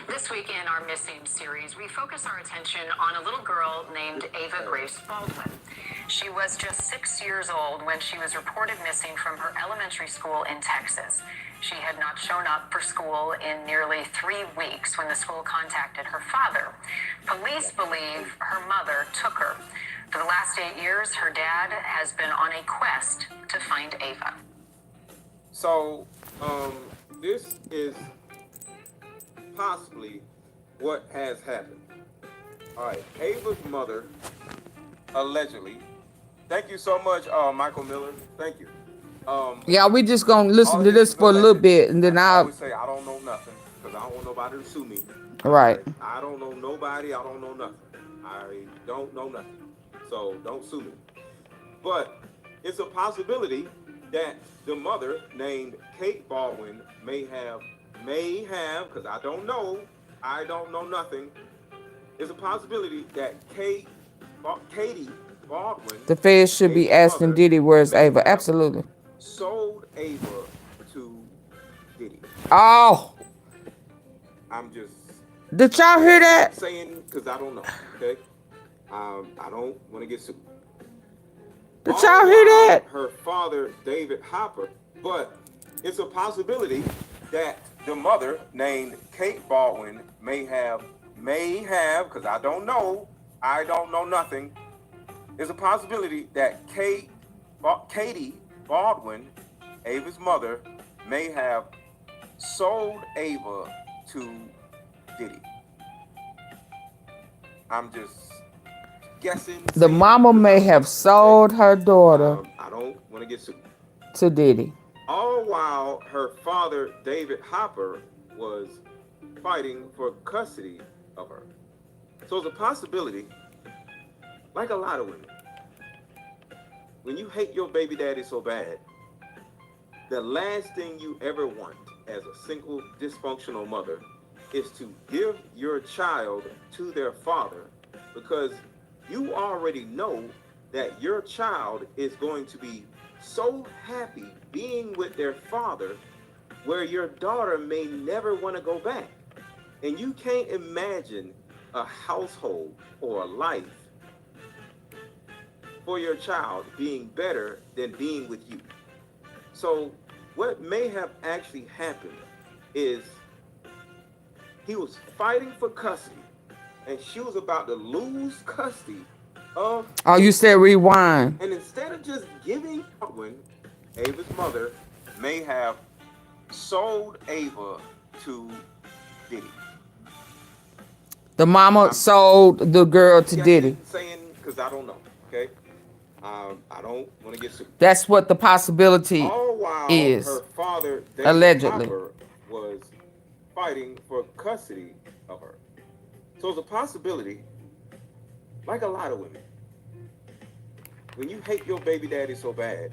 X: This week in our Missing series, we focus our attention on a little girl named Ava Grace Baldwin. She was just 6 years old when she was reported missing from her elementary school in Texas. She had not shown up for school in nearly 3 weeks when the school contacted her father. Police believe her mother took her. For the last 8 years, her dad has been on a quest to find Ava.
B: So, this is possibly what has happened. All right, Ava's mother, allegedly. Thank you so much, Michael Miller. Thank you.
A: Yeah, we just gonna listen to this for a little bit, and then
B: I
A: I'll.
B: always say I don't know nothing because I don't want nobody to sue me.
A: Right.
B: I don't know nobody. I don't know nothing. I don't know nothing. So don't sue me. But it's a possibility that the mother, named Kate Baldwin, may have, because I don't know nothing. It's a possibility that Katie Baldwin,
A: The feds should be asking Diddy where's Ava. Absolutely.
B: sold Ava to Diddy.
A: Oh,
B: I'm just
A: did y'all hear that?
B: saying because I don't know. Okay, I don't want to get sued.
A: Did y'all hear that?
B: Her father, David Hopper, but it's a possibility that the mother, named Kate Baldwin, may have, because I don't know nothing. There's a possibility that Katie Baldwin, Ava's mother, may have sold Ava to Diddy. I'm just guessing.
A: The mama may have sold her daughter
B: I don't want to get sued.
A: to Diddy.
B: All while her father, David Hopper, was fighting for custody of her. So it's a possibility, like a lot of women, when you hate your baby daddy so bad, the last thing you ever want as a single dysfunctional mother is to give your child to their father, because you already know that your child is going to be so happy being with their father where your daughter may never want to go back. And you can't imagine a household or a life for your child being better than being with you. So what may have actually happened is he was fighting for custody and she was about to lose custody of.
A: Oh, you said rewind.
B: And instead of just giving Baldwin, Ava's mother may have sold Ava to Diddy.
A: The mama sold the girl to Diddy.
B: Saying because I don't know. Okay. I don't want to get sued.
A: That's what the possibility
B: All while
A: is.
B: her father, David
A: Allegedly.
B: Hopper, was fighting for custody of her. So it's a possibility, like a lot of women, when you hate your baby daddy so bad,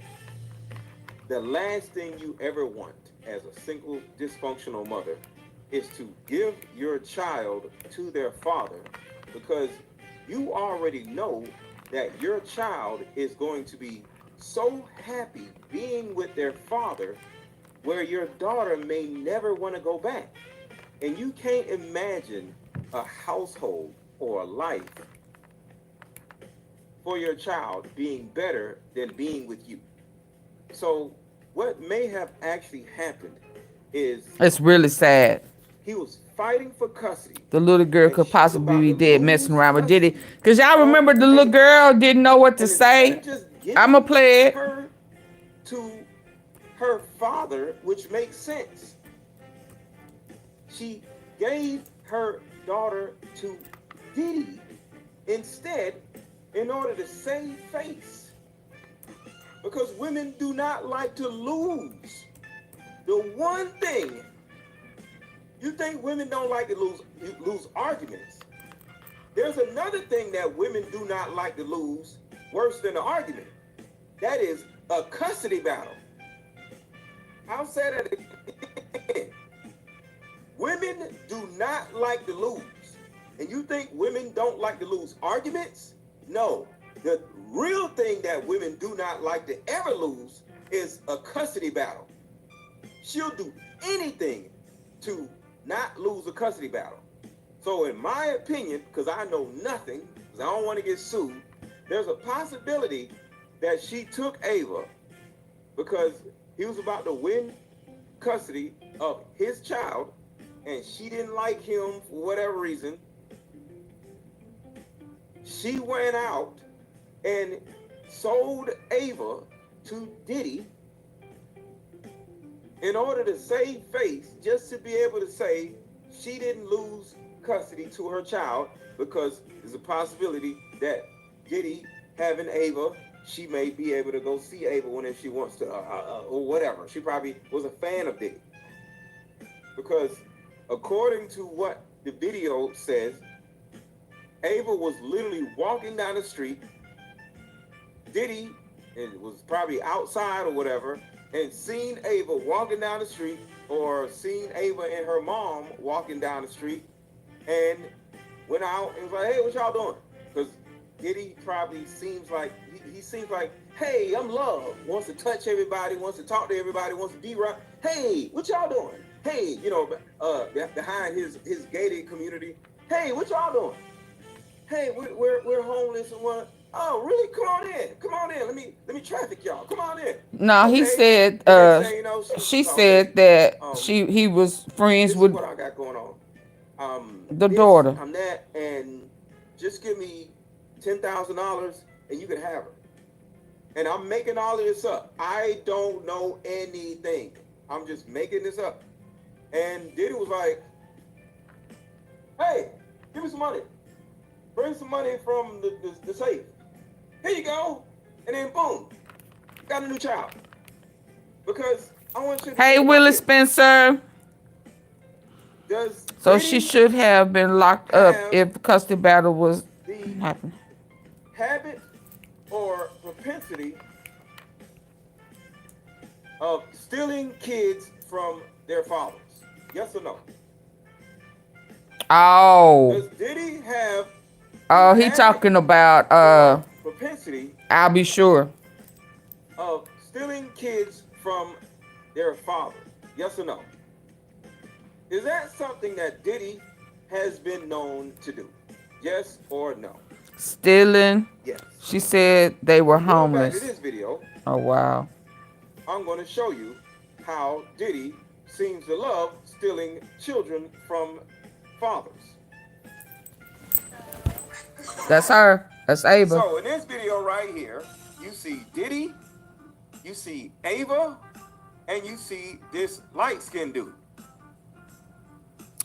B: the last thing you ever want as a single dysfunctional mother is to give your child to their father, because you already know that your child is going to be so happy being with their father where your daughter may never want to go back. And you can't imagine a household or a life for your child being better than being with you. So what may have actually happened is
A: It's really sad.
B: he was fighting for custody.
A: The little girl could possibly be dead messing around with Diddy. Because y'all remember the little girl didn't know what to say. I'ma play it.
B: Her to her father, which makes sense. She gave her daughter to Diddy instead in order to save face. Because women do not like to lose. The one thing, you think women don't like to lose arguments. There's another thing that women do not like to lose worse than an argument. That is a custody battle. I'll say that again. Women do not like to lose. And you think women don't like to lose arguments? No. The real thing that women do not like to ever lose is a custody battle. She'll do anything to not lose a custody battle. So in my opinion, because I know nothing, because I don't want to get sued, there's a possibility that she took Ava because he was about to win custody of his child and she didn't like him for whatever reason. She went out and sold Ava to Diddy in order to save face, just to be able to say she didn't lose custody to her child, because there's a possibility that Diddy having Ava, she may be able to go see Ava whenever she wants to, or whatever. She probably was a fan of Diddy. Because according to what the video says, Ava was literally walking down the street. Diddy was probably outside or whatever, and seen Ava walking down the street, or seen Ava and her mom walking down the street, and went out and was like, hey, what y'all doing? Because Diddy probably seems like, he seems like, hey, I'm love, wants to touch everybody, wants to talk to everybody, wants to be right. Hey, what y'all doing? Hey, you know, behind his gated community. Hey, what y'all doing? Hey, we're homeless and what? Oh, really? Come on in. Come on in. Let me traffic y'all. Come on in.
A: No,
B: okay.
A: He said, she said that he was friends with
B: what I got going on.
A: The daughter.
B: I'm that, and just give me $10,000 and you can have her. And I'm making all of this up. I don't know anything. I'm just making this up. And Diddy was like, hey, give me some money. Bring some money from the safe. Here you go. And then boom, got a new child. Because I want you to
A: Hey, Willie Spencer. So she should have been locked up if the custody battle was happening.
B: Habit or propensity of stealing kids from their fathers? Yes or no?
A: Oh.
B: Does Diddy have
A: he talking about
B: propensity
A: I'll be sure
B: of stealing kids from their father? Yes or no? Is that something that Diddy has been known to do? Yes or no?
A: Stealing.
B: Yes.
A: She said they were
B: Going back
A: homeless.
B: to this video,
A: Oh wow.
B: I'm going to show you how Diddy seems to love stealing children from fathers.
A: That's her. That's Ava.
B: So in this video right here, you see Diddy, you see Ava, and you see this light-skinned dude.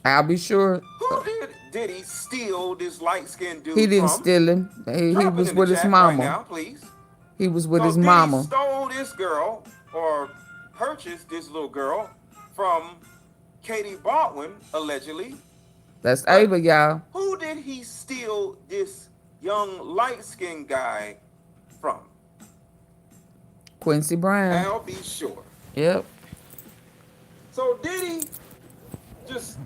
A: I'll be sure.
B: Who did Diddy steal this light-skinned dude
A: He didn't
B: from?
A: steal him. He
B: Drop it
A: was
B: in the
A: with his
B: chat right
A: mama.
B: now, please.
A: He was with
B: So
A: his
B: Diddy
A: mama.
B: stole this girl, or purchased this little girl from Katie Baldwin, allegedly.
A: That's Ava, y'all.
B: Who did he steal this young light-skinned guy from?
A: Quincy Brown.
B: I'll be sure.
A: Yep.
B: So Diddy just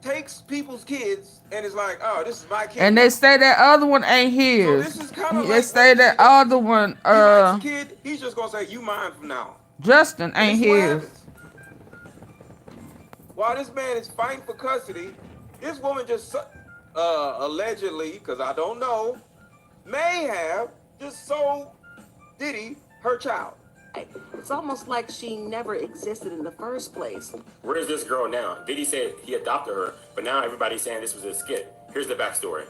B: takes people's kids and is like, oh, this is my kid.
A: And they say that other one ain't his.
B: So this is kind of
A: They
B: like
A: say that other one,
B: he likes a kid, he's just gonna say, you mine from now on.
A: Justin ain't
B: This is what
A: his.
B: happens. While this man is fighting for custody, this woman just allegedly, because I don't know, may have just sold Diddy her child.
U: It's almost like she never existed in the first place.
E: Where is this girl now? Diddy said he adopted her, but now everybody's saying this was a skit. Here's the backstory.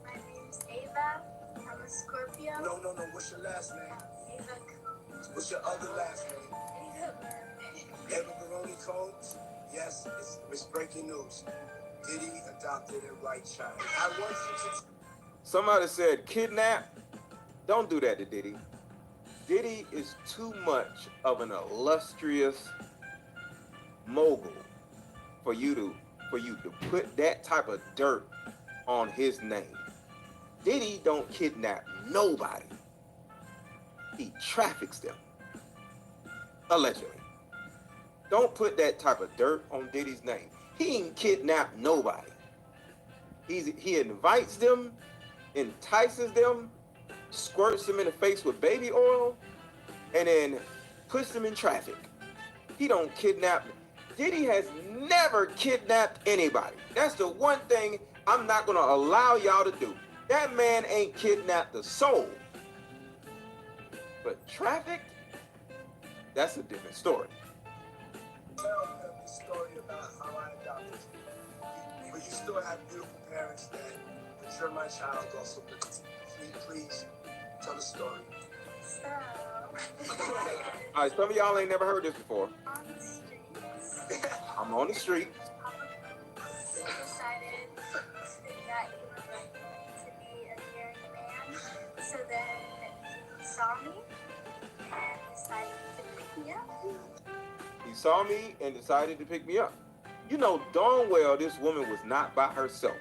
G: My name's Ava. I'm a Scorpio.
H: No. What's your last name?
G: Ava.
H: What's your other last name? Ava Baroni Combs? Yes, it's breaking news. Diddy adopted a white child. I want you to...
B: Somebody said kidnap. Don't do that to Diddy. Diddy is too much of an illustrious mogul for you to put that type of dirt on his name. Diddy don't kidnap nobody. He traffics them. Allegedly. Don't put that type of dirt on Diddy's name. He ain't kidnapped nobody. He invites them, entices them, squirts them in the face with baby oil, and then puts them in traffic. He don't kidnap. Diddy has never kidnapped anybody. That's the one thing I'm not gonna allow y'all to do. That man ain't kidnapped a soul. But traffic, that's a different story.
H: Tell them the story about how I adopted you. But you still have beautiful parents that you're my child also. Please tell the story.
G: So,
B: All right, some of y'all ain't never heard this before.
G: on the streets,
B: I'm on the street.
G: they decided that he was going to be a daring man. So then he saw me and decided to pick me up.
B: He saw me and decided to pick me up. You know darn well this woman was not by herself.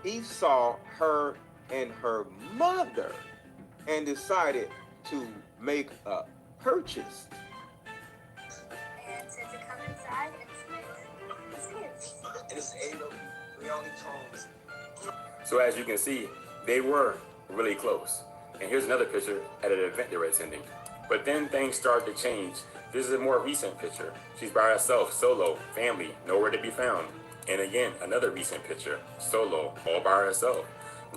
B: He saw her and her mother and decided to make a purchase.
G: And said to come inside and see his kids.
H: And it's Ava Baroni Combs.
E: So as you can see, they were really close. And here's another picture at an event they were attending. But then things started to change. This is a more recent picture. She's by herself, solo, family, nowhere to be found. And again, another recent picture, solo, all by herself.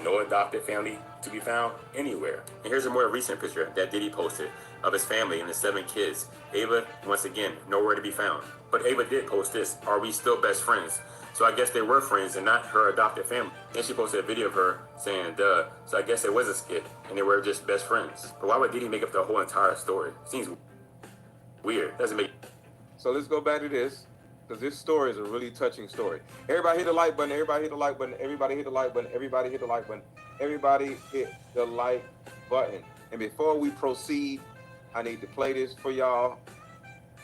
E: No adopted family to be found anywhere. And here's a more recent picture that Diddy posted of his family and his 7 kids. Ava, once again, nowhere to be found. But Ava did post this, are we still best friends? So I guess they were friends and not her adopted family. Then she posted a video of her saying, duh. So I guess it was a skit and they were just best friends. But why would Diddy make up the whole entire story? Seems weird. Doesn't make...
B: So let's go back to this, because this story is a really touching story. Everybody hit the like button, everybody hit the like button, everybody hit the like button, everybody hit the like button, everybody hit the like button. And before we proceed, I need to play this for y'all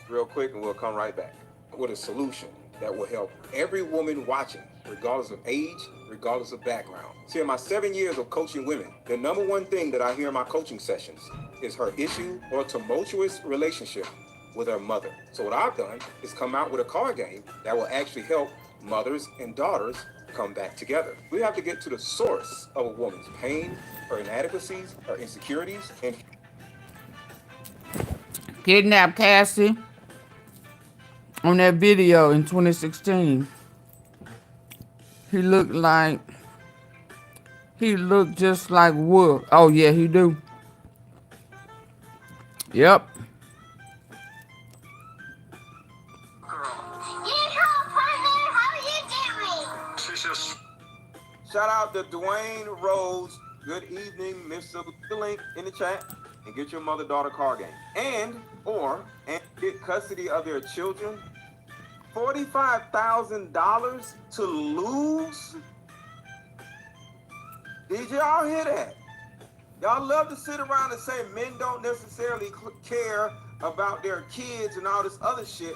B: real quick and we'll come right back with a solution that will help every woman watching, regardless of age, regardless of background. See, in my 7 years of coaching women, the number one thing that I hear in my coaching sessions is her issue or tumultuous relationship with her mother. So what I've done is come out with a card game that will actually help mothers and daughters come back together. We have to get to the source of a woman's pain, her inadequacies, her insecurities, and
A: Kidnapped Cassie on that video in 2016. He looked just like Wood. Oh yeah, he do. Yep.
B: shout out to Dwayne Rose. Good evening, Mr. The link in the chat and get your mother-daughter card game. And get custody of their children $45,000 to lose? Did y'all hear that? Y'all love to sit around and say men don't necessarily care about their kids and all this other shit.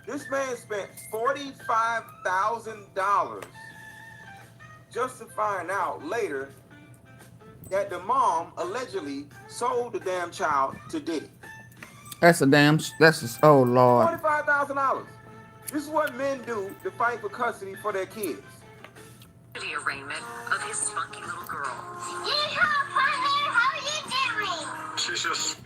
B: This man spent $45,000 just to find out later that the mom allegedly sold the damn child to Diddy.
A: That's oh Lord.
B: $45,000. This is what men do to fight for custody for their kids.
U: The arraignment of his spunky little girl.
G: How are you doing?
B: She's just...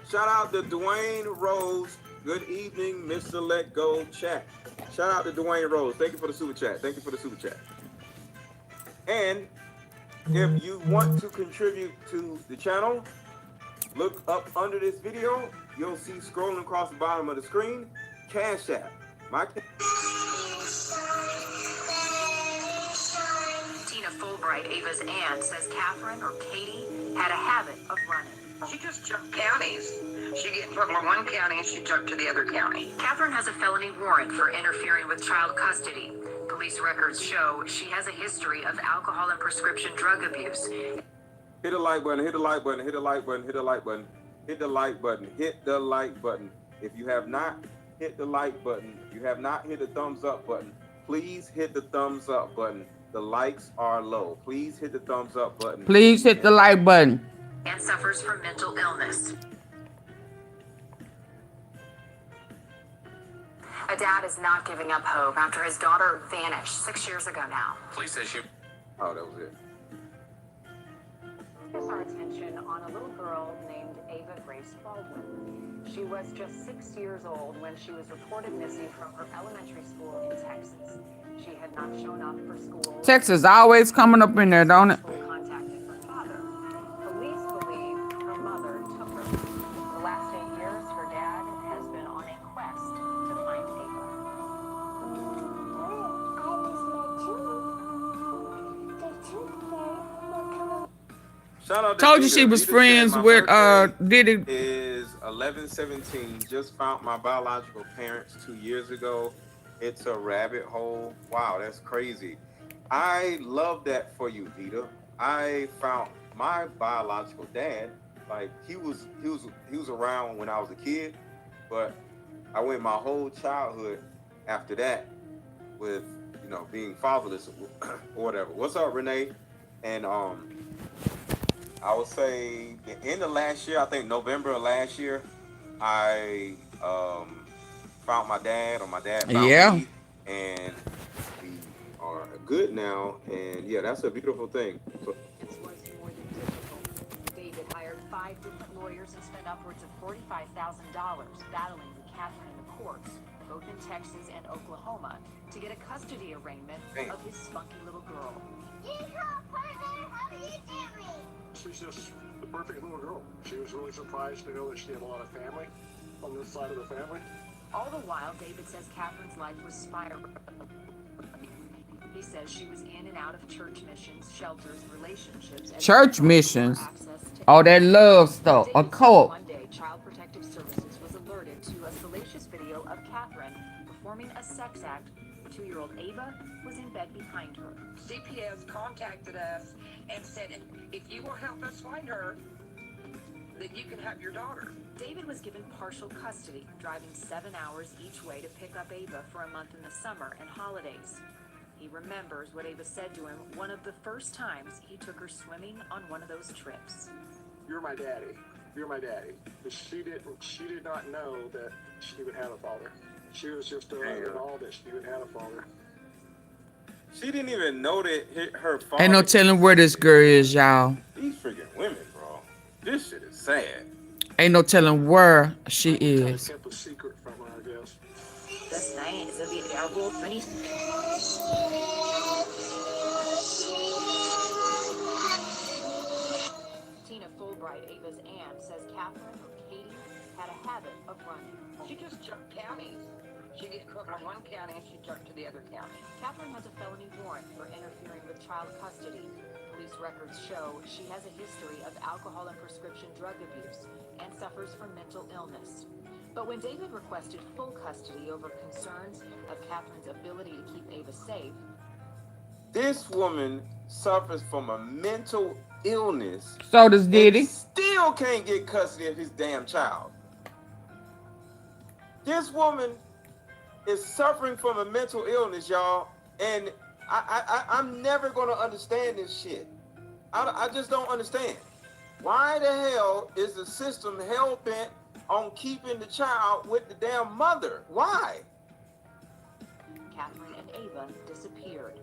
B: Shout out to Dwayne Rose. Good evening, Mr. Let Go Chat. Shout out to Dwayne Rose. Thank you for the super chat. Thank you for the super chat. And if you want to contribute to the channel, look up under this video. You'll see scrolling across the bottom of the screen, Cash App.
U: Tina Fulbright, Ava's aunt, says Catherine or Katie had a habit of running.
I: She just jumped counties. She get in trouble in one county and she jumped to the other county.
U: Catherine has a felony warrant for interfering with child custody. Police records show she has a history of alcohol and prescription drug abuse.
B: Hit the like button, hit the like button, hit the like button, hit the like button, hit the like button, hit the like button. If you have not hit the like button, you have not hit the thumbs up button, please hit the thumbs up button. The likes are low. Please hit the thumbs up button.
A: Please hit the like button.
U: And suffers from mental illness. A dad is not giving up hope after his daughter vanished 6 years ago now.
B: Police say she... Oh, that was it.
U: Focus our attention on a little girl named Ava Grace Baldwin. She was just 6 years old when she was reported missing from her elementary school in Texas. She had not shown up for school.
A: Texas always coming up in there, don't it?
U: Contacted her father. Police believe her mother took her. For the last 8 years, her dad has been on a quest to find
B: Shout out to
A: Told you
B: Dita.
A: she was
B: Dita
A: friends
B: said,
A: with
B: Diddy.
A: Diddy.
B: Is 11/17. Just found my biological parents 2 years ago. It's a rabbit hole. Wow, that's crazy. I love that for you, Dita. I found my biological dad. Like he was around when I was a kid, but I went my whole childhood after that with being fatherless or whatever. What's up, Renee? And I would say the end of last year, I think November of last year, I found my dad, or my dad found me, and we are good now. And yeah, that's a beautiful thing. So,
U: David hired 5 different lawyers and spent upwards of $45,000 battling with Catherine in the courts, both in Texas and Oklahoma, to get a custody arraignment of his spunky little girl.
J: She's just the perfect little girl. She was really surprised to know that she had a lot of family on this side of the family.
U: All the while, David says Catherine's life was spiraling. He says she was in and out of church missions, shelters, relationships.
A: Church missions. All that love stuff. A cult.
U: One day, Child Protective Services was alerted to a salacious video of Catherine performing a sex act. 2-year-old Ava was in bed behind her.
I: CPS contacted us and said, if you will help us find her, then you can have your daughter.
U: David was given partial custody, driving 7 hours each way to pick up Ava for a month in the summer and holidays. He remembers what Ava said to him one of the first times he took her swimming on one of those trips.
J: You're my daddy. You're my daddy. But she did not know that she would have a father. She was just in all that she would have a father.
B: She didn't even know that her father.
A: Ain't no telling where this girl is, y'all.
B: These freaking women, bro. This shit is sad.
A: Ain't no telling where she is.
J: Kept a secret from her, I guess.
U: Das Nein ist wie Ergo Finis. Tina Fulbright, Ava's aunt, says Catherine or Katie had a habit of running.
I: She just jumped counties. She get in trouble in one county and she jumped to the other county.
U: Catherine has a felony warrant for interfering with child custody. Police records show she has a history of alcohol and prescription drug abuse and suffers from mental illness. But when David requested full custody over concerns of Catherine's ability to keep Ava safe,
B: this woman suffers from a mental illness.
A: So does Diddy.
B: And still can't get custody of his damn child. This woman is suffering from a mental illness, y'all, and I'm never gonna understand this shit. I just don't understand. Why the hell is the system hell bent on keeping the child with the damn mother? Why?
U: Catherine and Ava disappeared.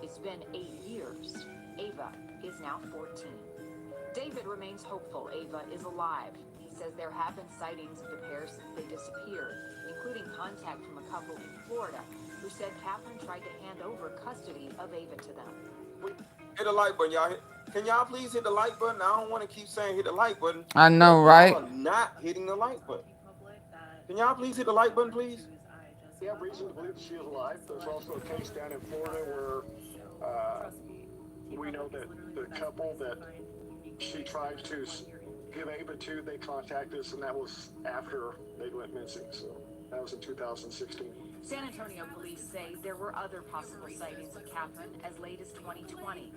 U: It's been 8 years. Ava is now 14. David remains hopeful Ava is alive. He says there have been sightings of the pair since they disappeared, including contact from a couple in Florida who said Catherine tried to hand over custody of Ava to them.
B: Hit the like button, y'all. Can y'all please hit the like button? I don't want to keep saying hit the like button.
A: I know, right?
B: Y'all are not hitting the like button. Can y'all please hit the like button, please?
J: We have reason to believe that she is alive. There's also a case down in Florida where we know that the couple that she tried to give Ava to, they contacted us, and that was after they went missing. So that was in 2016.
U: San Antonio police say there were other possible sightings of Catherine as late as 2020.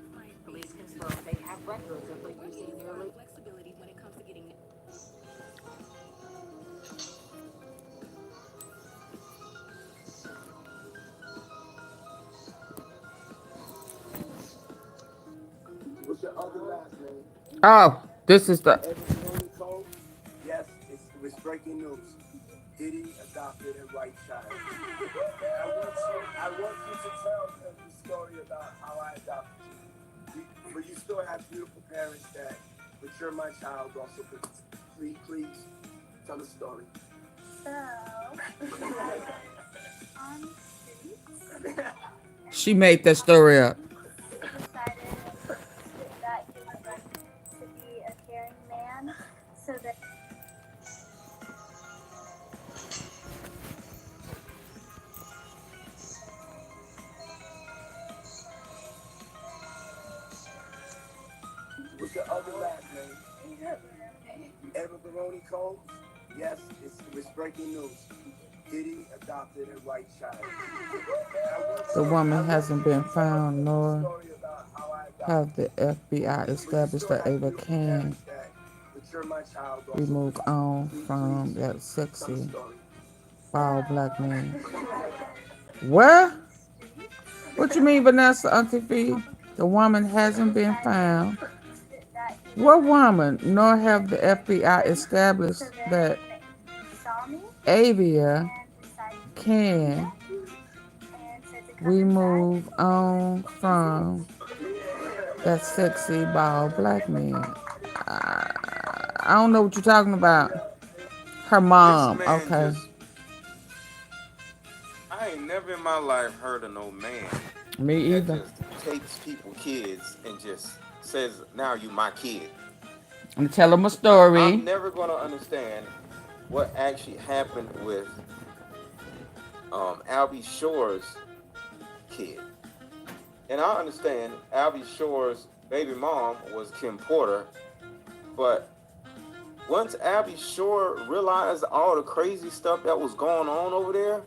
U: Police confirm they have records of her using nearly flexibility when it comes to getting.
H: What's your other last name?
A: Oh, this is the.
H: Yes, it was breaking news. Diddy adopted a white child. I want you to tell them the story about how I adopted you. But you still have beautiful parents that mature my child also. Please tell the story.
G: So, on Streets,
A: She made that story up.
G: decided that he was going to be a caring man, so that
H: What's your other last name? Ava Baron Combs? Yes, it was breaking news. Diddy adopted a white child.
A: The woman hasn't been found, nor have the FBI established that Ava can. We move on from that sexy, bald black man. What? What you mean, Vanessa, AunTeaFee? The woman hasn't been found. What woman? Nor have the FBI established that Ava can. We move on from that sexy, bald black man. I don't know what you're talking about. Her mom, okay.
B: I ain't never in my life heard of no man.
A: Me either.
B: That just takes people kids and just says, now you my kid.
A: And tell them a story.
B: I'm never going to understand what actually happened with Albie Shore's kid. And I understand Albie Shore's baby mom was Kim Porter, but once Albie Shore realized all the crazy stuff that was going on over there,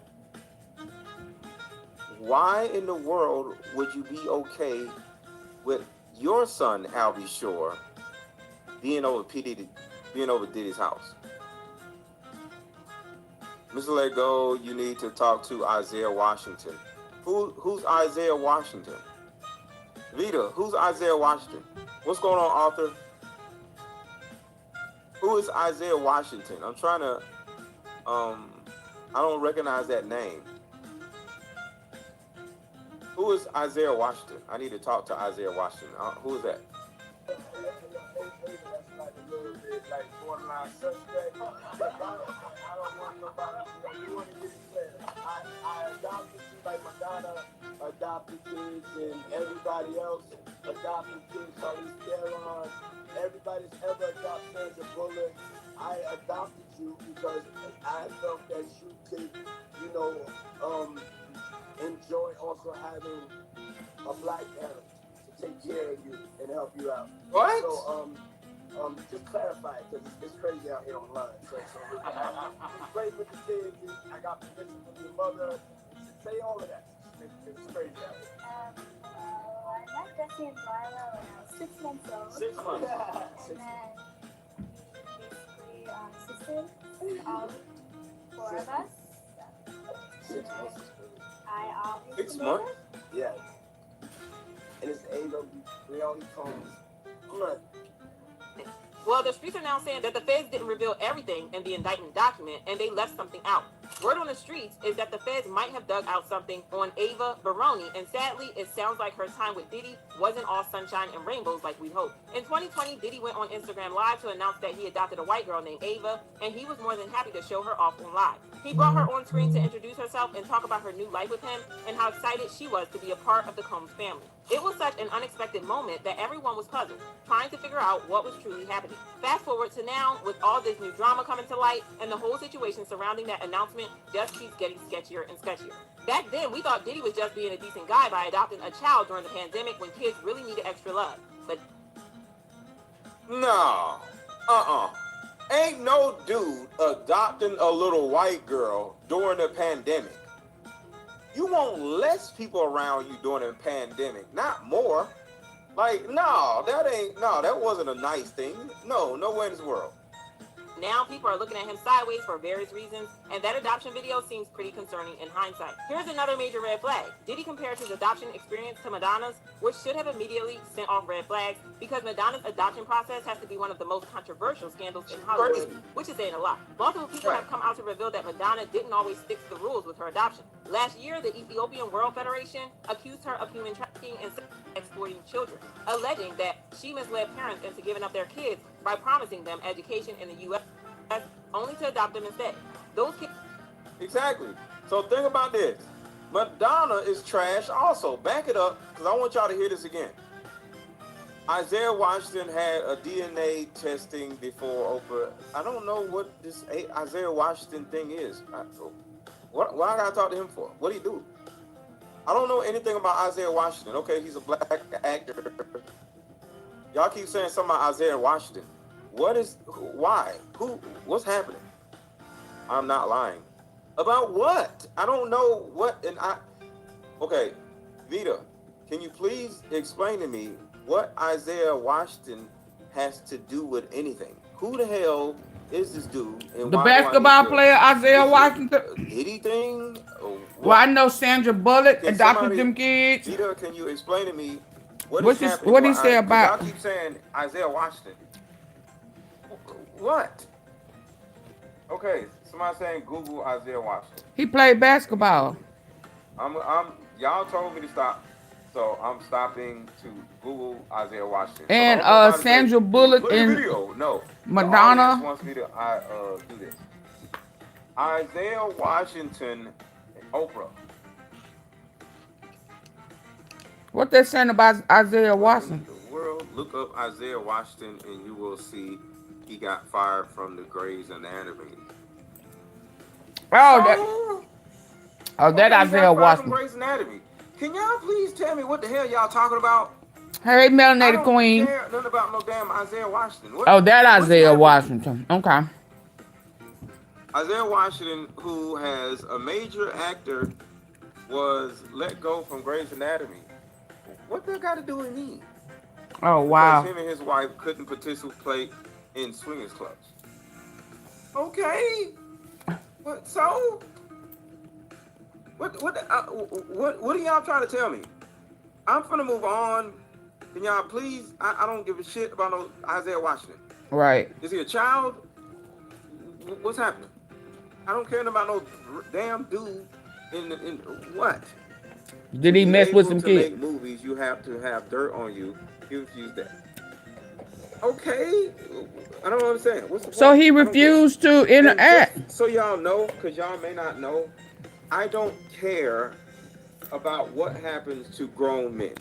B: why in the world would you be okay with your son Albie Shore being over Diddy's house? Mr. Lego, you need to talk to Isaiah Washington. Who's Isaiah Washington? Vita, who's Isaiah Washington? What's going on, Arthur? Who is Isaiah Washington? I'm trying to, I don't recognize that name. Who is Isaiah Washington? I need to talk to Isaiah Washington. Who is that?
H: That's like a little bit like borderline suspect. I don't want nobody to, you want to get it clear. I adopted you like my daughter adopted kids and everybody else adopted kids, Charlize Theron. Everybody's ever adopted Sandra Bullock. I adopted you because I felt that you could, enjoy also having a black parent to take care of you and help you out.
B: What?
H: So, Just clarify it, because it's crazy out here online. So it's great with the kids. I got permission from your mother. Say all of that. It's crazy out here.
G: I met Jesse and Lila when I was 6 months old.
H: 6 months.
G: And then we basically sisters, all 4 of us.
H: 6 months is crazy.
G: I obviously
B: 6 months?
H: Yeah. And it's Ava. We only told us. Look.
K: Well, the streets are now saying that the feds didn't reveal everything in the indictment document and they left something out. Word on the streets is that the feds might have dug out something on Ava Baron, and sadly, it sounds like her time with Diddy wasn't all sunshine and rainbows like we hoped. In 2020, Diddy went on Instagram Live to announce that he adopted a white girl named Ava, and he was more than happy to show her off on live. He brought her on screen to introduce herself and talk about her new life with him and how excited she was to be a part of the Combs family. It was such an unexpected moment that everyone was puzzled, trying to figure out what was truly happening. Fast forward to now, with all this new drama coming to light, and the whole situation surrounding that announcement just keeps getting sketchier and sketchier. Back then, we thought Diddy was just being a decent guy by adopting a child during the pandemic when kids really needed extra love. But
B: No. Ain't no dude adopting a little white girl during the pandemic. You want less people around you during the pandemic, not more. Like, that wasn't a nice thing. No way in this world.
K: now people are looking at him sideways for various reasons, and that adoption video seems pretty concerning in hindsight. Here's another major red flag. Diddy compares his adoption experience to Madonna's, which should have immediately sent off red flags, because Madonna's adoption process has to be one of the most controversial scandals in Hollywood, which is saying a lot. Multiple people have come out to reveal that Madonna didn't always stick to the rules with her adoption. Last year, the Ethiopian World Federation accused her of human trafficking and exploiting children, alleging that she misled parents into giving up their kids by promising them education in the U.S. only to adopt them instead. Those kids.
B: Exactly. So think about this. Madonna is trash also. Back it up, because I want y'all to hear this again. Isaiah Washington had a DNA testing before Oprah. I don't know what this Isaiah Washington thing is. Why I gotta talk to him for? What do he do? I don't know anything about Isaiah Washington. Okay, he's a black actor. Y'all keep saying something about Isaiah Washington. Why? What's happening? I'm not lying. About what? I don't know what, okay, Vita, can you please explain to me what Isaiah Washington has to do with anything? Who the hell is this dude? And
A: the basketball player Isaiah Washington?
B: Diddy thing?
A: Well, I know Sandra Bullock adopted them kids.
B: Vita, can you explain to me what
A: he say about?
B: Y'all keep saying Isaiah Washington. What? Okay, somebody saying Google Isaiah Washington.
A: He played basketball.
B: Y'all told me to stop, so I'm stopping to Google Isaiah Washington.
A: And Sandra Bullock and
B: video. No,
A: Madonna
B: wants me to do this. Isaiah Washington and Oprah.
A: What they saying about Isaiah Washington?
B: The world, look up Isaiah Washington and you will see he got fired from the Grey's Anatomy.
A: Oh, that Isaiah Washington.
B: Grey's Anatomy. Can y'all please tell me what the hell y'all talking about?
A: Hey, melanated queen.
B: I don't care nothing about no damn Isaiah Washington.
A: That Isaiah Washington. Okay.
B: Isaiah Washington, who has a major actor, was let go from Grey's Anatomy. What that got to do with me?
A: Oh, wow.
B: Because him and his wife couldn't participate in swingers clubs. Okay. What? So? What are y'all trying to tell me? I'm finna move on. Can y'all please? I don't give a shit about no Isaiah Washington.
A: Right.
B: Is he a child? What's happening? I don't care about no damn dude in what?
A: Did he mess with some
B: to
A: kids?
B: Make movies, you have to have dirt on you. He refused that. Okay, I don't understand. What's the
A: So
B: point?
A: he refused to interact.
B: So y'all know, because y'all may not know, I don't care about what happens to grown men.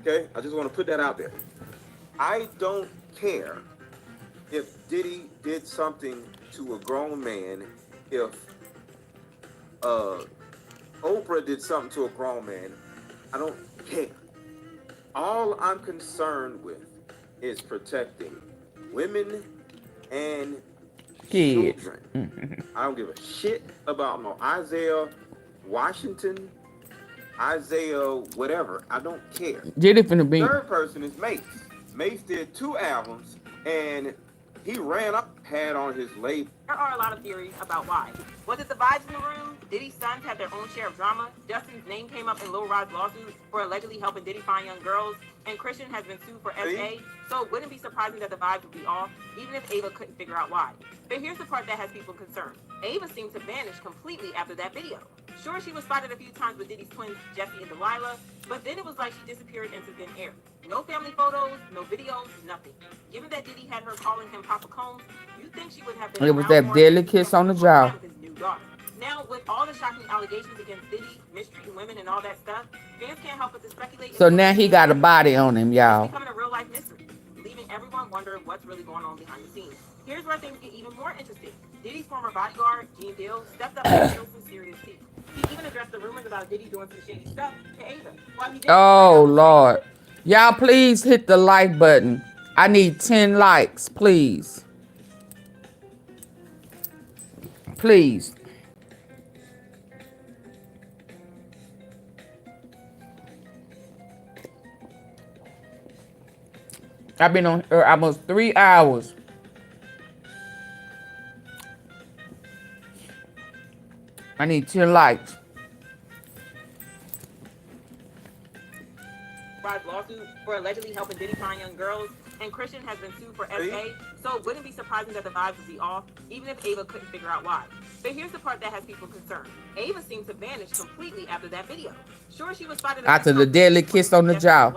B: Okay, I just want to put that out there. I don't care if Diddy did something to a grown man, if Oprah did something to a grown man. I don't care. All I'm concerned with is protecting women and
A: Kids.
B: children. I don't give a shit about no Isaiah Washington, Isaiah whatever. I don't care.
A: Diddy finna be.
B: Third person is Mace. Mace did 2 albums, and he ran up, had on his label.
K: There are a lot of theories about why. Was it the vibes in the room? Diddy's sons had their own share of drama. Justin's name came up in Lil Rod's lawsuit for allegedly helping Diddy find young girls. And Christian has been sued for SA. So it wouldn't be surprising that the vibes would be off, even if Ava couldn't figure out why. But here's the part that has people concerned. Ava seemed to vanish completely after that video. Sure, she was spotted a few times with Diddy's twins, Jesse and Delilah, but then it was like she disappeared into thin air. No family photos, no videos, nothing. Given that Diddy had her calling him Papa Combs, you think she would have been.
A: It was that deadly kiss on the jaw.
K: Now, with all the shocking allegations against Diddy, mistreating women and all that stuff, fans can't help but to speculate.
A: So now he got a body on him, y'all.
K: It's becoming a real life mystery, leaving everyone wondering what's really going on behind the scenes. Here's where things get even more interesting. Diddy's former bodyguard, Gene Dill, stepped up and spilled some serious tea. He even addressed the rumors about Diddy doing some shady stuff to Ava. While he didn't
A: Oh, Lord. Y'all, please hit the like button. I need 10 likes, please. Please. I've been on here almost 3 hours. I need 10 likes.
K: Rod's lawsuit for allegedly helping Diddy find young girls, and Christian has been sued for SA, so it wouldn't be surprising that the vibes would be off, even if Ava couldn't figure out why. But here's the part that has people concerned. Ava seemed to vanish completely after that video. Sure, she was spotted
A: After the deadly kiss on the jaw.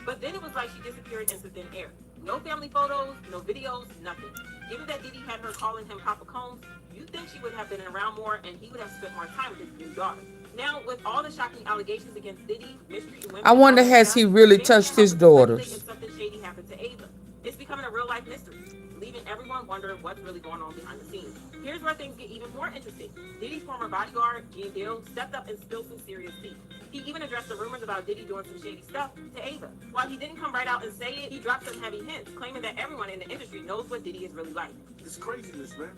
K: But then it was like she disappeared into thin air. No family photos, no videos, nothing. Given that Diddy had her calling him Papa Combs, you'd think she would have been around more and he would have spent more time with his new daughter. Now, with all the shocking allegations against Diddy, mistreating women,
A: I wonder, has he really touched his daughters?
K: Something shady happened to Ava. It's becoming a real life mystery, leaving everyone wondering what's really going on behind the scenes. Here's where things get even more interesting. Diddy's former bodyguard, Gene Dill, stepped up and spilled some serious tea. He even addressed the rumors about Diddy doing some shady stuff to Ava. While he didn't come right out and say it, he dropped some heavy hints, claiming that everyone in the industry knows what Diddy is really like.
H: It's craziness, man.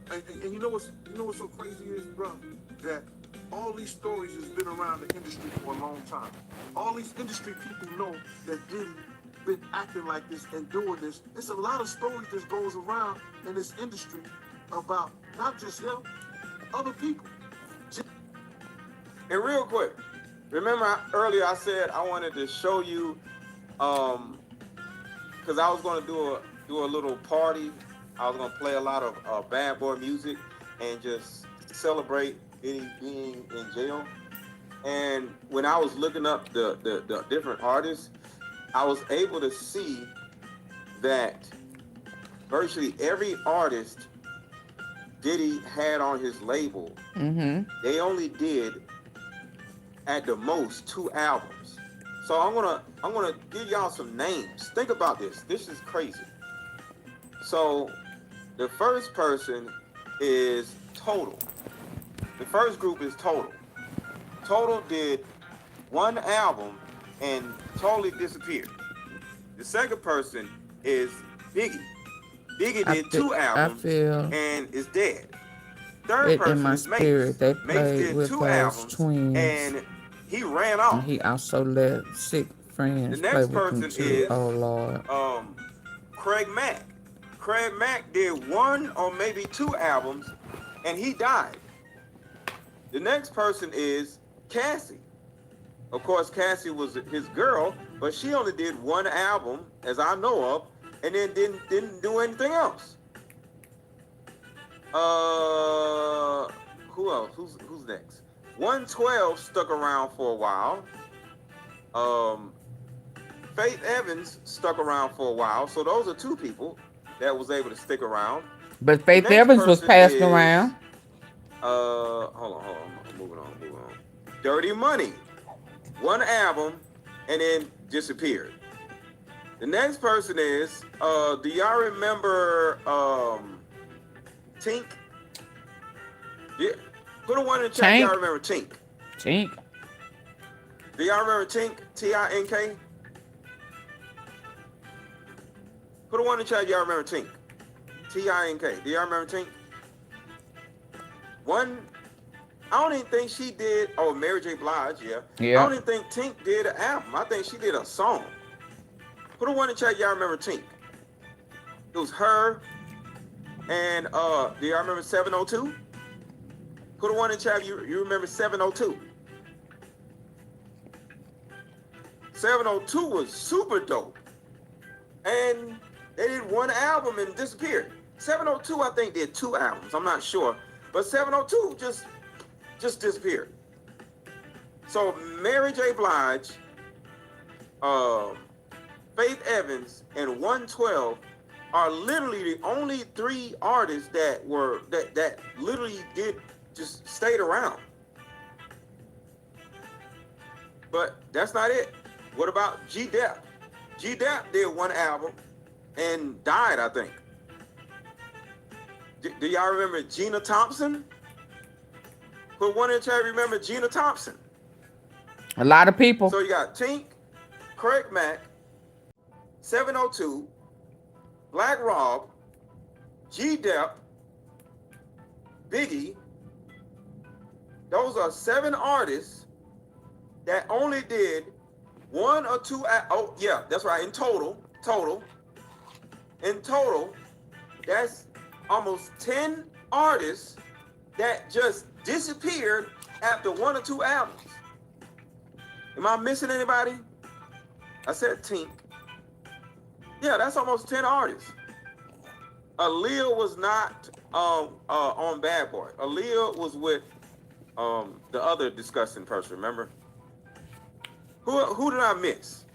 H: And you know what's so crazy is, bro, that all these stories has been around the industry for a long time. All these industry people know that Diddy been acting like this and doing this. There's a lot of stories that goes around in this industry about not just him, other people.
B: And real quick, remember earlier I said I wanted to show you, because I was going to do a little party. I was going to play a lot of bad boy music and just celebrate Diddy being in jail. And when I was looking up the different artists, I was able to see that virtually every artist Diddy had on his label, they only did at the most 2 albums. So I'm gonna give y'all some names. Think about this. This is crazy. So the first person is Total. The first group is Total. Total did 1 album and totally disappeared. The second person is Biggie. Biggie did 2 albums and is dead. Third person is Mace.
A: They
B: Mace
A: played
B: did
A: with
B: 2
A: those
B: albums
A: twins.
B: and he ran off.
A: And he also let sick friends
B: The next
A: play with
B: person
A: him too.
B: is
A: Oh, Lord.
B: Craig Mack. Craig Mack did 1 or maybe 2 albums and he died. The next person is Cassie. Of course, Cassie was his girl, but she only did 1 album, as I know of, and then didn't do anything else. Who else? Who's next? 112 stuck around for a while. Faith Evans stuck around for a while. So those are 2 people that was able to stick around.
A: But Faith Evans was passing around.
B: Hold on. I'm moving on. Dirty Money. 1 album and then disappeared. The next person is, do y'all remember Tink? Yeah. Put a 1 in the chat. Y'all remember Tink?
A: Tink.
B: Do y'all remember Tink? Tink? Put a one in the chat. Y'all remember Tink? T-I-N-K. Do y'all remember Tink? One. I don't even think she did. Oh, Mary J. Blige. Yeah.
A: Yeah.
B: I don't even think Tink did an album. I think she did a song. Put a one in the chat. Y'all remember Tink? It was her and do y'all remember 702? Put a one in the chat. You remember 702? 702 was super dope. And they did one album and disappeared. 702, I think, did 2 albums. I'm not sure. But 702 just disappeared. So Mary J. Blige, Faith Evans, and 112 are literally the only 3 artists that were that literally just stayed around. But that's not it. What about G-Dep? G-Dep did 1 album and died, I think. Do y'all remember Gina Thompson? Put one in the chat. Remember Gina Thompson?
A: A lot of people.
B: So you got Tink, Craig Mack, 702, Black Rob, G-Dep, Biggie. Those are 7 artists that only did 1 or 2. Oh yeah, that's right. In total, that's almost 10 artists that just disappeared after 1 or 2 albums. Am I missing anybody? I said Tink. Yeah, that's almost 10 artists. Aaliyah was not on Bad Boy. Aaliyah was with the other disgusting person, remember? Who did I miss?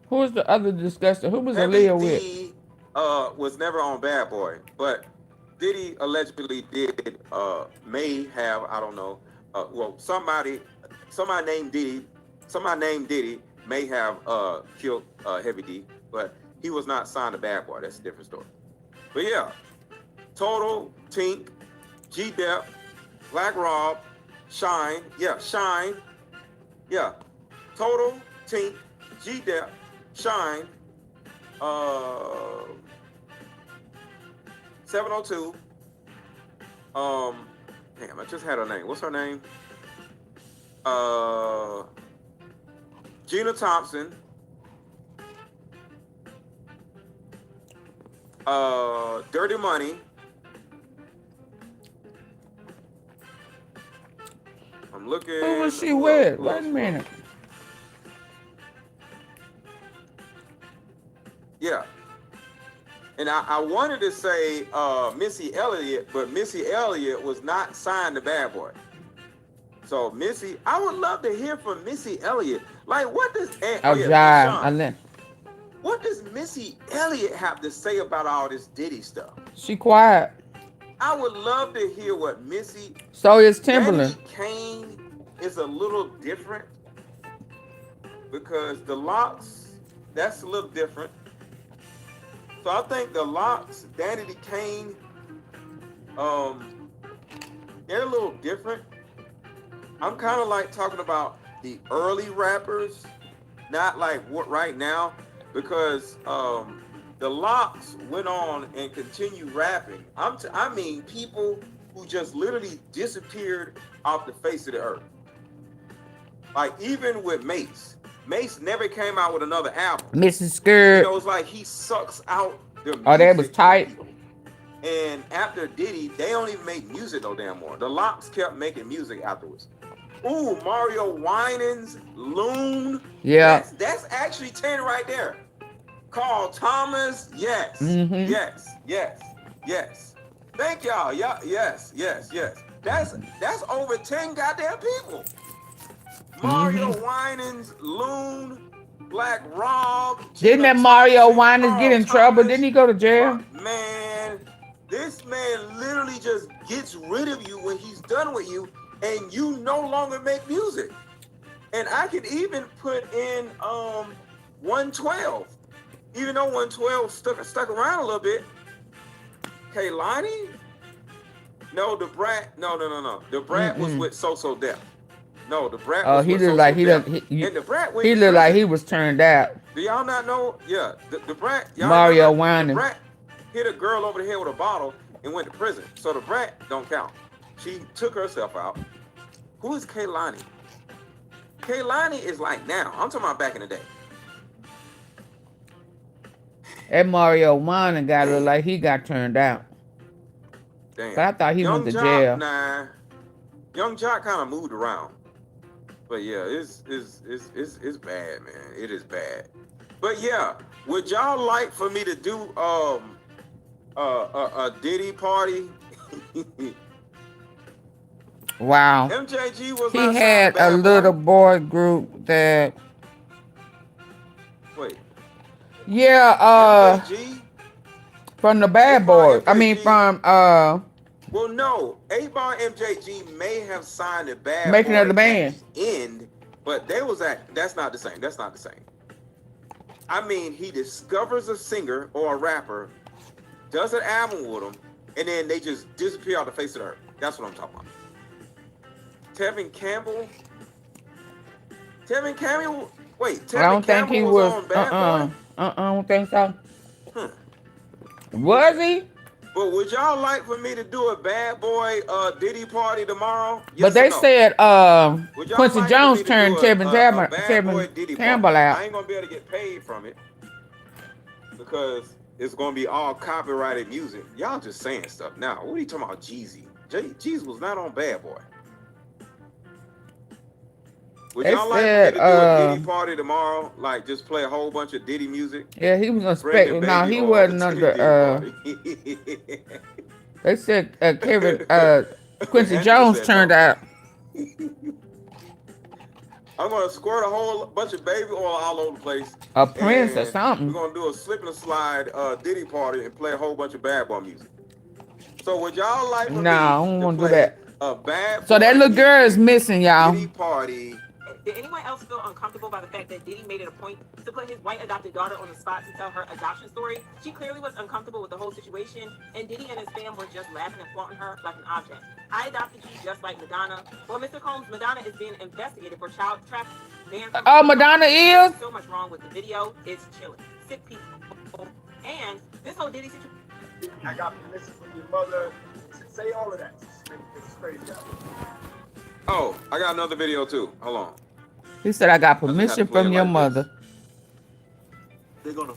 A: Who was the other disgusting? Who was Aaliyah with?
B: Diddy was never on Bad Boy, but Diddy allegedly did, may have, I don't know, well, somebody named Diddy may have killed Heavy D, but he was not signed to Bad Boy. That's a different story. But yeah, Total, Tink, G-Dep, Black Rob, Shine, yeah, Total, Tink, G-Dep, Shine, 702. Damn, I just had her name. What's her name? Gina Thompson. Dirty Money. I'm looking.
A: Who was she with? Wait a minute.
B: Yeah. And I wanted to say Missy Elliott, but Missy Elliott was not signed to Bad Boy. So Missy, I would love to hear from Missy Elliott. Like, what does what does Missy Elliott have to say about all this Diddy stuff?
A: She quiet.
B: I would love to hear what Missy.
A: So is Timberland.
B: Kane is a little different because the Locks, that's a little different. So I think the Locks, Danity Kane, they're a little different. I'm kind of like talking about the early rappers, not like what right now, because the Locks went on and continued rapping. I mean people who just literally disappeared off the face of the earth. Like even with Mace never came out with another album.
A: Mrs. Skirt.
B: You know, it's like he sucks out the music.
A: Oh, that was tight.
B: And after Diddy, they don't even make music no damn more. The Locks kept making music afterwards. Ooh, Mario Winans, Loon.
A: Yeah.
B: That's actually 10 right there. Carl Thomas, yes.
A: Mm-hmm.
B: Yes. Thank y'all. Yeah, yes. That's over 10 goddamn people. Mario Winans, Loon, Black Rob.
A: Didn't that Mario Winans get in trouble? Didn't he go to jail?
B: Man, this man literally just gets rid of you when he's done with you, and you no longer make music. And I could even put in 112, even though 112 stuck around a little bit. Kehlani? No, the Brat. No. The Brat was with So Def. No, the brat
A: Oh,
B: was
A: he
B: with
A: looked like
B: Social
A: he
B: Death.
A: done.
B: And the brat went
A: He
B: to
A: looked like
B: prison.
A: he was turned out.
B: Do y'all not know? Yeah, the brat. Y'all
A: Mario
B: know that
A: whining.
B: the brat hit a girl over the head with a bottle and went to prison. So the brat don't count. She took herself out. Who is Kehlani? Kehlani is like now. I'm talking about back in the day.
A: That Mario whining guy looked like he got turned out.
B: Damn.
A: But I thought he
B: Young
A: went to
B: Jock,
A: jail.
B: Nah, Young Jock kind of moved around. But yeah, it's bad, man. It is bad. But yeah, would y'all like for me to do a Diddy party?
A: Wow.
B: MJG was
A: He
B: not
A: had a
B: signed to Bad
A: little
B: Boy.
A: boy group that.
B: Wait.
A: Yeah.
B: MJG?
A: From the Bad Boys. I mean, from
B: Well, no. 8-Bar MJG may have signed a Bad
A: Making
B: Boy
A: of the Band.
B: at the end, but they was at. That's not the same. That's not the same. I mean, he discovers a singer or a rapper, does an album with them, and then they just disappear off the face of the earth. That's what I'm talking about. Tevin Campbell. Wait, Tevin
A: I don't think
B: Campbell
A: he
B: was
A: was.
B: on Bad Boy?
A: I don't think so. Was he?
B: But would y'all like for me to do a Bad Boy Diddy party tomorrow? Yes
A: But they
B: or no?
A: said
B: Would y'all
A: Quincy
B: like for
A: Jones
B: me to
A: turned
B: do a
A: Tevin
B: Bad Boy Diddy
A: Campbell
B: party?
A: out.
B: I ain't gonna be able to get paid from it because it's gonna be all copyrighted music. Y'all just saying stuff now. What are you talking about, Jeezy? Jeezy was not on Bad Boy. Would
A: They
B: y'all like
A: said,
B: for me to do a Diddy party tomorrow? Like just play a whole bunch of Diddy music?
A: Yeah, he was on
B: Bring
A: spec.
B: the
A: No,
B: baby
A: he
B: oil
A: wasn't
B: to the
A: under.
B: Diddy party.
A: They said Quincy
B: Angela
A: Jones
B: said
A: turned
B: no.
A: out.
B: I'm gonna squirt a whole bunch of baby oil all over the place.
A: A Prince or
B: and
A: something.
B: We're gonna do a slip and a slide Diddy party and play a whole bunch of Bad Boy music. So would y'all like for
A: No, I don't
B: me
A: want
B: to
A: to do
B: play
A: that.
B: a Bad
A: So
B: Boy
A: that little girl is missing, y'all.
B: Diddy party?
K: Did anyone else feel uncomfortable by the fact that Diddy made it a point to put his white adopted daughter on the spot to tell her adoption story? She clearly was uncomfortable with the whole situation, and Diddy and his fam were just laughing and flaunting her like an object. I adopted you just like Madonna. Well, Mr. Combs, Madonna is being investigated for child trafficking.
A: Oh, Madonna is?
K: There's so much wrong with the video. It's chilling. Sick people. And this whole Diddy situation.
H: I got permission from your mother to say all of that. It's crazy out here.
B: Oh, I got another video too. Hold on.
A: He said, I got
B: I just had to
A: permission
B: play
A: from
B: it
A: your
B: like
A: mother.
B: They're gonna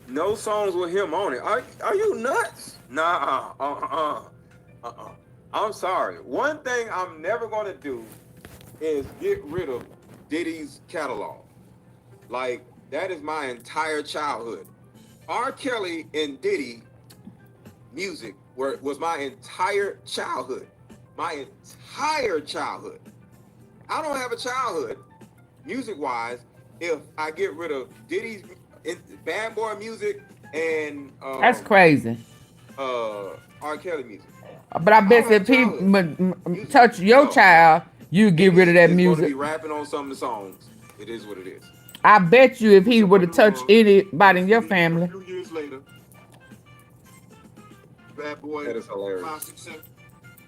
B: no songs with him on it. Are you nuts? Nah. I'm sorry. One thing I'm never gonna do is get rid of Diddy's catalog. Like that is my entire childhood. R. Kelly and Diddy music was my entire childhood. My entire childhood. I don't have a childhood, music-wise, if I get rid of Diddy's Bad Boy music and
A: That's crazy.
B: R. Kelly music.
A: But I bet if he touch your child, you get rid of that
B: He's going to
A: music.
B: be rapping on some of the songs. It is what it is.
A: I bet you if he would have touched anybody in your family.
H: A few years later, Bad Boy.
B: That is hilarious.
H: 5, 6, 7.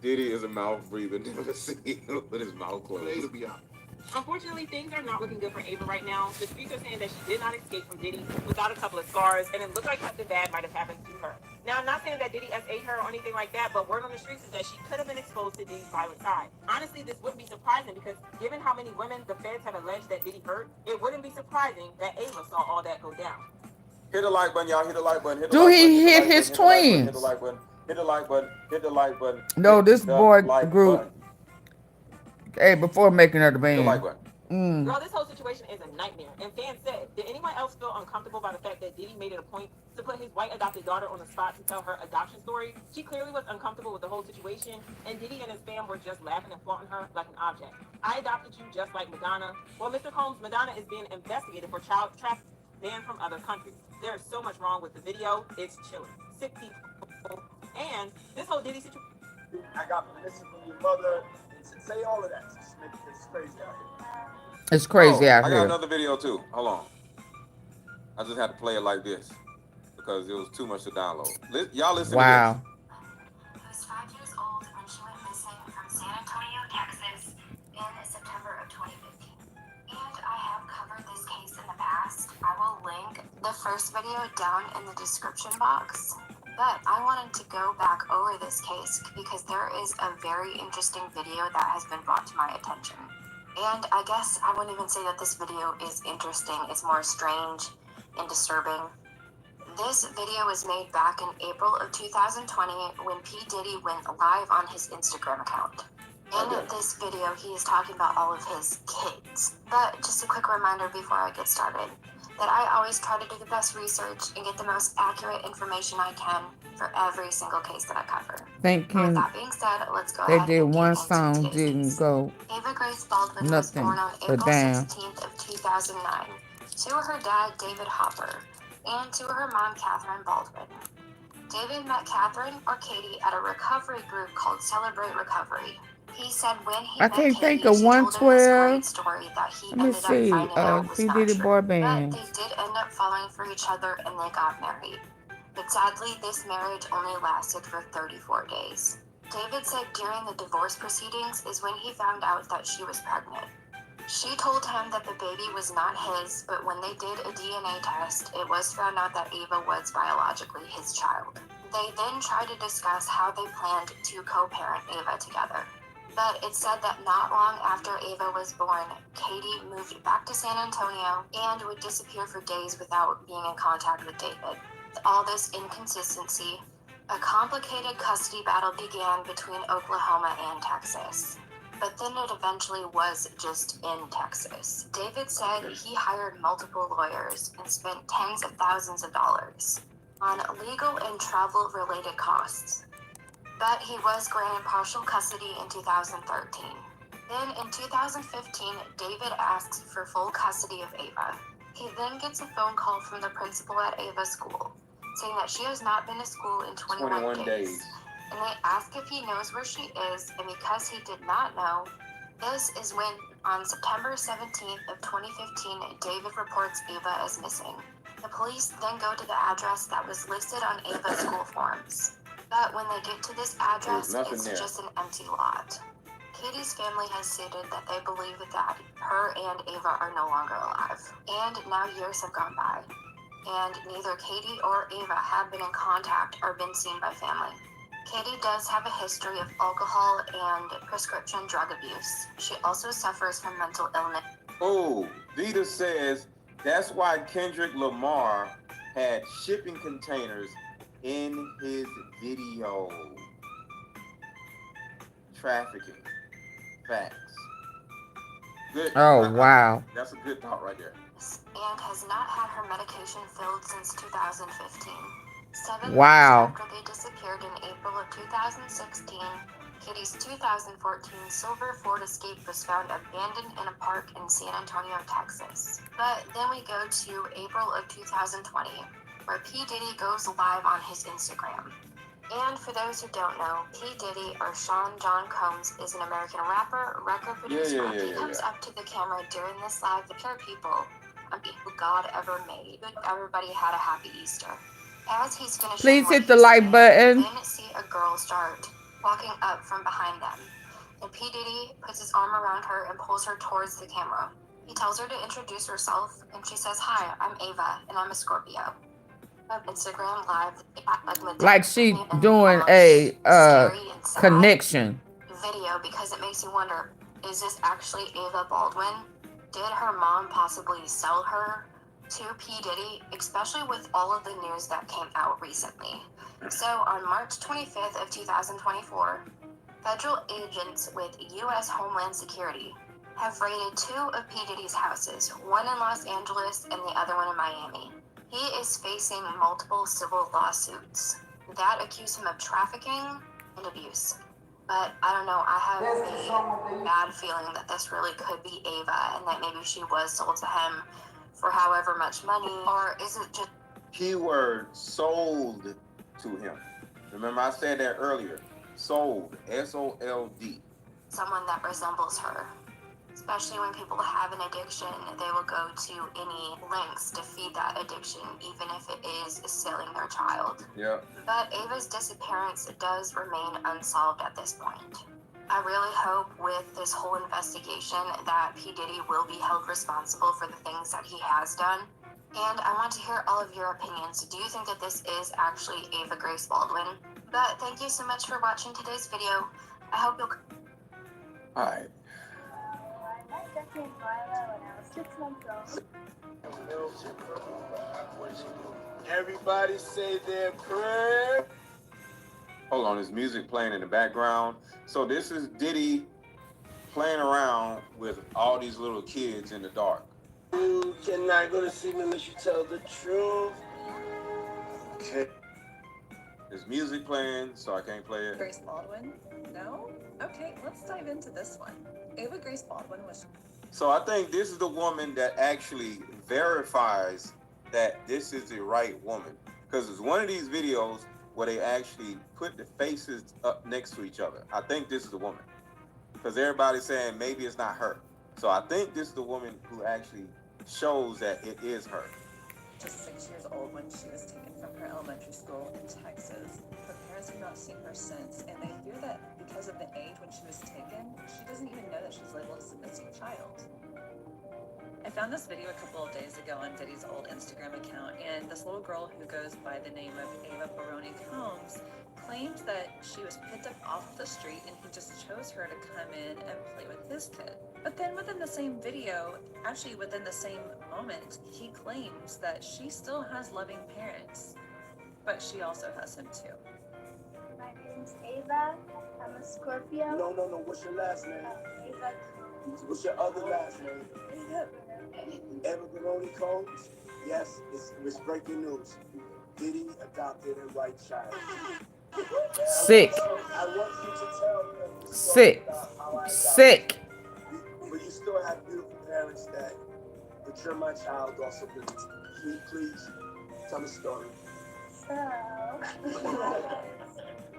B: Diddy is a mouth breather. Never seen him with his mouth closed.
H: It'll be out.
K: Unfortunately, things are not looking good for Ava right now. The streets are saying that she did not escape from Diddy without a couple of scars, and it looked like something bad might have happened to her. Now, I'm not saying that Diddy S.A.'d her or anything like that, but word on the streets is that she could have been exposed to Diddy's violent side. Honestly, this wouldn't be surprising because given how many women the feds have alleged that Diddy hurt, it wouldn't be surprising that Ava saw all that go down.
B: Hit the like button, y'all. Hit the like button. Hit the
A: Do
B: like
A: he
B: button,
A: hit
B: the like
A: his
B: button,
A: twins?
B: Hit the like button. Hit the like button. Hit the like button.
A: No,
B: Hit
A: this
B: the
A: boy
B: like
A: group.
B: button.
A: Hey, before making of the
B: Hit the like
A: band.
B: button.
K: Girl, this whole situation is a nightmare. And fans said, did anyone else feel uncomfortable by the fact that Diddy made it a point to put his white adopted daughter on the spot to tell her adoption story? She clearly was uncomfortable with the whole situation, and Diddy and his fam were just laughing and flaunting her like an object. I adopted you just like Madonna. Well, Mr. Combs, Madonna is being investigated for child trafficking banned from other countries. There is so much wrong with the video. It's chilling. Sick people. And this whole Diddy situation.
H: I got permission from your mother to say all of that. It's crazy out here.
A: It's crazy out
B: I got
A: here.
B: another video too. Hold on. I just had to play it like this because it was too much to download. Y'all listen
A: Wow.
G: Who was 5 years old when she went missing from San Antonio, Texas in September the first video down in the description box. But I wanted to go back over this case because there is a very interesting video that has been brought to my attention. And I guess I wouldn't even say that this video is interesting, it's more strange and disturbing. This video was made back in April of 2020 when P. Diddy went live on his Instagram account. In this video, he is talking about all of his kids. But just a quick reminder before I get started, that I always try to do the best research and get the most accurate information I can for every single case that I cover.
A: Thinking
G: With that being said, let's go
A: they
G: ahead
A: did
G: and get
A: one
G: into
A: song,
G: today's
A: didn't
G: case.
A: go
G: Ava Grace Baldwin was
A: nothing
G: born on
A: but
G: April
A: down.
G: 16th of 2009 to her dad, David Hopper, and to her mom, Catherine Baldwin. David met Catherine, or Katie, at a recovery group called Celebrate Recovery. He said when he
A: I
G: met
A: can't
G: Katie,
A: think of
G: she told him this
A: 112.
G: great story that he
A: Let me
G: ended up
A: see.
G: finding out was
A: P.
G: not
A: Diddy
G: true.
A: boy
G: But
A: band.
G: they did end up falling for each other and they got married. But sadly, this marriage only lasted for 34 days. David said during the divorce proceedings is when he found out that she was pregnant. She told him that the baby was not his, but when they did a DNA test, it was found out that Ava was biologically his child. They then tried to discuss how they planned to co-parent Ava together. But it said that not long after Ava was born, Katie moved back to San Antonio and would disappear for days without being in contact with David. With all this inconsistency, a complicated custody battle began between Oklahoma and Texas. But then it eventually was just in Texas. David said he hired multiple lawyers and spent tens of thousands of dollars on legal and travel related costs. But he was granted partial custody in 2013. Then in 2015, David asks for full custody of Ava. He then gets a phone call from the principal at Ava's school, saying that she has not been to school in 21 days. And they ask if he knows where she is, and because he did not know, this is when, on September 17th of 2015, David reports Ava as missing. The police then go to the address that was listed on Ava's school forms. But when they get to this address, it's just an empty lot. Katie's family has stated that they believe that her and Ava are no longer alive. And now years have gone by, and neither Katie or Ava have been in contact or been seen by family. Katie does have a history of alcohol and prescription drug abuse. She also suffers from mental illness.
B: Oh, Vita says that's why Kendrick Lamar had shipping containers in his video. Trafficking. Facts. Good.
A: Oh, wow.
B: That's a good thought right there.
G: And has not had her medication filled since 2015. 7
A: Wow.
G: months after they disappeared in April of 2016, Katie's 2014 silver Ford Escape was found abandoned in a park in San Antonio, Texas. But then we go to April of 2020, where P. Diddy goes live on his Instagram. And for those who don't know, P. Diddy, or Sean John Combs, is an American rapper, record producer. He comes up to the camera during this live to pure people on people God ever made. Everybody had a happy Easter. As he's finishing,
A: please hit the like button.
G: Then see a girl start walking up from behind them. And P. Diddy puts his arm around her and pulls her towards the camera. He tells her to introduce herself, and she says, "Hi, I'm Ava, and I'm a Scorpio." Instagram live,
A: Like she doing a connection
G: video, because it makes you wonder, is this actually Ava Baldwin? Did her mom possibly sell her to P. Diddy, especially with all of the news that came out recently? So on March 25th of 2024, federal agents with U.S. Homeland Security have raided 2 of P. Diddy's houses, one in Los Angeles and the other one in Miami. He is facing multiple civil lawsuits that accuse him of trafficking and abuse. But I don't know, I have a bad feeling that this really could be Ava, and that maybe she was sold to him for however much money, or is it just...
B: Keyword, sold to him. Remember I said that earlier. Sold, S-O-L-D.
G: someone that resembles her. Especially when people have an addiction, they will go to any lengths to feed that addiction, even if it is selling their child.
B: Yeah.
G: But Ava's disappearance does remain unsolved at this point. I really hope with this whole investigation that P. Diddy will be held responsible for the things that he has done,
F: And I want to hear all of your opinions. Do you think that this is actually Ava Grace Baldwin? But thank you so much for watching today's video. I hope you'll...
H: All right.
G: I met Jesse and Lila when I was 6 months old.
H: Everybody say their prayer.
B: Hold on, there's music playing in the background. So this is Diddy playing around with all these little kids in the dark.
H: You cannot go to sleep unless you tell the truth. Okay.
B: There's music playing, so I can't play it.
L: Grace Baldwin? No? Okay, let's dive into this one. Ava Grace Baldwin was...
B: So I think this is the woman that actually verifies that this is the right woman. Because it's one of these videos where they actually put the faces up next to each other. I think this is the woman. Because everybody's saying maybe it's not her. So I think this is the woman who actually shows that it is her.
L: Just 6 years old when she was taken from her elementary school in Texas. Her parents have not seen her since, and they fear that because of the age when she was taken, she doesn't even know that she's labeled as a missing child. I found this video a couple of days ago on Diddy's old Instagram account, and this little girl who goes by the name of Ava Baron claims that she was picked up off the street and he just chose her to come in and play with his kid. But then within the same video, actually within the same moment, he claims that she still has loving parents, but she also has him too.
G: My name's Ava. I'm a Scorpio.
H: No. What's your last name?
G: Ava.
H: What's your other last name? Ava Baron Combs? Yes, it's breaking news. Diddy adopted a white child.
A: Sick.
H: I want you to tell them.
A: Sick. Sick.
H: But you still have beautiful parents that you're my child also. Please tell the story.
G: So,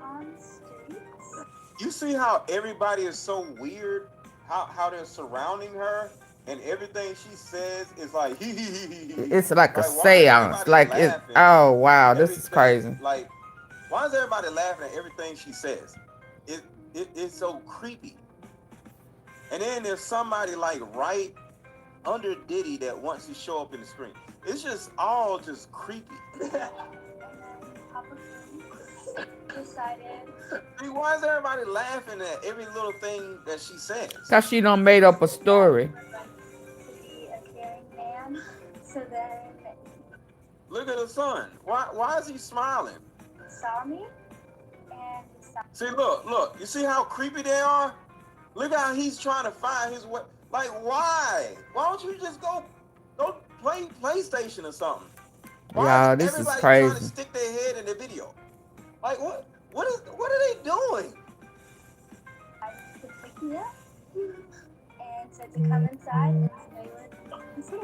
G: on streets.
B: You see how everybody is so weird? How they're surrounding her? And everything she says is like,
A: It's like a seance. Like, it's, oh, wow, this is crazy.
B: Like, why is everybody laughing at everything she says? It's so creepy. And then there's somebody like right under Diddy that wants to show up in the screen. It's just all just creepy.
G: Decided.
B: I mean, why is everybody laughing at every little thing that she says?
A: Because she done made up a story.
G: To be a caring man. So then
B: Look at the son. Why is he smiling?
G: he saw me and decided.
B: See, look. You see how creepy they are? Look how he's trying to find his way. Like, why? Why don't you just go play PlayStation or something?
A: Wow, this is
B: everybody
A: crazy.
B: trying to stick their head in the video? Like, what are they doing?
G: To pick me up and said to come inside and stay with Snitch.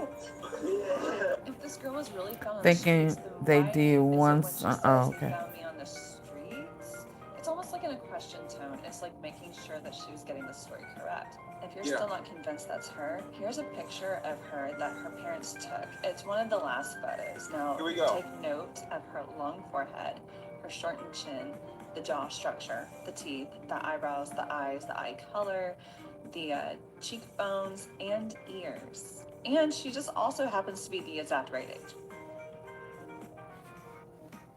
L: If this girl was really found on the
A: Thinking
L: streets, then
A: they
L: why
A: did
L: is it
A: once.
L: when she says
A: Oh,
L: he
A: okay.
L: found me on the streets? It's almost like in a question tone. It's like making sure that she was getting the story correct. If you're still not convinced that's her, here's a picture of her that her parents took. It's one of the last photos. Now,
B: Here we go.
L: take note of her long forehead, her shortened chin, the jaw structure, the teeth, the eyebrows, the eyes, the eye color, the cheekbones, and ears. And she just also happens to be the exact right age.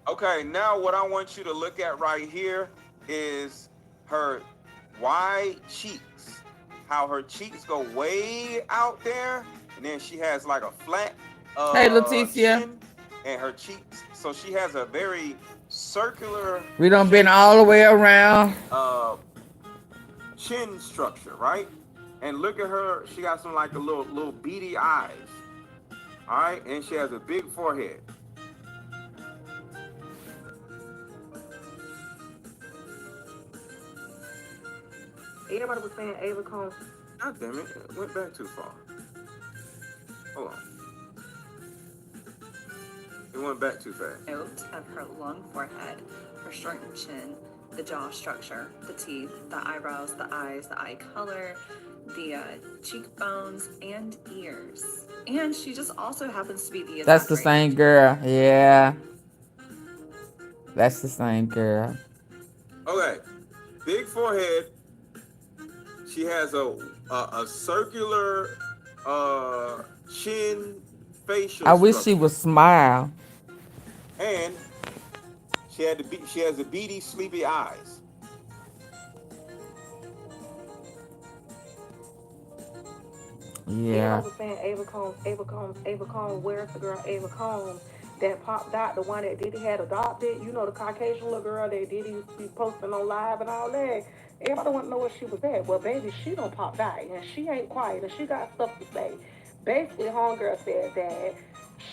B: Okay, now what I want you to look at right here is her wide cheeks. How her cheeks go way out there, and then she has like a flat
A: Hey, Leticia.
B: chin, and her cheeks. So she has a very circular
A: We done been all the way around.
B: chin structure, right? And look at her, she got some like a little beady eyes. All right, and she has a big forehead.
K: Everybody was saying Ava Combs.
B: God damn it, it went back too far. Hold on. It went back too fast.
L: Note of her long forehead, her shortened chin, the jaw structure, the teeth, the eyebrows, the eyes, the eye color, the cheekbones, and ears. And she just also happens to be the
A: That's the same girl. Yeah. That's the same girl.
B: Okay, big forehead. She has a circular chin, facial
A: I wish she
B: structure.
A: would smile.
B: And she has the beady, sleepy eyes.
A: Yeah.
K: I was saying Ava Combs, where's the girl Ava Combs that popped out, the one that Diddy had adopted? You know, the Caucasian little girl that Diddy used to be posting on live and all that. Everybody want to know where she was at. Well, baby, she done popped out, and she ain't quiet, and she got stuff to say. Basically, homegirl said that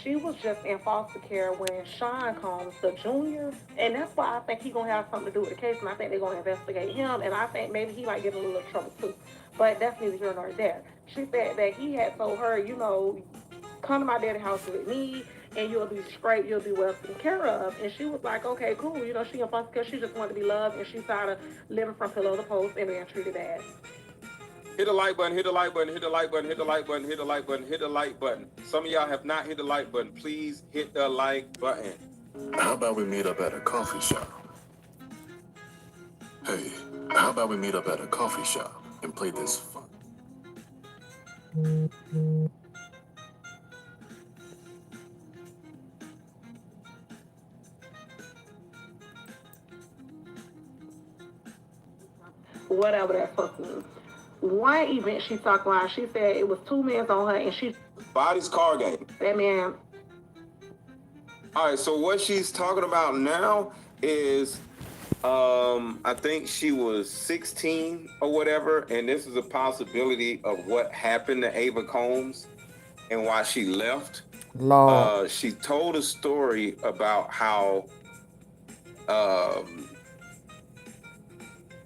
K: she was just in foster care when Sean Combs, the junior, and that's why I think he gonna have something to do with the case, and I think they're gonna investigate him, and I think maybe he might get in a little trouble too. But that's neither here nor there. She said that he had told her, you know, come to my daddy's house with me, and you'll be straight, you'll be well taken care of. And she was like, okay, cool. You know, she in foster care, she just wanted to be loved, and she's tired of living from pillow to post and being treated bad.
B: Hit the like button, hit the like button, hit the like button, hit the like button, hit the like button, hit the like button. Some of y'all have not hit the like button. Please hit the like button.
M: How about we meet up at a coffee shop? Hey, how about we meet up at a coffee shop and play this fun?
K: Whatever that fuck means. One event she talked about, she said it was 2 men on her, and she
B: Body's car game.
K: that man.
B: All right, so what she's talking about now is, I think she was 16 or whatever, and this is a possibility of what happened to Ava Combs and why she left.
A: Lord.
B: She told a story about how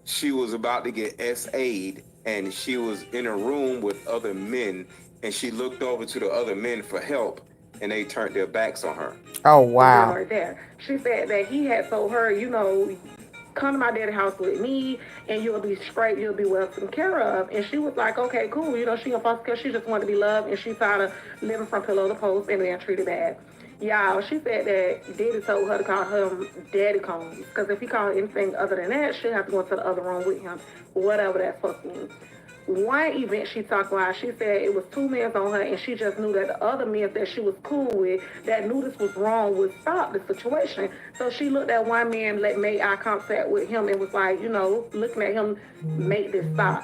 B: she was about to get SA'd, and she was in a room with other men, and she looked over to the other men for help, and they turned their backs on her.
A: Oh, wow.
K: Right there. She said that he had told her, you know, come to my daddy's house with me, and you'll be straight, you'll be well taken care of. And she was like, okay, cool. You know, she in foster care, she just wanted to be loved, and she's tired of living from pillow to post and being treated bad. Y'all, she said that Diddy told her to call him Daddy Combs, because if he called anything other than that, she'll have to go into the other room with him, whatever that fuck means. One event she talked about, she said it was 2 men on her, and she just knew that the other men that she was cool with, that knew this was wrong, would stop the situation. So she looked at one man, made eye contact with him, and was like, you know, looking at him, make this stop.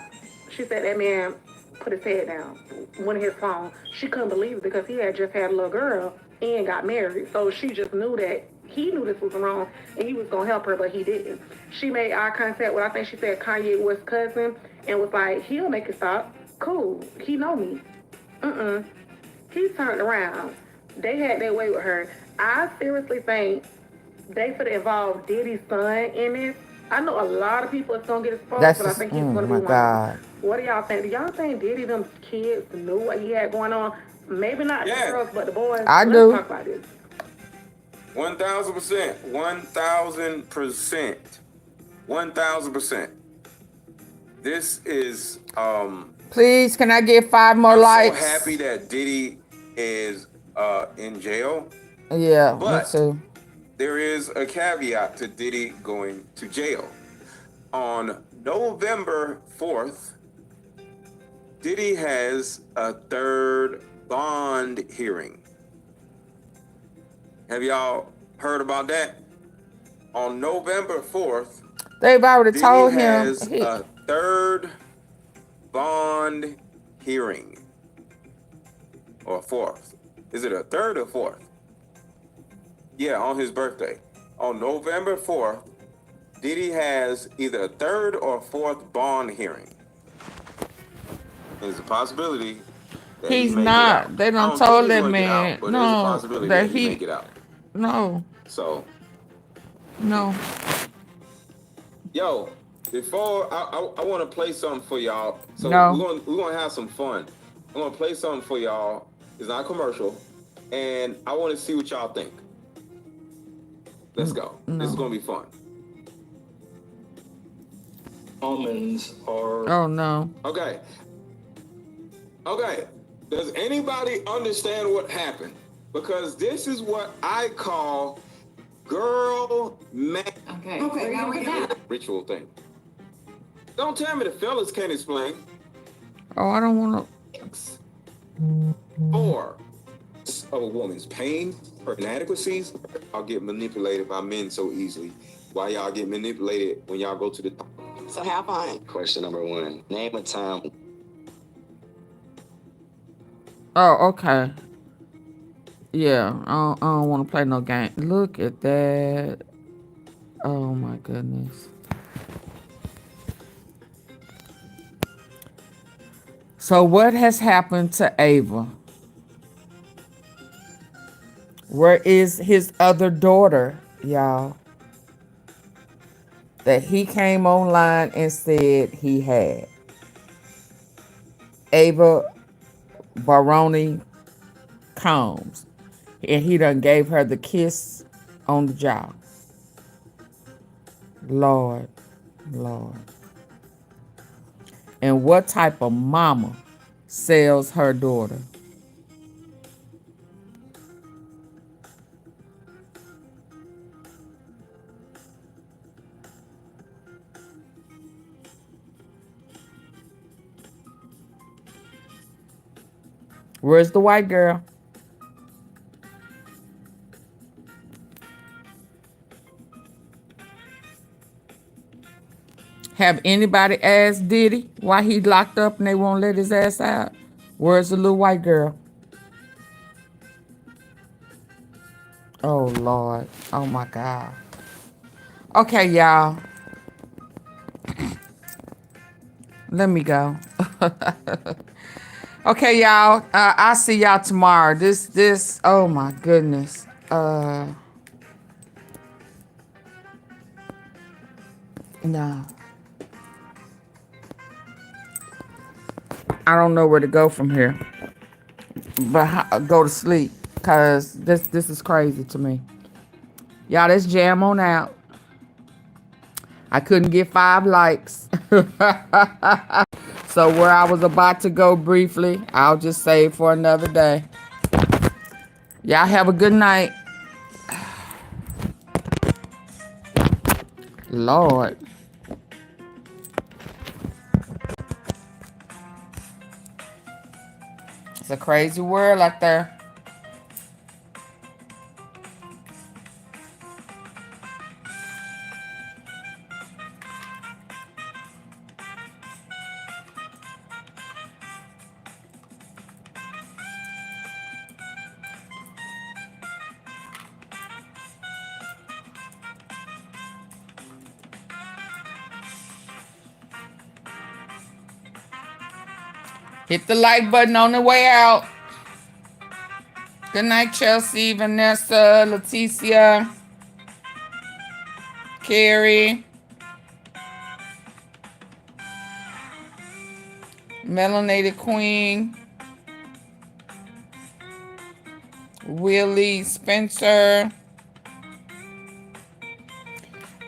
K: She said that man put his head down, went in his phone. She couldn't believe it because he had just had a little girl and got married. So she just knew that he knew this was wrong, and he was going to help her, but he didn't. She made eye contact with, I think she said, Kanye West's cousin, and was like, he'll make it stop. Cool. He know me. He turned around. They had their way with her. I seriously think they could involve Diddy's son in this. I know a lot of people is going to get exposed, but I think he's going to be one.
A: God.
K: What do y'all think? Do y'all think Diddy, them kids knew what he had going on? Maybe not the girls, but the boys.
A: I
K: Let's
A: do.
K: talk about this.
B: 1,000%. 1,000%. 1,000%. This is
A: Please, can I get 5 more likes?
B: I'm so happy that Diddy is in jail.
A: Yeah,
B: but
A: me too.
B: There is a caveat to Diddy going to jail. On November 4th, Diddy has a 3rd bond hearing. Have y'all heard about that? On November 4th,
A: they've already
B: Diddy
A: told him.
B: has a 3rd bond hearing. Or 4th. Is it a 3rd or 4th? Yeah, on his birthday. On November 4th, Diddy has either a 3rd or 4th bond hearing. There's a possibility that
A: He's
B: he may
A: not.
B: get out.
A: They
B: I
A: done
B: don't
A: told
B: think he's
A: that
B: gonna get
A: man.
B: out, but there's a
A: No,
B: possibility
A: that
B: that he may get out.
A: No,
B: So,
A: no.
B: yo, before I want to play something for y'all. So
A: No.
B: we're gonna have some fun. I'm gonna play something for y'all. It's not commercial, and I want to see what y'all think. Let's go. This is gonna be fun.
M: Almonds are...
A: Oh, no.
B: Okay. Okay. Does anybody understand what happened? Because this is what I call girl ritual thing. Don't tell me the fellas can't explain.
A: Oh, I don't want to.
B: 4 of a woman's pain, her inadequacies, y'all get manipulated by men so easily. Why y'all get manipulated when y'all go to the top?
N: So have fun. Question number 1. Name a time.
A: Oh, okay. Yeah, I don't want to play no game. Look at that. Oh my goodness. So what has happened to Ava? Where is his other daughter, y'all? That he came online and said he had. Ava Baroni Combs. And he done gave her the kiss on the jaw. Lord, Lord. And what type of mama sells her daughter? Where's the white girl? Have anybody asked Diddy why he locked up and they won't let his ass out? Where's the little white girl? Oh, Lord. Oh, my God. Okay, y'all. Let me go. Okay, y'all. I'll see y'all tomorrow. Oh, my goodness. No. I don't know where to go from here. But go to sleep. Because this is crazy to me. Y'all, let's jam on out. I couldn't get 5 likes. So where I was about to go briefly, I'll just save for another day. Y'all have a good night. Lord. It's a crazy world out there. Hit the like button on the way out. Good night, Chelsea, Vanessa, Leticia, Carrie, Melanated Queen, Willie, Spencer.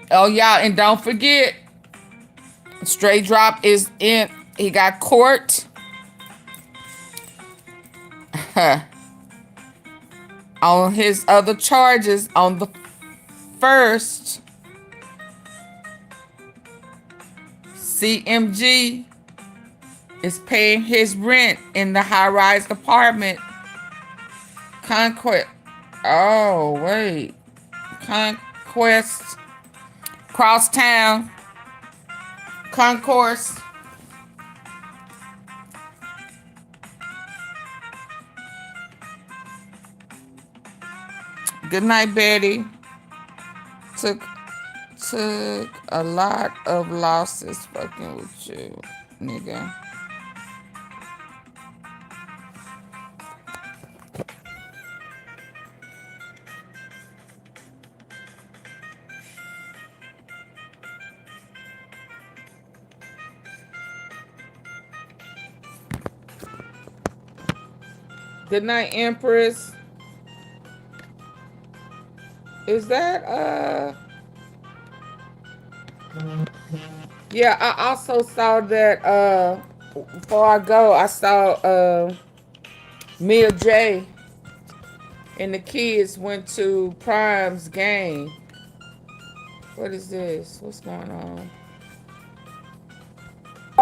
A: Oh, y'all, and don't forget, Straightdrop is in. He got court. On his other charges on the 1st. CMG is paying his rent in the high-rise apartment. Conquest. Oh, wait. Conquest. Crosstown. Concourse. Good night, Betty. Took a lot of losses fucking with you, nigga. Good night, Empress. Is that, yeah, I also saw that, before I go, I saw, Mia J and the kids went to Prime's game. What is this? What's going on?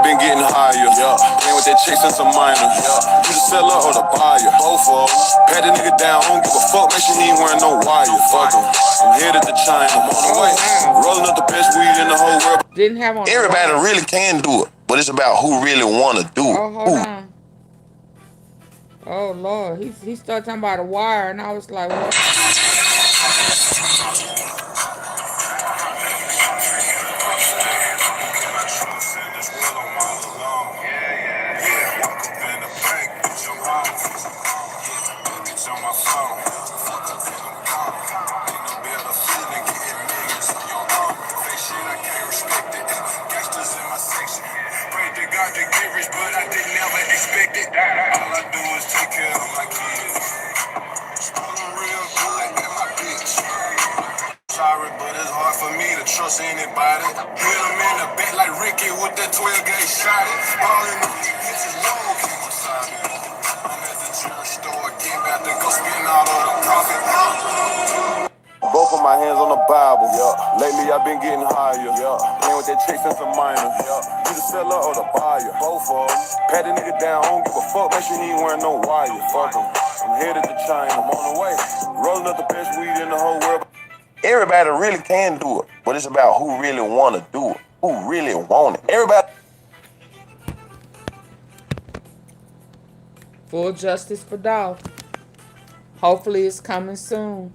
P: Been getting higher, yeah. Playing with that chick since I'm minor, yeah. You the seller or the buyer, both of them. Pat the nigga down, don't give a fuck, make sure he ain't wearing no wire. Fuck him. I'm headed to China, I'm on the way. Rolling up the best weed in the whole world.
A: Didn't have on.
Q: Everybody really can do it, but it's about who really want to do it.
A: Oh, hold on. Oh Lord, he started talking about a wire, and I was like, what?
P: Sorry, but it's hard for me to trust anybody. Hit him in the back like Ricky with that 12-gauge shot. All in the bitches low, came beside me. I'm at the jewelry store again, about to go spend all of the profit. Both of my hands on the Bible, yeah. Lately I've been getting higher, yeah. Playing with that chick since I'm minor, yeah. You the seller or the buyer, both of them. Pat the nigga down, don't give a fuck, make sure he ain't wearing no wire. Fuck him. I'm headed to China, I'm on the way. Rolling up the best weed in the whole world.
Q: Everybody really can do it, but it's about who really want to do it, who really want it. Everybody.
A: Full justice for Dolph. Hopefully it's coming soon.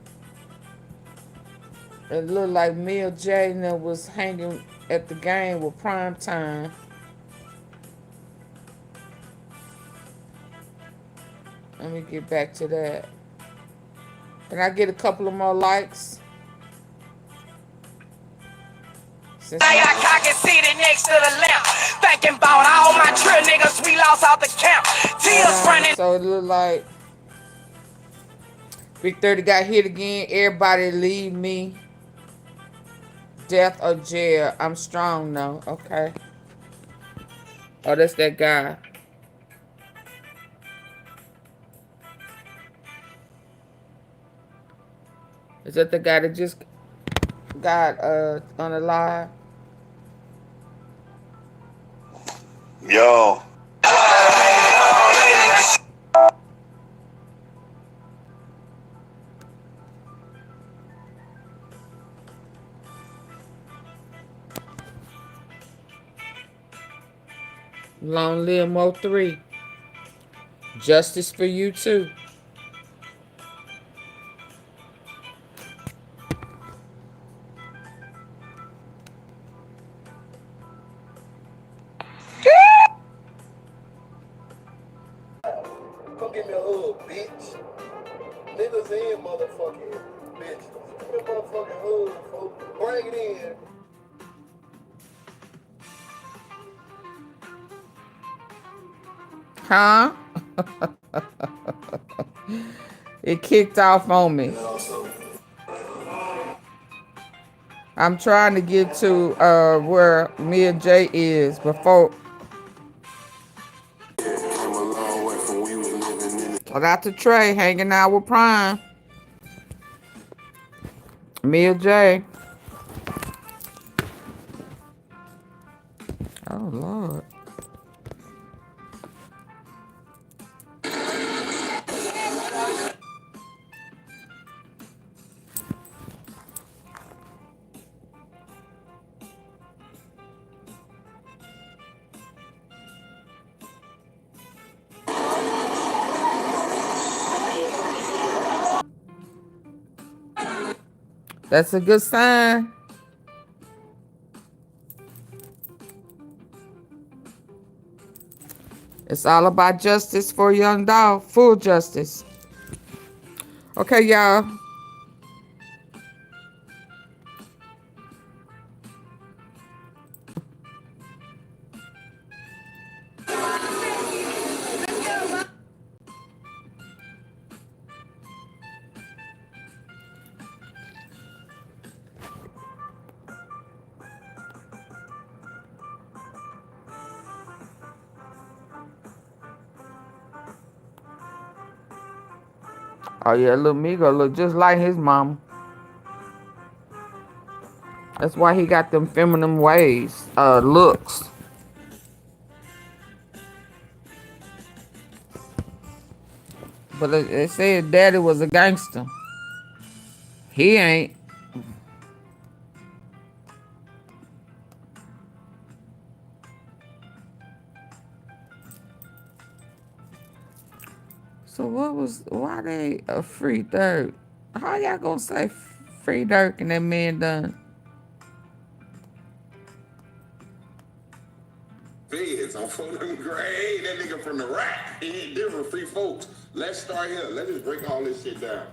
A: It looked like Mia J was hanging at the game with Prime Time. Let me get back to that. Can I get a couple of more likes?
R: I got cocky seated next to the lamp, thinking about all my trill niggas we lost out the camp. Tears running.
A: So it look like Big 30 got hit again. Everybody leave me. Death or jail. I'm strong though. Okay. Oh, that's that guy. Is that the guy that just got on the live?
Q: Yo.
A: Long live Mo 3. Justice for you too.
H: Come give me a hug, bitch. Niggas and motherfucking bitches. Give me a motherfucking hug, folks. Bring it in.
A: Huh? It kicked off on me. I'm trying to get to where Mia J is before. Shout out to Trey hanging out with Prime. Mia J. Oh Lord. That's a good sign. It's all about justice for Young Dolph. Full justice. Okay, y'all. Oh yeah, LILMIGO look just like his mama. That's why he got them feminine ways, looks. But they said daddy was a gangster. He ain't. So why they a free Dirk? How y'all gonna say free Dirk and that man done?
O: Feds on phone them great. That nigga from the rack. He ain't different. Free folks. Let's start here. Let's just break all this shit down.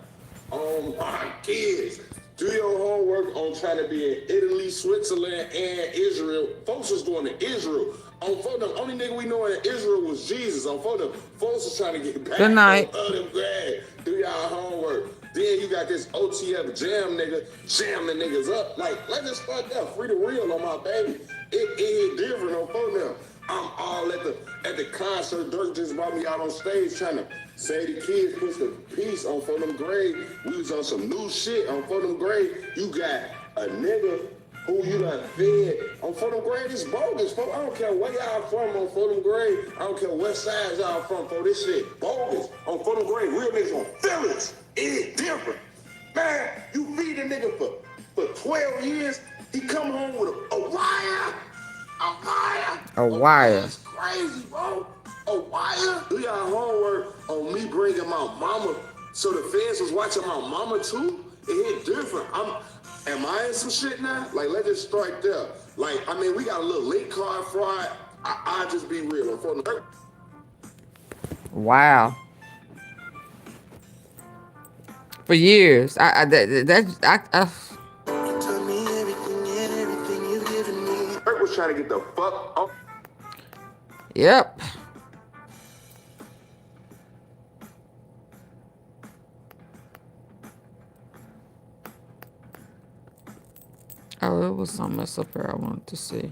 O: My kids, do your homework on trying to be in Italy, Switzerland, and Israel. Folks was going to Israel. On phone them, only nigga we know in Israel was Jesus. On phone them, folks was trying to get back.
A: Good night.
O: Them grad. Do y'all homework. Then you got this OTF jam nigga, jam the niggas up. Like, let's just start there. Free the real on my baby. It ain't different on phone them. I'm all at the concert. Dirk just brought me out on stage trying to say the kids push the peace on for them grade. We was on some new shit on for them grade. You got a nigga who you done fed on for them grade. It's bogus, folks. I don't care where y'all from on for them grade. I don't care what side y'all from, for this shit bogus on for them grade. Real niggas on feelings. It is different. Man, you feed a nigga for 12 years. He come home with a wire.
A: A wire.
O: That's crazy, bro. A wire. Do y'all homework on me bringing my mama so the feds was watching my mama too? It hit different. Am I in some shit now? Like, let's just start there. Like, I mean, we got a little late card fraud. I'll just be real.
A: Wow. For years, I
O: was trying to get the fuck up.
A: Yep. Oh, it was something else up here I wanted to see.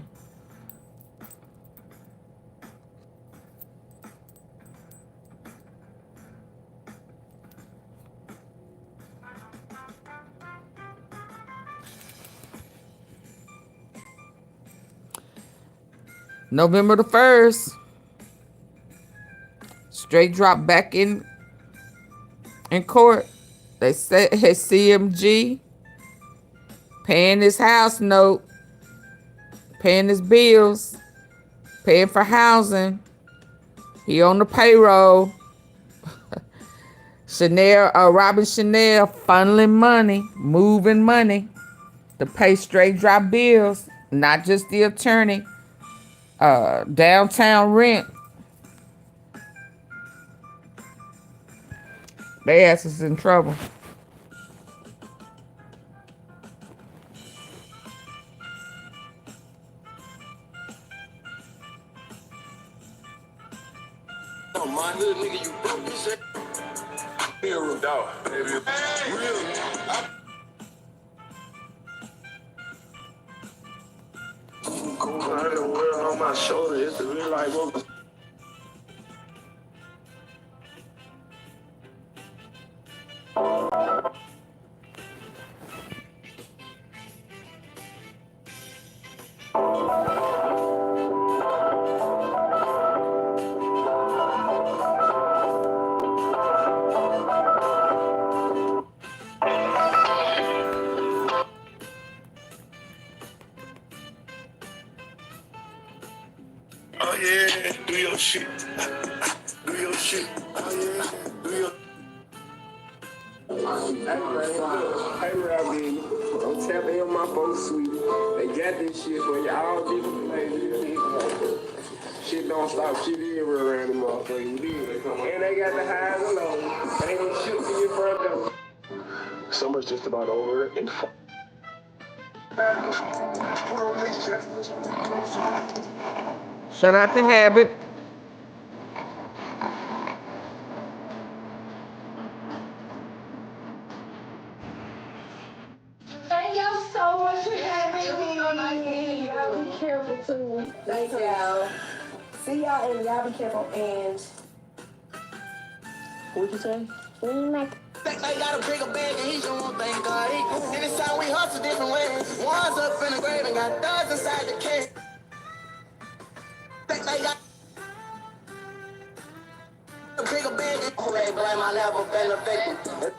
A: November the 1st, Straightdrop back in court. They said his CMG paying his house note, paying his bills, paying for housing. He on the payroll. Robin Chanel funneling money, moving money to pay Straightdrop bills, not just the attorney. Downtown rent. They ass is in trouble.
O: No, my little nigga, you broke this shit. Real dog, baby. Real. Cool, I had to wear it on my shoulder. It's the real life over. Oh yeah, do your shit. Do your shit. Oh yeah, do your. Hey, Robin, I'm tapping in my folks suite. They got this shit for you all different places. Shit don't stop shit everywhere around the motherfucker. And they got the highs and lows. They gonna shoot for your front door. Summer's just about over and
A: Shout out to Habit.
S: Thank y'all so much for having me on my game. Y'all be careful too. Thank y'all. See y'all and y'all be careful and what'd you say?
R: Think they got a bigger bag and he don't want thank God. And it's how we hustle different ways. One's up in the grave and got thugs inside the cage. Think they got a bigger bag and I never been a victim.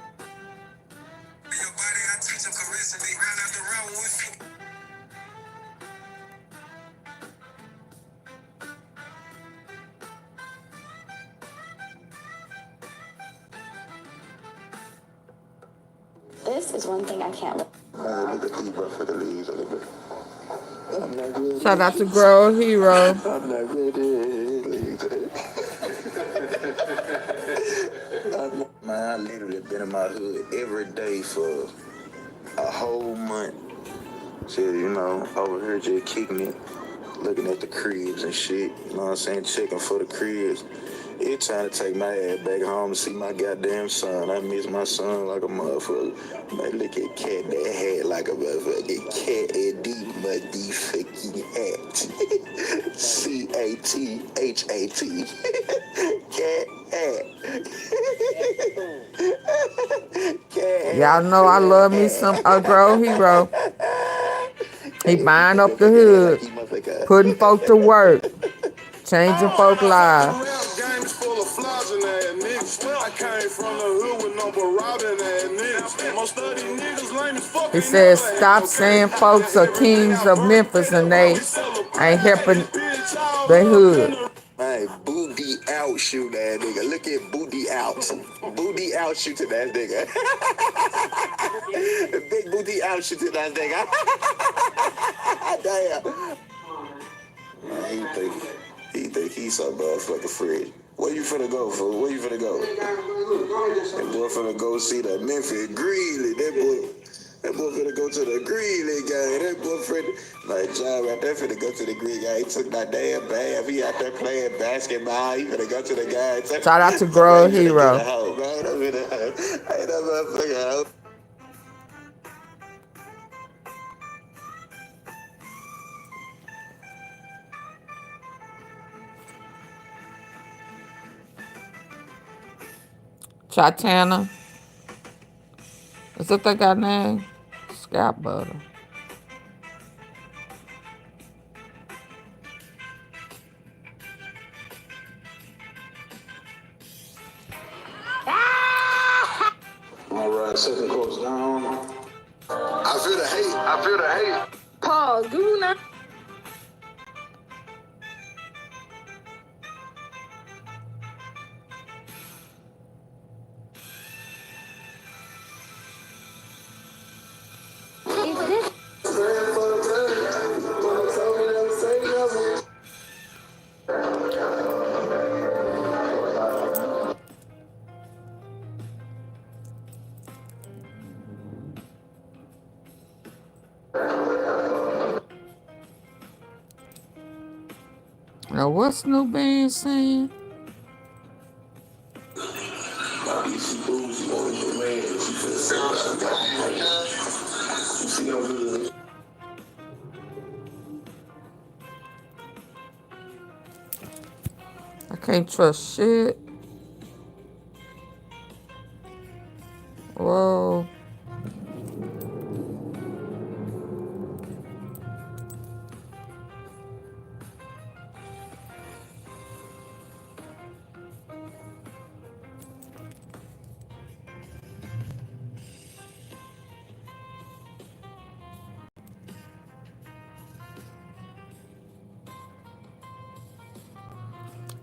S: This is one thing I can't live.
A: Shout out to Girl Hero.
O: I'm not ready. Man, I literally been in my hood every day for a whole month. Shit, you know, over here just kicking it, looking at the cribs and shit. You know what I'm saying? Checking for the cribs. It's trying to take my ass back home to see my goddamn son. I miss my son like a motherfucker. Man, look at cat that hat like a motherfucking cat and the motherfucking hat. C-A-T-H-A-T. Cat hat.
A: Y'all know I love me some Girl Hero. He buying up the hood, putting folk to work, changing folk lives. He says, stop saying folks are kings of Memphis and they ain't helping the hood.
O: Man, booty out shoot that nigga. Look at booty out. Booty out shooting that nigga. Big booty out shooting that nigga. Damn. Man, he think he's so motherfucking free. Where you finna go, fool? Where you finna go? That boy finna go see the Memphis Greeley. That boy finna go to the Greeley game. That boy finna, like John right there finna go to the Greeley game. He took my damn bath. He out there playing basketball. He finna go to the game.
A: Shout out to Girl Hero. Chitana. Is that that guy name? Scalp butter.
O: All right, second course down. I feel the hate. I feel the hate.
S: Pause. Google now.
A: Now, what's New Band saying? I can't trust shit. Whoa.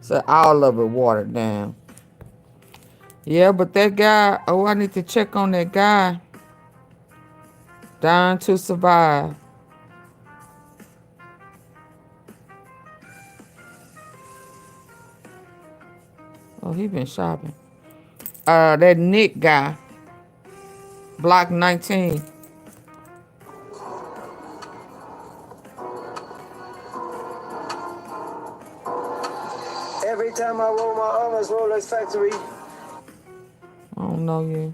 A: So all of it watered down. Yeah, but that guy, oh, I need to check on that guy. Dying to survive. Oh, he been shopping. That Nick guy. Block 19.
C: Every time I roll my armors, Rolex factory.
A: I don't know you.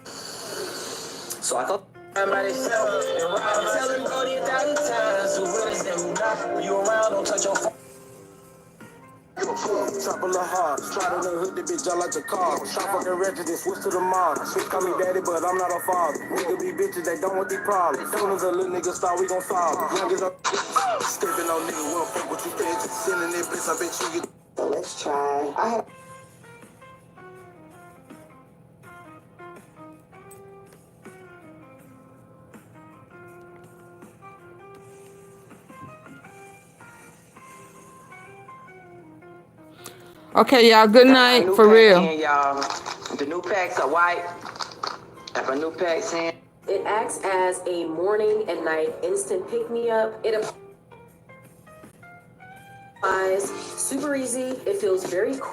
C: So I thought I'm at itself. I'm telling Brody 1,000 times. Who really them not? You around, don't touch your phone. Chop a little hard. Try to hook the bitch out like a car. Shop fucking wretched and switch to the mob. Bitch call me daddy, but I'm not a father. Nigga be bitches, they don't want these problems. Soon as a little nigga start, we gon' solve it. Youngest up. Stepping on nigga, well, fuck what you think. Sending that bitch, I bet you get.
S: So let's try. I have
A: Okay, y'all. Good night.
D: New
A: For
D: packs
A: real.
D: in, y'all. The new packs are white. If a new pack's in.
T: It acts as a morning and night instant pick-me-up. It applies super easy. It feels very